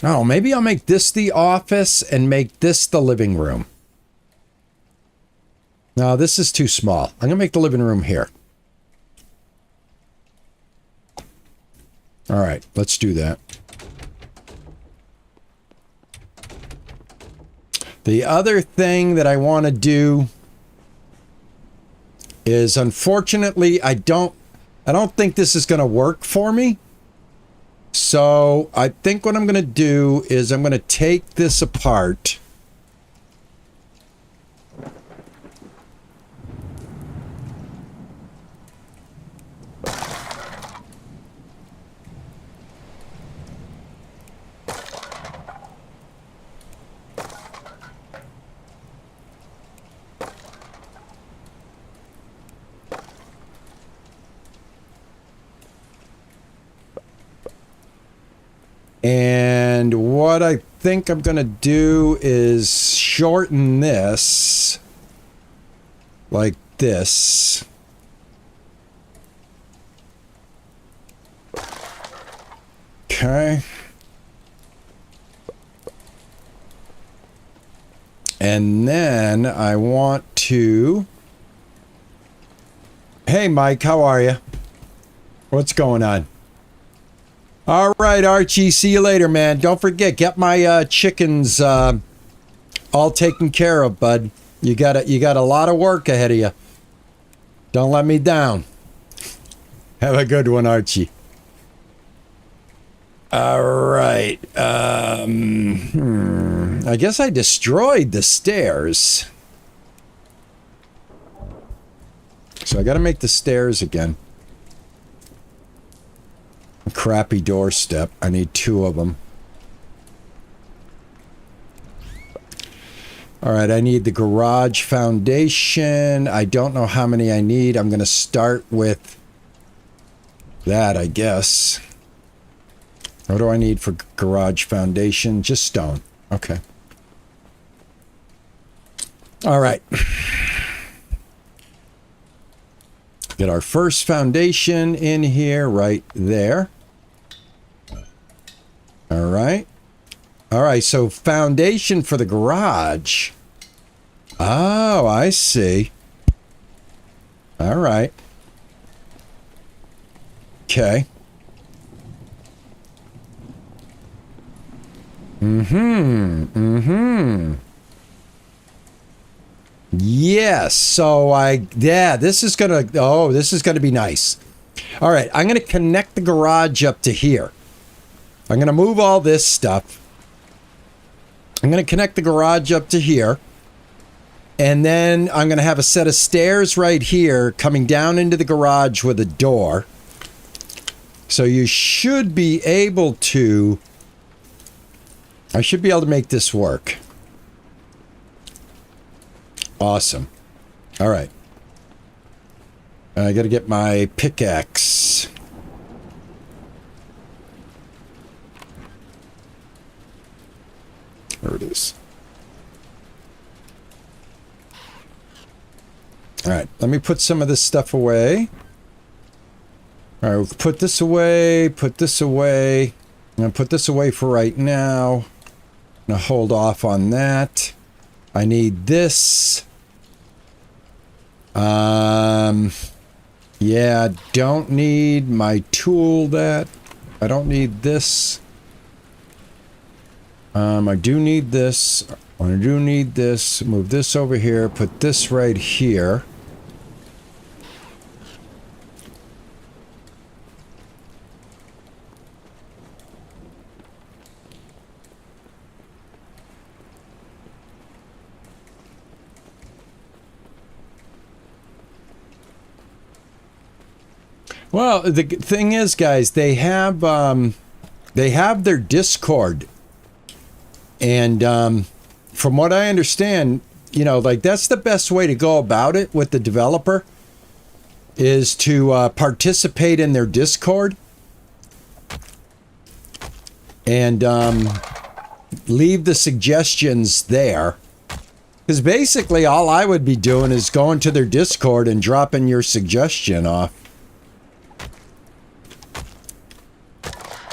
Oh, maybe I'll make this the office and make this the living room. No, this is too small. I'm going to make the living room here. All right, let's do that. The other thing that I want to do is, unfortunately, I don't think this is going to work for me. So I think what I'm going to do is I'm going to take this apart. And what I think I'm going to do is shorten this like this. Okay. And then I want to... Hey, Mike, how are you? What's going on? All right, Archie, see you later, man. Don't forget, get my chickens all taken care of, bud. You got a lot of work ahead of you. Don't let me down. Have a good one, Archie. All right. I guess I destroyed the stairs. So I got to make the stairs again. Crappy doorstep. I need 2 of them. All right, I need the garage foundation. I don't know how many I need. I'm going to start with that, I guess. What do I need for garage foundation? Just stone. Okay. All right. Get our first foundation in here right there. All right. All right, so foundation for the garage. Oh, I see. All right. Okay. Yes, so this is gonna be nice. All right, I'm gonna connect the garage up to here. I'm gonna move all this stuff. I'm gonna connect the garage up to here. And then I'm gonna have a set of stairs right here coming down into the garage with a door. So you should be able to... I should be able to make this work. Awesome. All right. I got to get my pickaxe. There it is. All right. Let me put some of this stuff away. All right. We'll put this away. Put this away. I'm going to put this away for right now. I'm going to hold off on that. I need this. Yeah, don't need my tool that. I don't need this. I do need this. I do need this. Move this over here. Put this right here. Well, the thing is, guys, they have their Discord, and from what I understand, you know, like that's the best way to go about it with the developer is to participate in their Discord and leave the suggestions there. Because basically, all I would be doing is going to their Discord and dropping your suggestion off.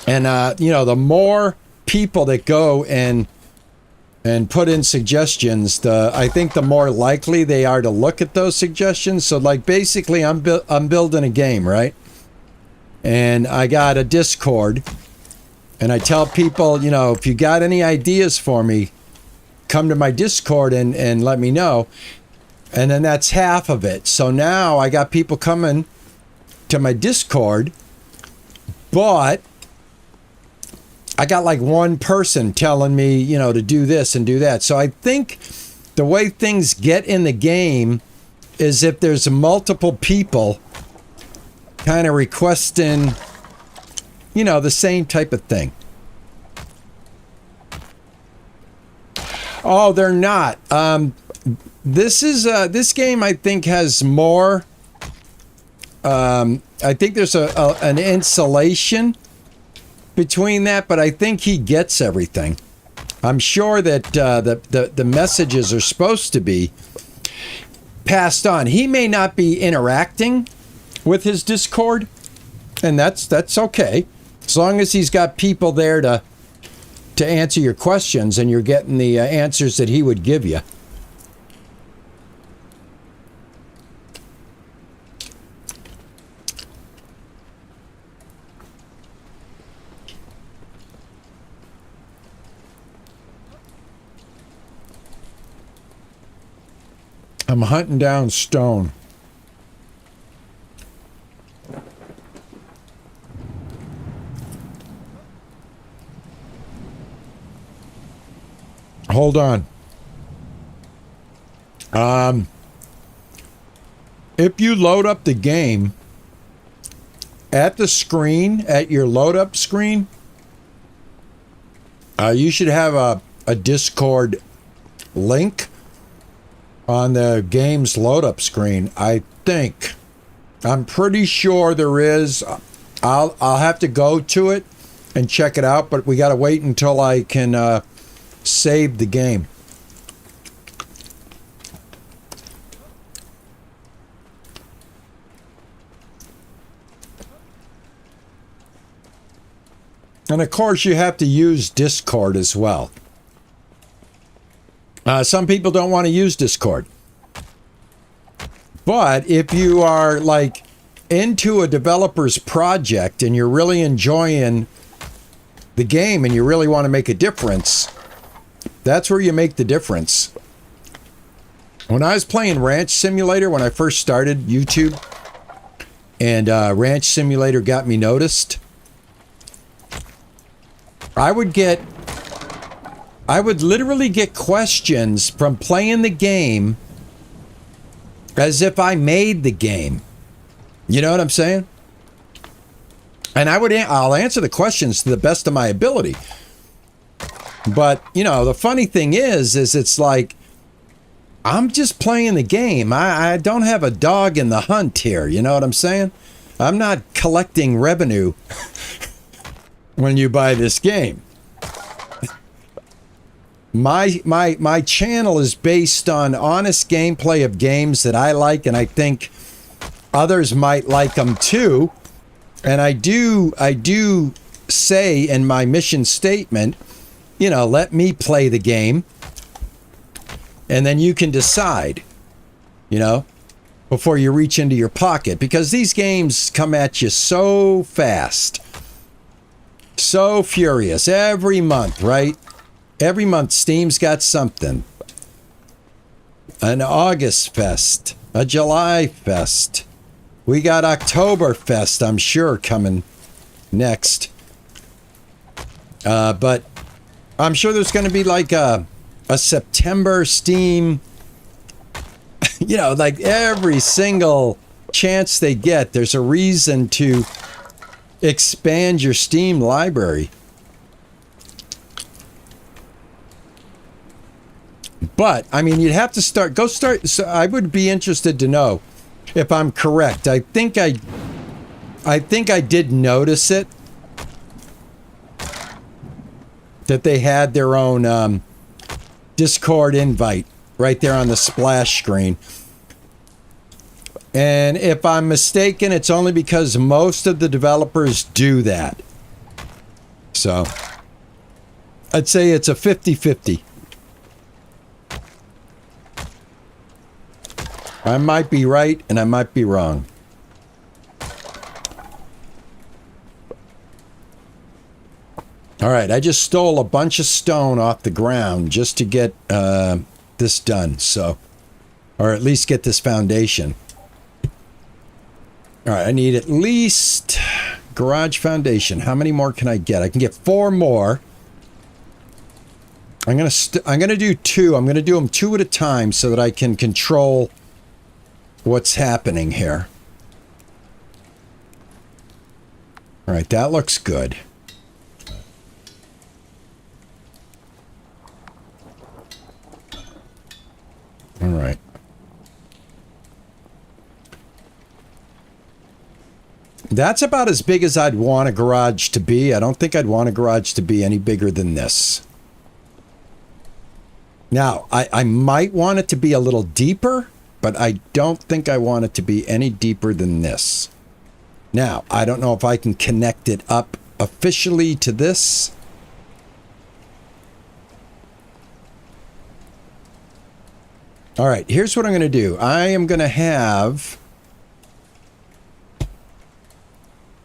And, you know, the more people that go and put in suggestions, I think the more likely they are to look at those suggestions. So, like, basically, I'm building a game, right? And I got a Discord. And I tell people, you know, if you got any ideas for me, come to my Discord and let me know. And then that's half of it. So now I got people coming to my Discord, but I got like one person telling me, you know, to do this and do that. So I think the way things get in the game is if there's multiple people kind of requesting, you know, the same type of thing. Oh, they're not. This game I think has more. I think there's an insulation between that, but I think he gets everything. I'm sure that the messages are supposed to be passed on. He may not be interacting with his Discord, and that's okay, as long as he's got people there to answer your questions and you're getting the answers that he would give you. I'm hunting down stone. Hold on. If you load up the game, at the screen, at your load up screen, you should have a Discord link on the game's load up screen. I think. I'm pretty sure there is. I'll have to go to it and check it out, but we got to wait until I can save the game. And of course, you have to use Discord as well. Some people don't want to use Discord. But if you are like into a developer's project and you're really enjoying the game and you really want to make a difference, that's where you make the difference. When I was playing Ranch Simulator, when I first started YouTube, and Ranch Simulator got me noticed, I would literally get questions from playing the game as if I made the game. You know what I'm saying? And I'll answer the questions to the best of my ability. But, you know, the funny thing is it's like, I'm just playing the game. I don't have a dog in the hunt here. You know what I'm saying? I'm not collecting revenue when you buy this game. My channel is based on honest gameplay of games that I like, and I think others might like them too. And I do say in my mission statement, you know, let me play the game, and then you can decide, you know, before you reach into your pocket, because these games come at you so fast, so furious every month, right? Every month, Steam's got something. An August Fest, a July Fest. We got Oktoberfest, I'm sure, coming next. But I'm sure there's going to be like a September Steam. You know, like every single chance they get, there's a reason to expand your Steam library. But, I mean, you'd have to start. So I would be interested to know if I'm correct. I think I did notice it. That they had their own Discord invite right there on the splash screen. And if I'm mistaken, it's only because most of the developers do that. So, I'd say it's a 50-50. I might be right and I might be wrong. All right, I just stole a bunch of stone off the ground just to get this done, so, or at least get this foundation. All right, I need at least garage foundation. How many more can I get? I can get 4 more. I'm gonna do 2. I'm gonna do them 2 at a time so that I can control what's happening here. All right, that looks good. All right. That's about as big as I'd want a garage to be. I don't think I'd want a garage to be any bigger than this. Now, I might want it to be a little deeper, but I don't think I want it to be any deeper than this. Now, I don't know if I can connect it up officially to this. All right, here's what I'm going to do. I am going to have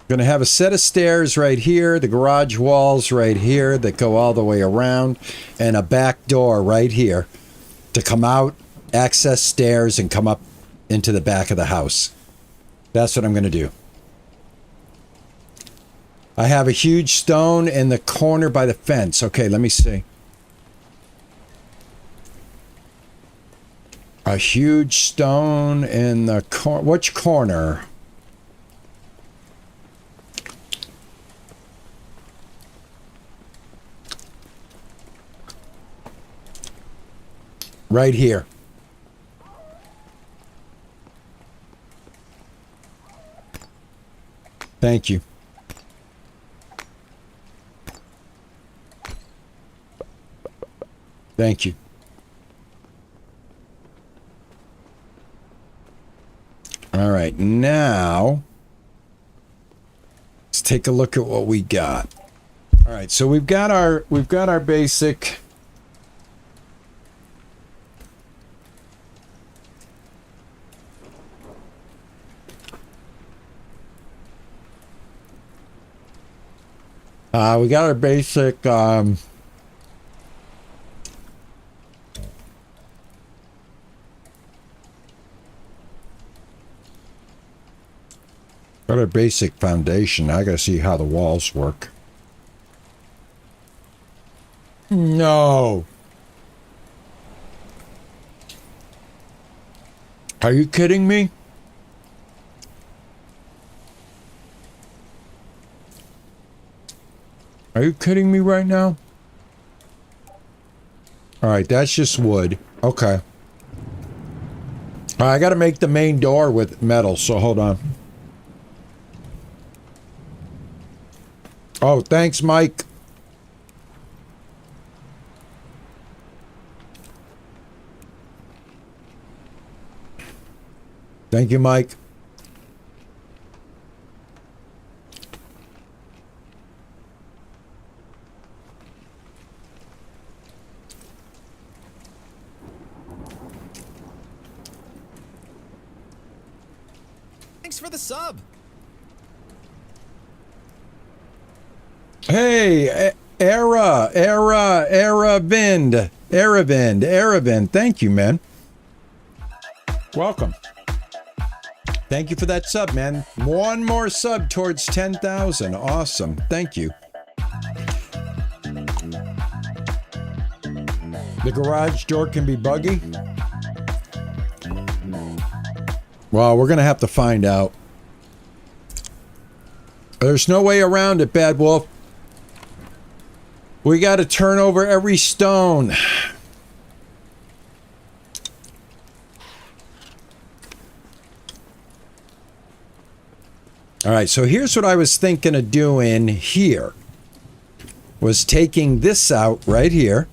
a set of stairs right here, the garage walls right here that go all the way around, and a back door right here to come out, access stairs, and come up into the back of the house. That's what I'm going to do. I have a huge stone in the corner by the fence. Okay, let me see. A huge stone in the corner. Which corner? Right here. Thank you. Thank you. All right, now let's take a look at what we got. All right, so we've got our basic. We got our basic. Got our basic foundation. I gotta see how the walls work. No. Are you kidding me? Are you kidding me right now? All right, that's just wood. Okay. I got to make the main door with metal, so hold on. Oh, thanks, Mike. Thank you, Mike. Thanks for the sub. Hey, Aravind. Thank you, man. Welcome. Thank you for that sub, man. One more sub towards 10,000. Awesome. Thank you. The garage door can be buggy. Well, we're going to have to find out. There's no way around it, Bad Wolf. We got to turn over every stone. All right, so here's what I was thinking of doing here. Was taking this out right here.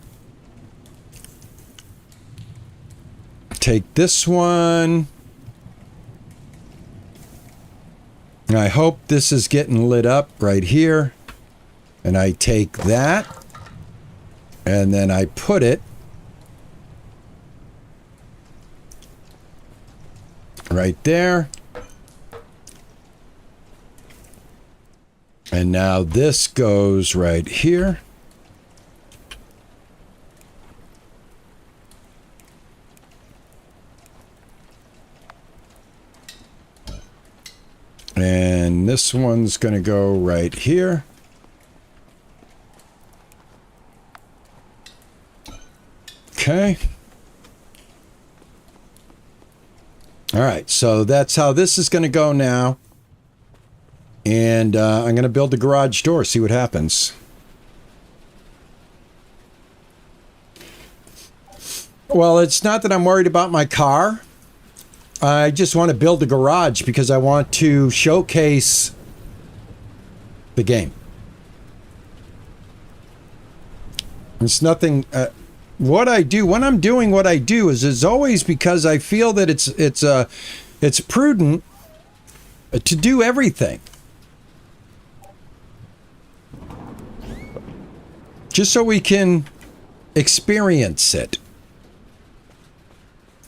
Take this one. And I hope this is getting lit up right here. And I take that. And then I put it right there. And now this goes right here. And this one's going to go right here. Okay. All right, so that's how this is going to go now. And I'm going to build the garage door, see what happens. Well, it's not that I'm worried about my car. I just want to build the garage because I want to showcase the game. It's nothing... what I do, when I'm doing what I do, is always because I feel that it's prudent to do everything. Just so we can experience it.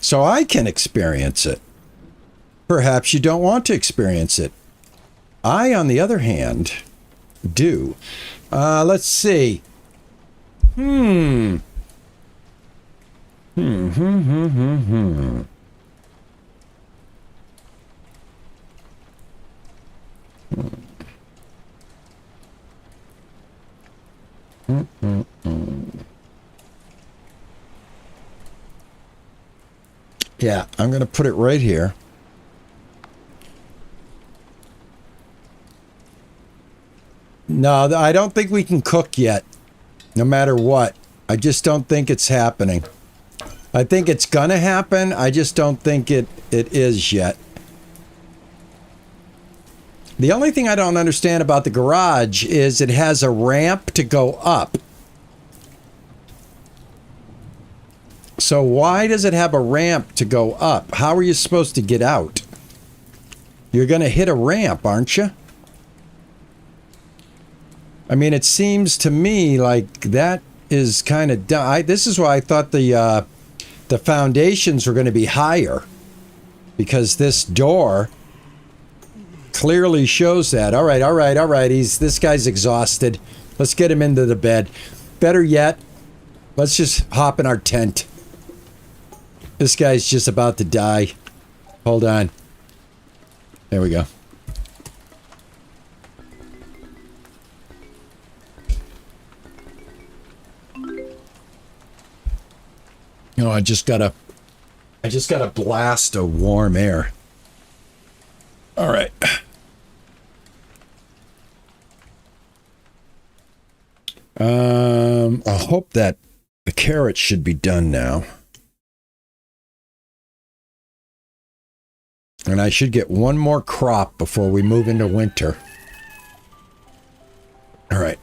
So I can experience it. Perhaps you don't want to experience it. I, on the other hand, do. Let's see. Yeah, I'm going to put it right here. No, I don't think we can cook yet, no matter what. I just don't think it's happening. I think it's going to happen. I just don't think it is yet. The only thing I don't understand about the garage is it has a ramp to go up. So why does it have a ramp to go up? How are you supposed to get out? You're going to hit a ramp, aren't you? I mean, it seems to me like that is kind of done. This is why I thought the foundations were going to be higher, because this door clearly shows that. All right, all right, all right. This guy's exhausted. Let's get him into the bed. Better yet, let's just hop in our tent. This guy's just about to die. Hold on. There we go. No, I just gotta blast of warm air. All right. I hope that the carrots should be done now. And I should get one more crop before we move into winter. All right.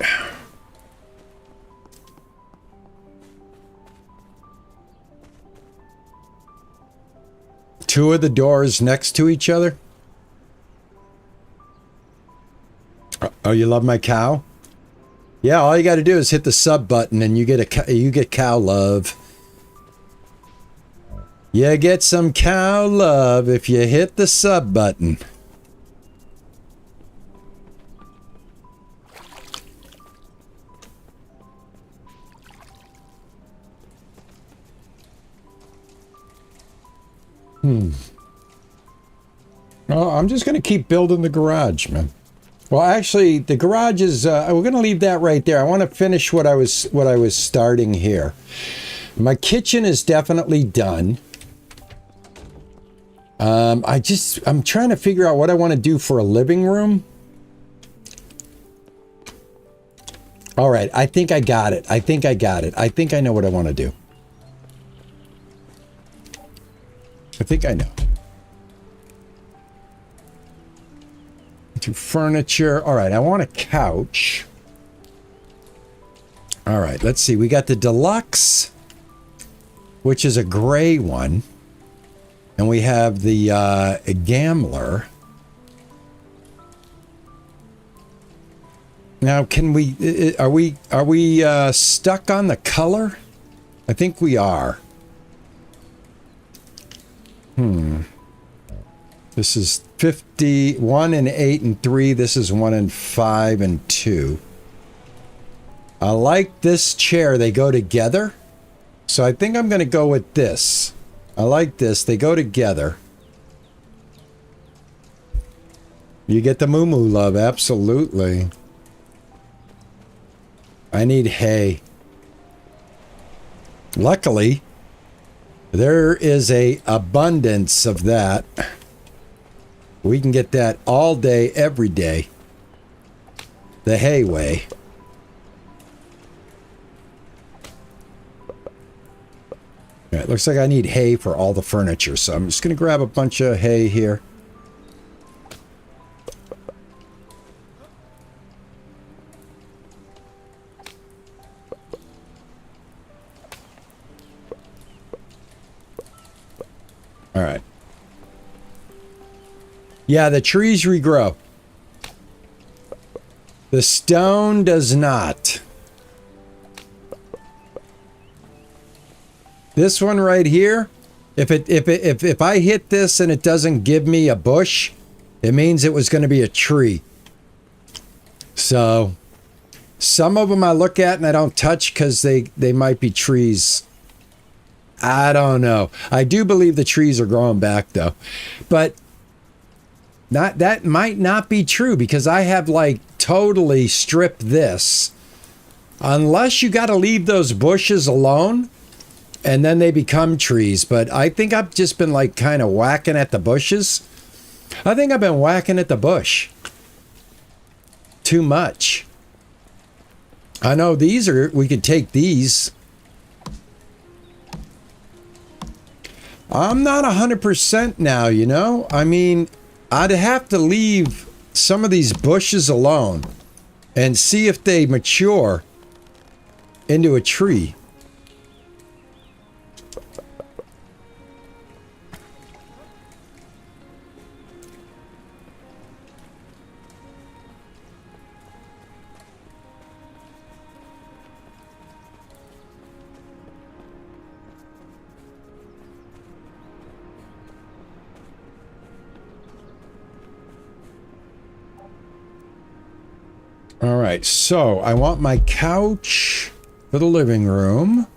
Two of the doors next to each other. Oh, you love my cow? Yeah, all you got to do is hit the sub button and you get cow love. You get some cow love if you hit the sub button. Well, I'm just going to keep building the garage, man. Well, actually, the garage is, we're going to leave that right there. I want to finish what I was starting here. My kitchen is definitely done. I'm trying to figure out what I want to do for a living room. All right, I think I got it. I think I got it. I think I know what I want to do. I think I know. To furniture. All right, I want a couch. All right, let's see. We got the deluxe, which is a gray one. And we have the gambler. Now, can we, are we stuck on the color? I think we are. This is 51 and 8 and 3. This is 1 and 5 and 2. I like this chair. They go together. So I think I'm going to go with this. I like this. They go together. You get the moo love. Absolutely. I need hay. Luckily, there is a abundance of that. We can get that all day, every day. The hay way. All right, looks like I need hay for all the furniture, so I'm just going to grab a bunch of hay here. All right. Yeah, the trees regrow. The stone does not. This one right here, if I hit this and it doesn't give me a bush, it means it was going to be a tree. So some of them I look at and I don't touch because they might be trees. I don't know. I do believe the trees are growing back though, but that might not be true because I have like totally stripped this. Unless you got to leave those bushes alone. And then they become trees. But I think I've just been like kind of whacking at the bushes. I think I've been whacking at the bush. Too much. I know these are, we could take these. I'm not 100% now, you know? I mean, I'd have to leave some of these bushes alone and see if they mature into a tree. All right, so I want my couch for the living room.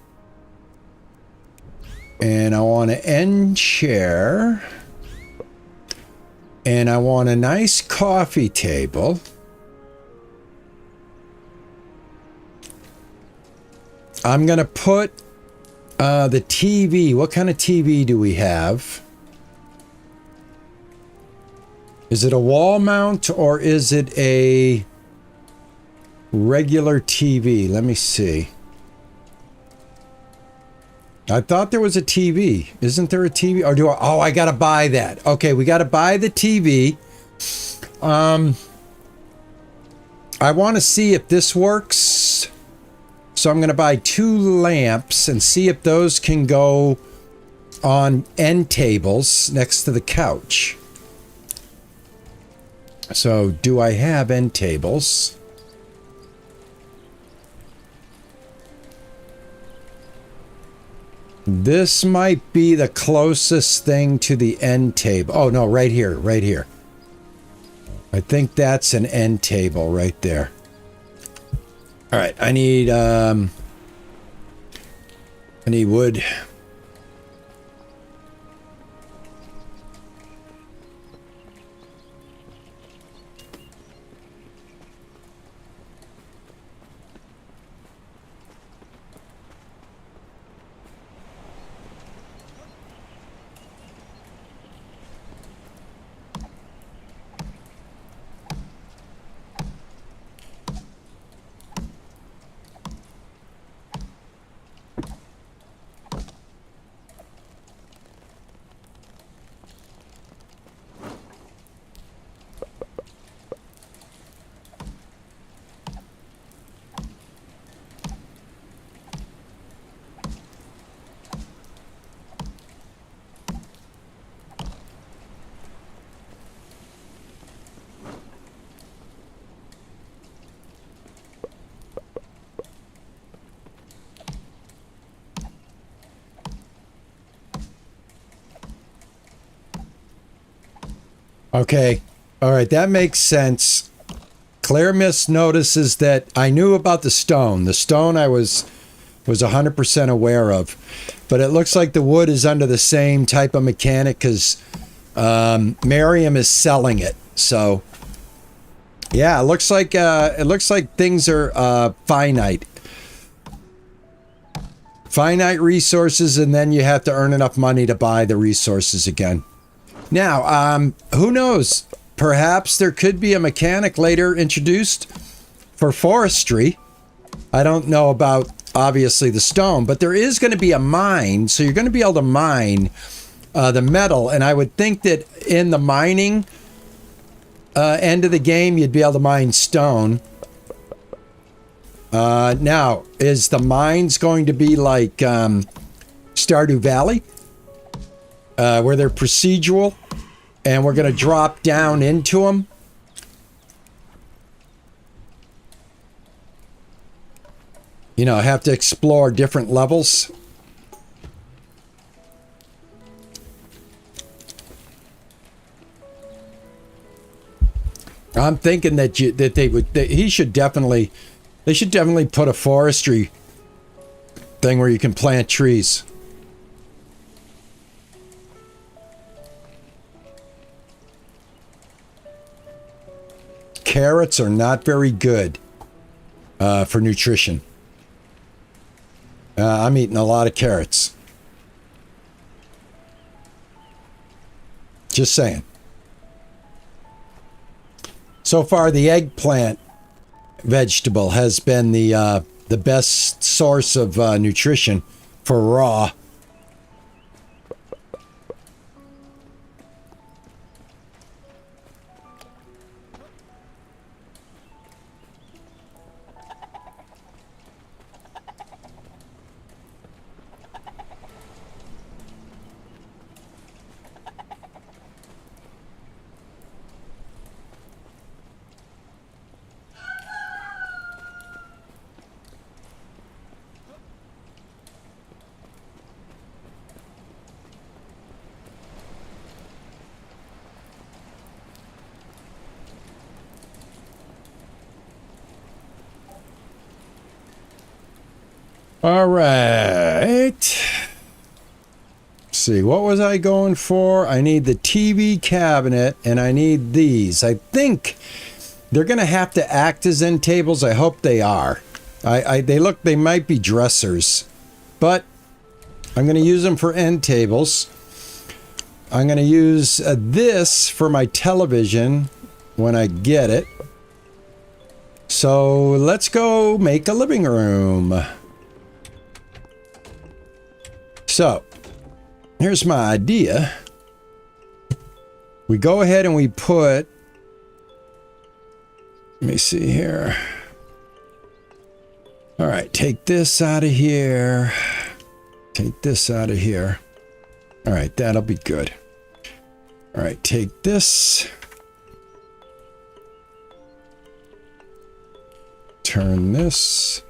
And I want an end chair. And I want a nice coffee table. I'm going to put the TV. What kind of TV do we have? Is it a wall mount or is it a regular TV? Let me see. I thought there was a TV. Isn't there a TV? Or do I? Oh, I got to buy that. Okay, we got to buy the TV. I want to see if this works. So I'm going to buy 2 lamps and see if those can go on end tables next to the couch. So do I have end tables? This might be the closest thing to the end table. Oh, no, right here, right here. I think that's an end table right there. All right, I need wood. Okay. All right. That makes sense. Claire Miss notices that I knew about the stone. The stone I was 100% aware of. But it looks like the wood is under the same type of mechanic because Miriam is selling it. So, yeah, it looks like things are finite. Finite resources, and then you have to earn enough money to buy the resources again. Now, who knows? Perhaps there could be a mechanic later introduced for forestry. I don't know about, obviously, the stone, but there is going to be a mine, so you're going to be able to mine the metal, and I would think that in the mining end of the game, you'd be able to mine stone. Now, is the mines going to be like Stardew Valley? Where they're procedural and we're going to drop down into them. You know, have to explore different levels. I'm thinking that they should definitely put a forestry thing where you can plant trees. Carrots are not very good for nutrition. I'm eating a lot of carrots. Just saying. So far, the eggplant vegetable has been the best source of nutrition for raw. All right. Let's see, what was I going for? I need the TV cabinet and I need these. I think they're going to have to act as end tables. I hope they are. They might be dressers, but I'm going to use them for end tables. I'm going to use this for my television when I get it. So let's go make a living room. So here's my idea. We go ahead and we put, let me see here. All right, take this out of here. Take this out of here. All right, that'll be good. All right, take this. Turn this.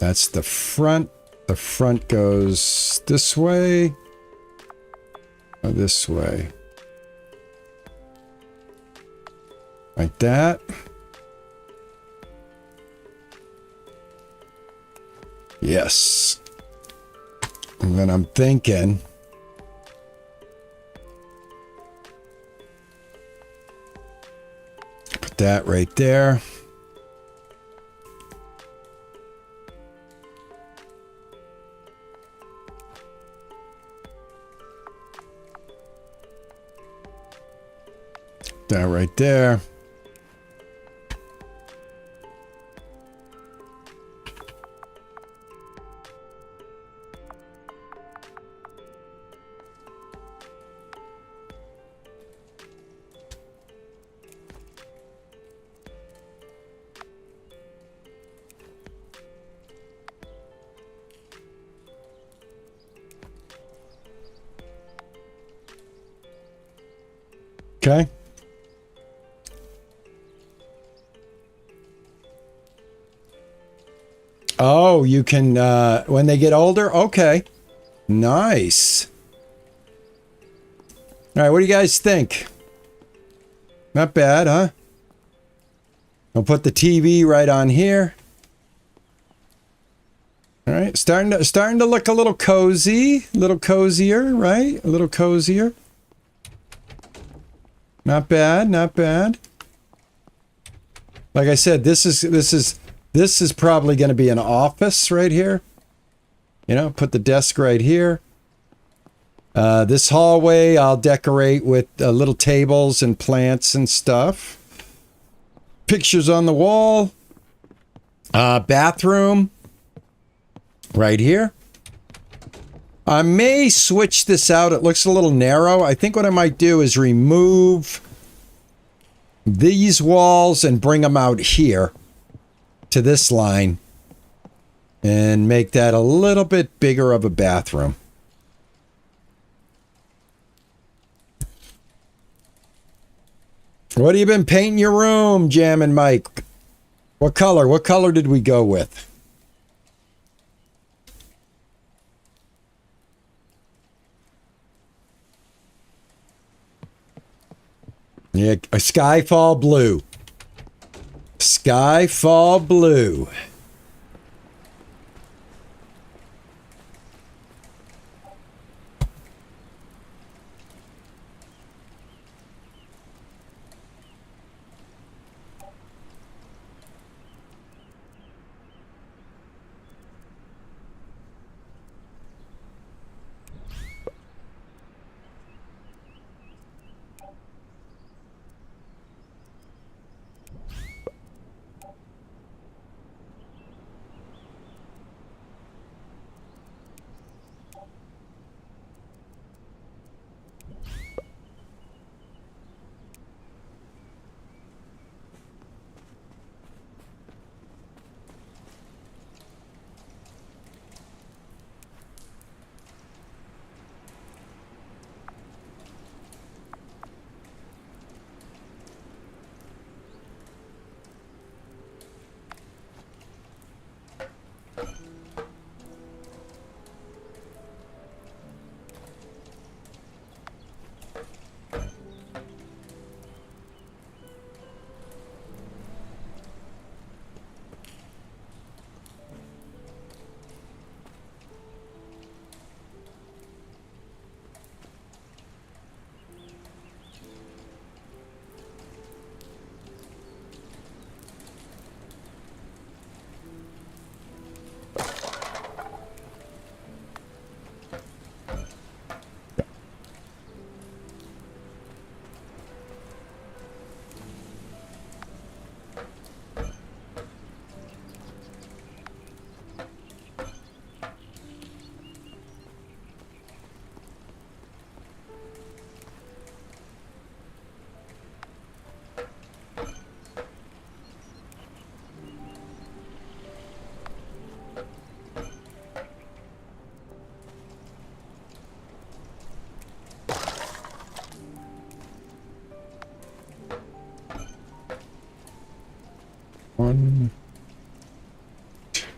That's the front. The front goes this way or this way. Like that. Yes. And then I'm thinking put that right there. That right there. Okay. Oh, you can, when they get older? Okay. Nice. All right, what do you guys think? Not bad, huh? I'll put the TV right on here. All right, starting to look a little cozy, a little cozier, right? A little cozier. Not bad, not bad. Like I said, this is probably going to be an office right here. You know, put the desk right here. This hallway I'll decorate with little tables and plants and stuff. Pictures on the wall. Bathroom right here. I may switch this out. It looks a little narrow. I think what I might do is remove these walls and bring them out here to this line and make that a little bit bigger of a bathroom. What have you been painting your room, Jam and Mike? What color? What color did we go with? Yeah, a Skyfall blue. Skyfall blue.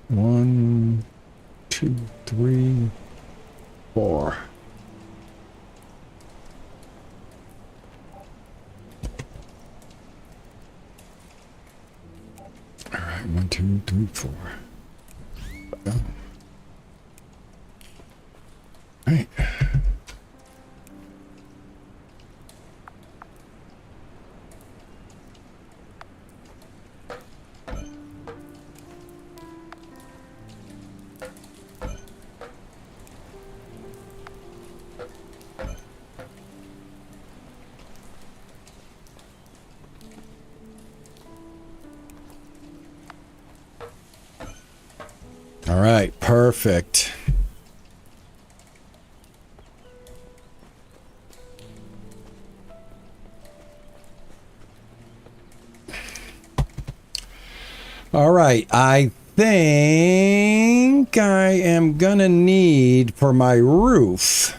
1, 2, 3, 4. All right, 1, 2, 3, 4. Oh. All right. All right, perfect. All right, I think I am gonna need for my roof.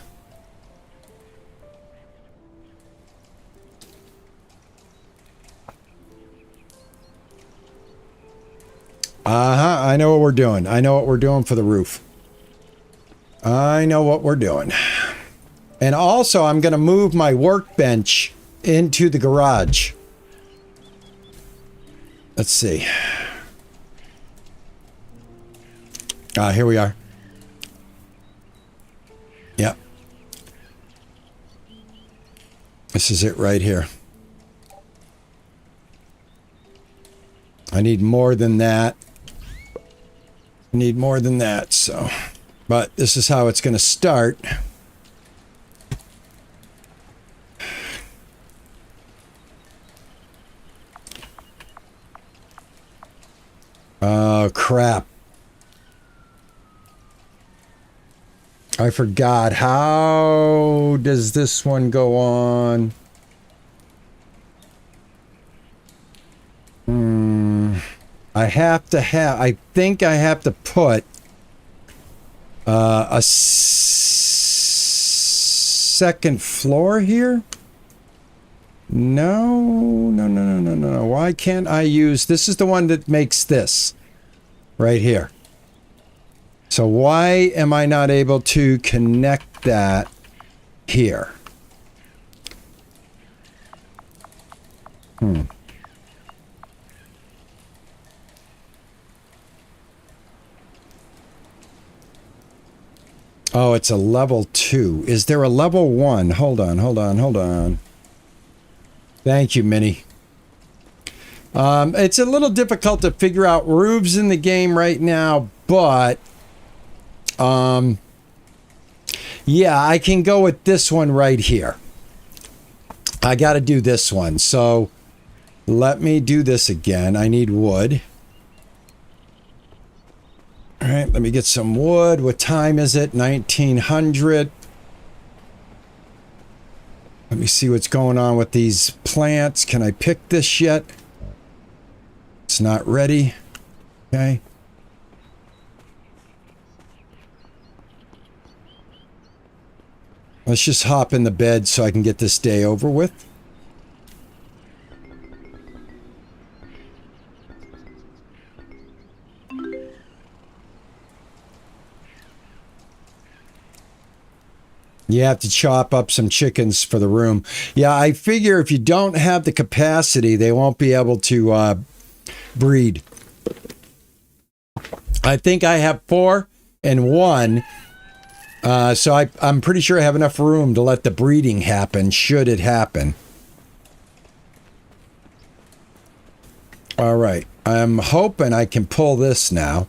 I know what we're doing. I know what we're doing for the roof. I know what we're doing. And also, I'm going to move my workbench into the garage. Let's see. Here we are. Yep. This is it right here. I need more than that. I need more than that, so. But this is how it's going to start. Oh, crap. I forgot. How does this one go on? I think I have to put a second floor here? No. Why can't I use... This is the one that makes this right here. So why am I not able to connect that here? Oh, it's a level 2. Is there a level 1? Hold on. Thank you, Minnie. It's a little difficult to figure out roofs in the game right now, but yeah, I can go with this one right here. I got to do this one. So let me do this again. I need wood. All right, let me get some wood. What time is it? 1900. Let me see what's going on with these plants. Can I pick this yet? It's not ready. Okay. Let's just hop in the bed so I can get this day over with. You have to chop up some chickens for the room. Yeah, I figure if you don't have the capacity, they won't be able to breed. I think I have 4 and 1. So I'm pretty sure I have enough room to let the breeding happen, should it happen. All right. I'm hoping I can pull this now.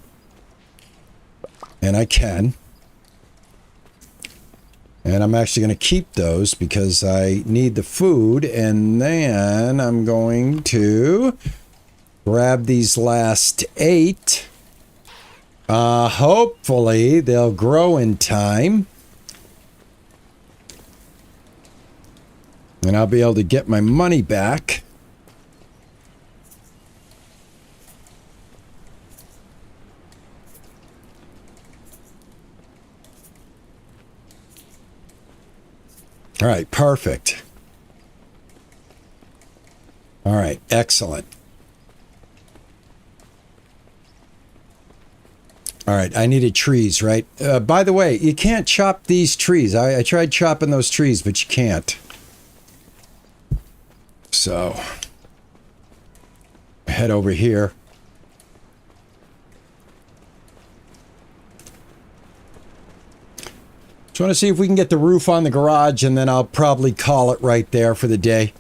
And I can. And I'm actually going to keep those because I need the food. And then I'm going to grab these last 8. Hopefully they'll grow in time. And I'll be able to get my money back. All right, perfect. All right, excellent. All right, I needed trees, right? By the way, you can't chop these trees. I tried chopping those trees, but you can't. So, head over here. Just want to see if we can get the roof on the garage, and then I'll probably call it right there for the day.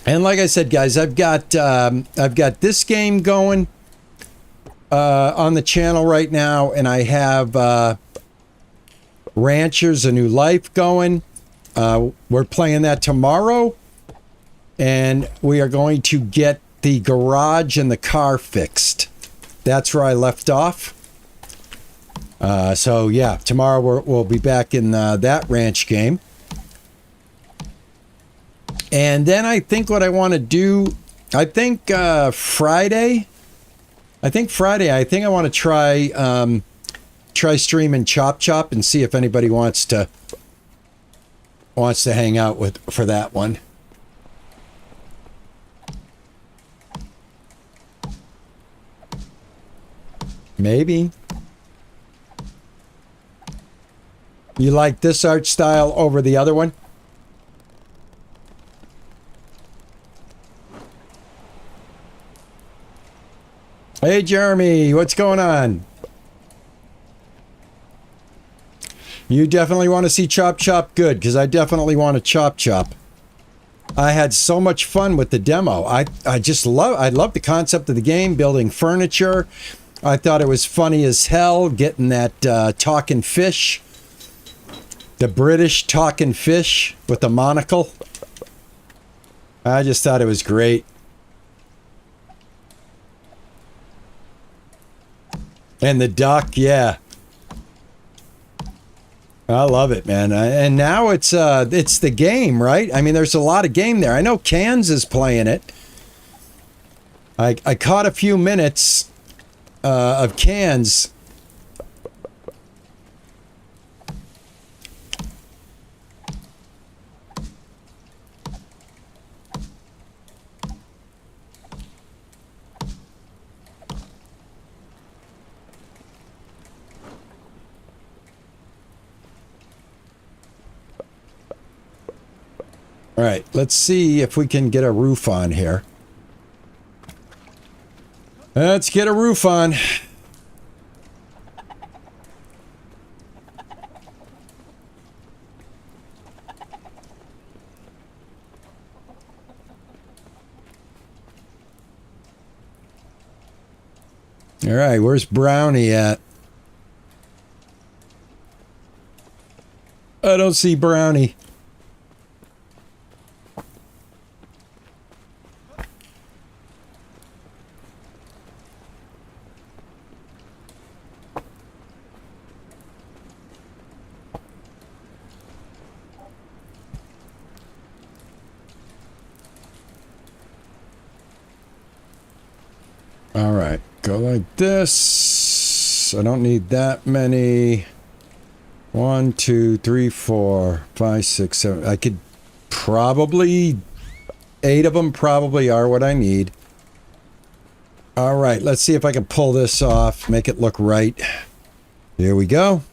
And like I said, guys, I've got this game going on the channel right now, and I have Ranchers: A New Life going. We're playing that tomorrow, and we are going to get the garage and the car fixed. That's where I left off. So yeah, tomorrow we'll be back in that ranch game. And then I think what I want to do, I think Friday, I want to try streaming Chop Chop and see if anybody wants to hang out for that one. Maybe. You like this art style over the other one? Hey, Jeremy, what's going on? You definitely want to see Chop Chop? Good, because I definitely want to Chop Chop. I had so much fun with the demo. I love the concept of the game, building furniture. I thought it was funny as hell, getting that talking fish. The British talking fish with the monocle. I just thought it was great. And the duck, yeah. I love it, man. And now it's the game, right? I mean, there's a lot of game there. I know Cans is playing it. I caught a few minutes of Cans. All right, let's see if we can get a roof on here. Let's get a roof on. All right, where's Brownie at? I don't see Brownie. All right, go like this. I don't need that many. 1, 2, 3, 4, 5, 6, 7. I could probably 8 of them probably are what I need. All right, let's see if I can pull this off, make it look right. Here we go.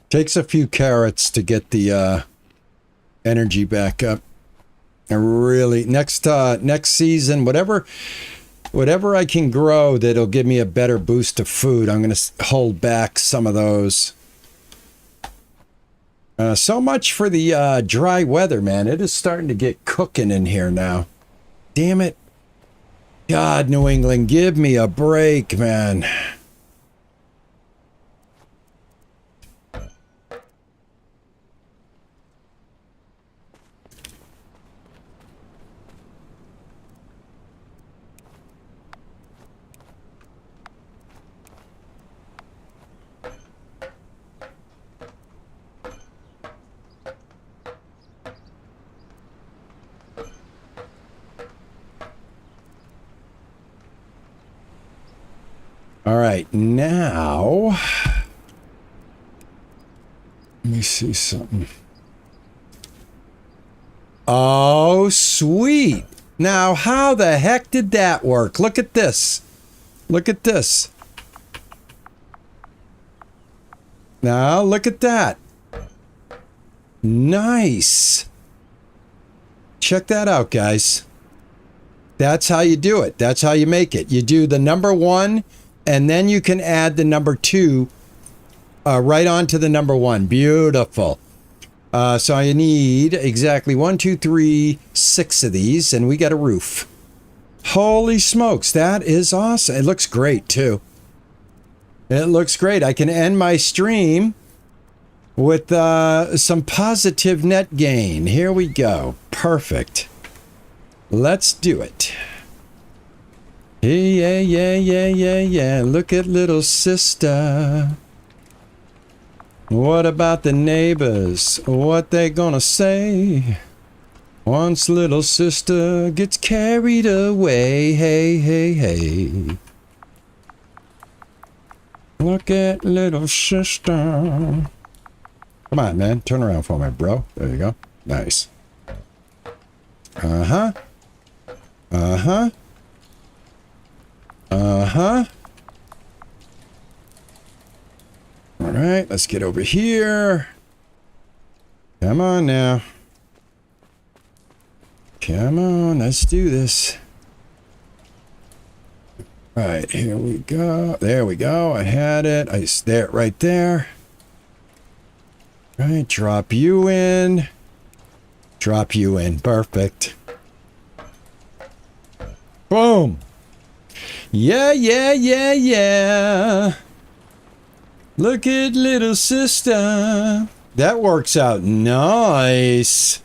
Takes a few carrots to get the energy back up. And really, next season, whatever Whatever I can grow that'll give me a better boost of food, I'm going to hold back some of those. So much for the dry weather, man. It is starting to get cooking in here now. Damn it. God, New England, give me a break, man. All right, now, let me see something. Oh, sweet. Now, how the heck did that work? Look at this. Look at this. Now, look at that. Nice. Check that out, guys. That's how you do it. That's how you make it. You do the number 1, and then you can add the number 2 right onto the number 1. Beautiful. So I need exactly 1, 2, 3, 6 of these, and we got a roof. Holy smokes, that is awesome. It looks great, too. It looks great. I can end my stream with some positive net gain. Here we go. Perfect. Let's do it. Hey, yeah. Look at little sister. What about the neighbors? What they gonna say? Once little sister gets carried away. Hey. Look at little sister. Come on, man. Turn around for me, bro. There you go. Nice. Uh-huh. All right, let's get over here. Come on now. Come on, let's do this. All right, here we go. There we go. I had it. There, right there. All right, drop you in. Drop you in. Perfect. Boom. Yeah. Look at little sister. That works out nice.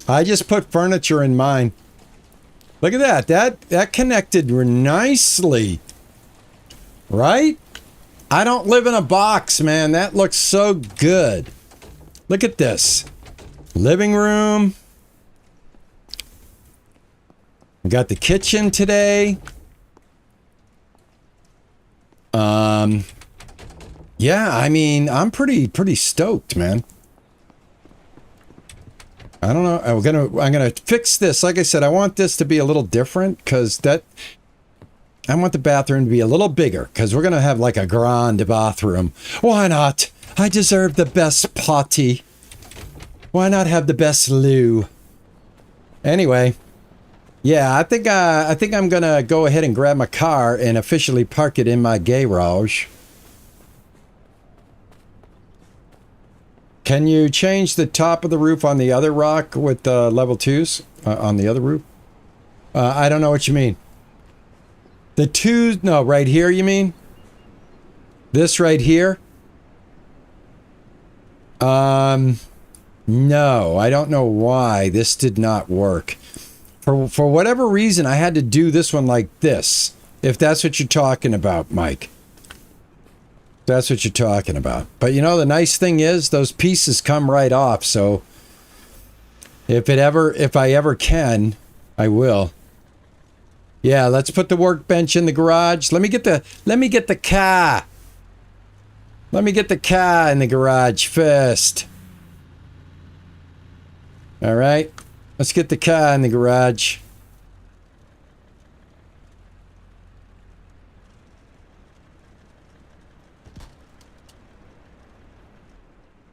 I just put furniture in mine. Look at that. That connected nicely. Right? I don't live in a box, man. That looks so good. Look at this. Living room. We got the kitchen today. Yeah, I mean, I'm pretty stoked, man. I don't know. I'm gonna fix this. Like I said, I want this to be a little different because I want the bathroom to be a little bigger because we're gonna have like a grand bathroom. Why not? I deserve the best potty. Why not have the best loo? Anyway, yeah, I think I'm gonna go ahead and grab my car and officially park it in my garage. Can you change the top of the roof on the other rock with level 2s on the other roof? I don't know what you mean. The 2s, no, right here you mean? This right here? No, I don't know why this did not work. For whatever reason, I had to do this one like this. If that's what you're talking about, Mike. That's what you're talking about. But you know, the nice thing is those pieces come right off. So if I ever can, I will. Yeah, let's put the workbench in the garage. Let me get the car. Let me get the car in the garage first. All right. Let's get the car in the garage.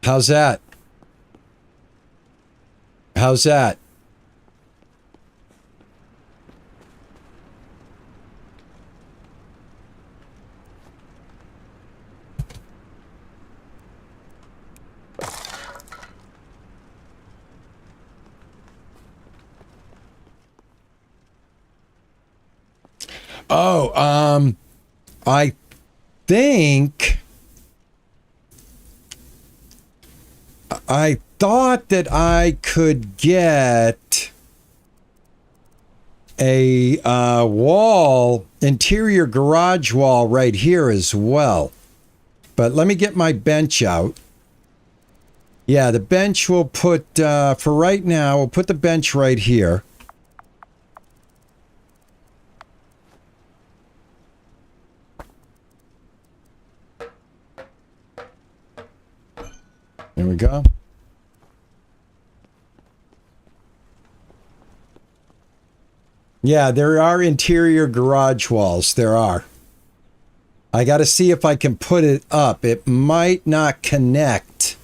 How's that? How's that? Oh, I think I thought that I could get a wall, interior garage wall right here as well. But let me get my bench out. Yeah, the bench we'll put, for right now, we'll put the bench right here. There we go. Yeah, there are interior garage walls. There are. I got to see if I can put it up. It might not connect.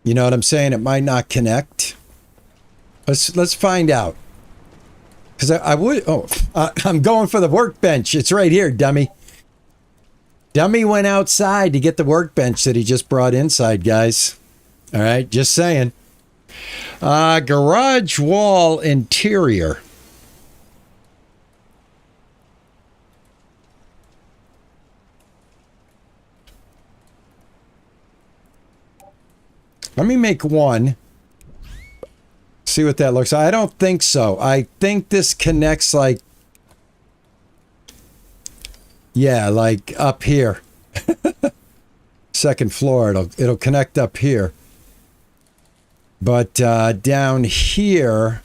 You know what I'm saying? It might not connect. Let's find out. Because I would... Oh, I'm going for the workbench. It's right here, dummy. Dummy went outside to get the workbench that he just brought inside, guys. All right, just saying. Garage wall interior. Let me make one. See what that looks like. I don't think so. I think this connects like... Yeah, like up here. Second floor, it'll connect up here. But down here...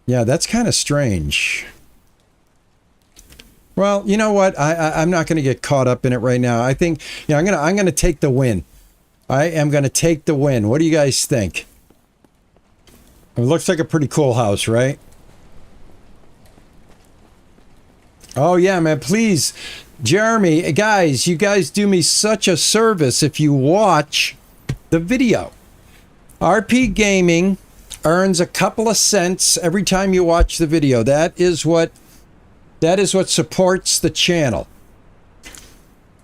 Yeah, that's kind of strange. Well, you know what? I'm not going to get caught up in it right now. I think, yeah, I'm gonna take the win. I am going to take the win. What do you guys think? It looks like a pretty cool house, right? Oh, yeah, man. Please, Jeremy, guys, you guys do me such a service if you watch the video. RPGaming earns a couple of cents every time you watch the video. That is what supports the channel.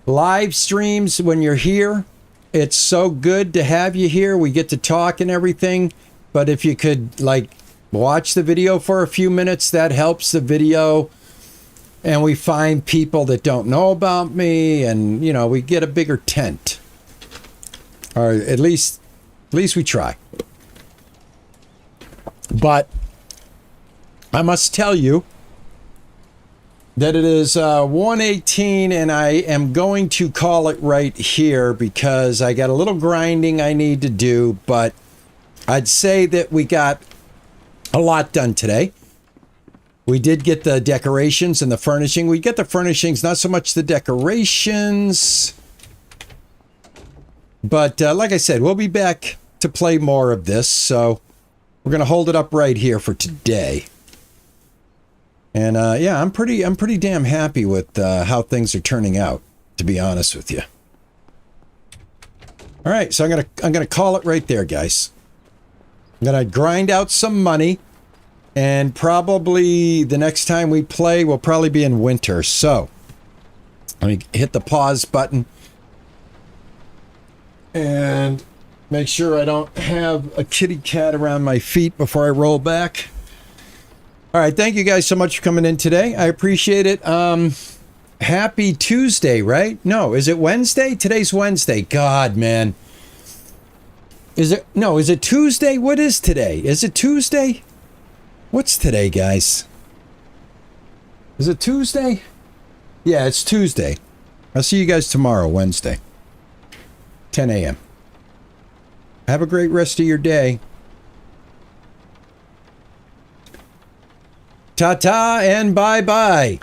Live streams when you're here, it's so good to have you here. We get to talk and everything. But if you could, like, watch the video for a few minutes, that helps the video. And we find people that don't know about me, and, you know, we get a bigger tent. Or at least we try. But I must tell you that it is 1:18, and I am going to call it right here because I got a little grinding I need to do, but I'd say that we got a lot done today. We did get the decorations and the furnishing. We get the furnishings, not so much the decorations. But like I said, we'll be back to play more of this, so we're going to hold it up right here for today. And yeah, I'm pretty damn happy with how things are turning out, to be honest with you. All right, so I'm gonna call it right there, guys. I'm gonna grind out some money, and probably the next time we play will probably be in winter. So let me hit the pause button and make sure I don't have a kitty cat around my feet before I roll back. All right, thank you guys so much for coming in today. I appreciate it. Happy Tuesday, right? No, is it Wednesday? Today's Wednesday. God, man. Is it Tuesday? What is today? Is it Tuesday? What's today, guys? Is it Tuesday? Yeah, it's Tuesday. I'll see you guys tomorrow, Wednesday. 10 a.m. Have a great rest of your day. Ta-ta and bye-bye.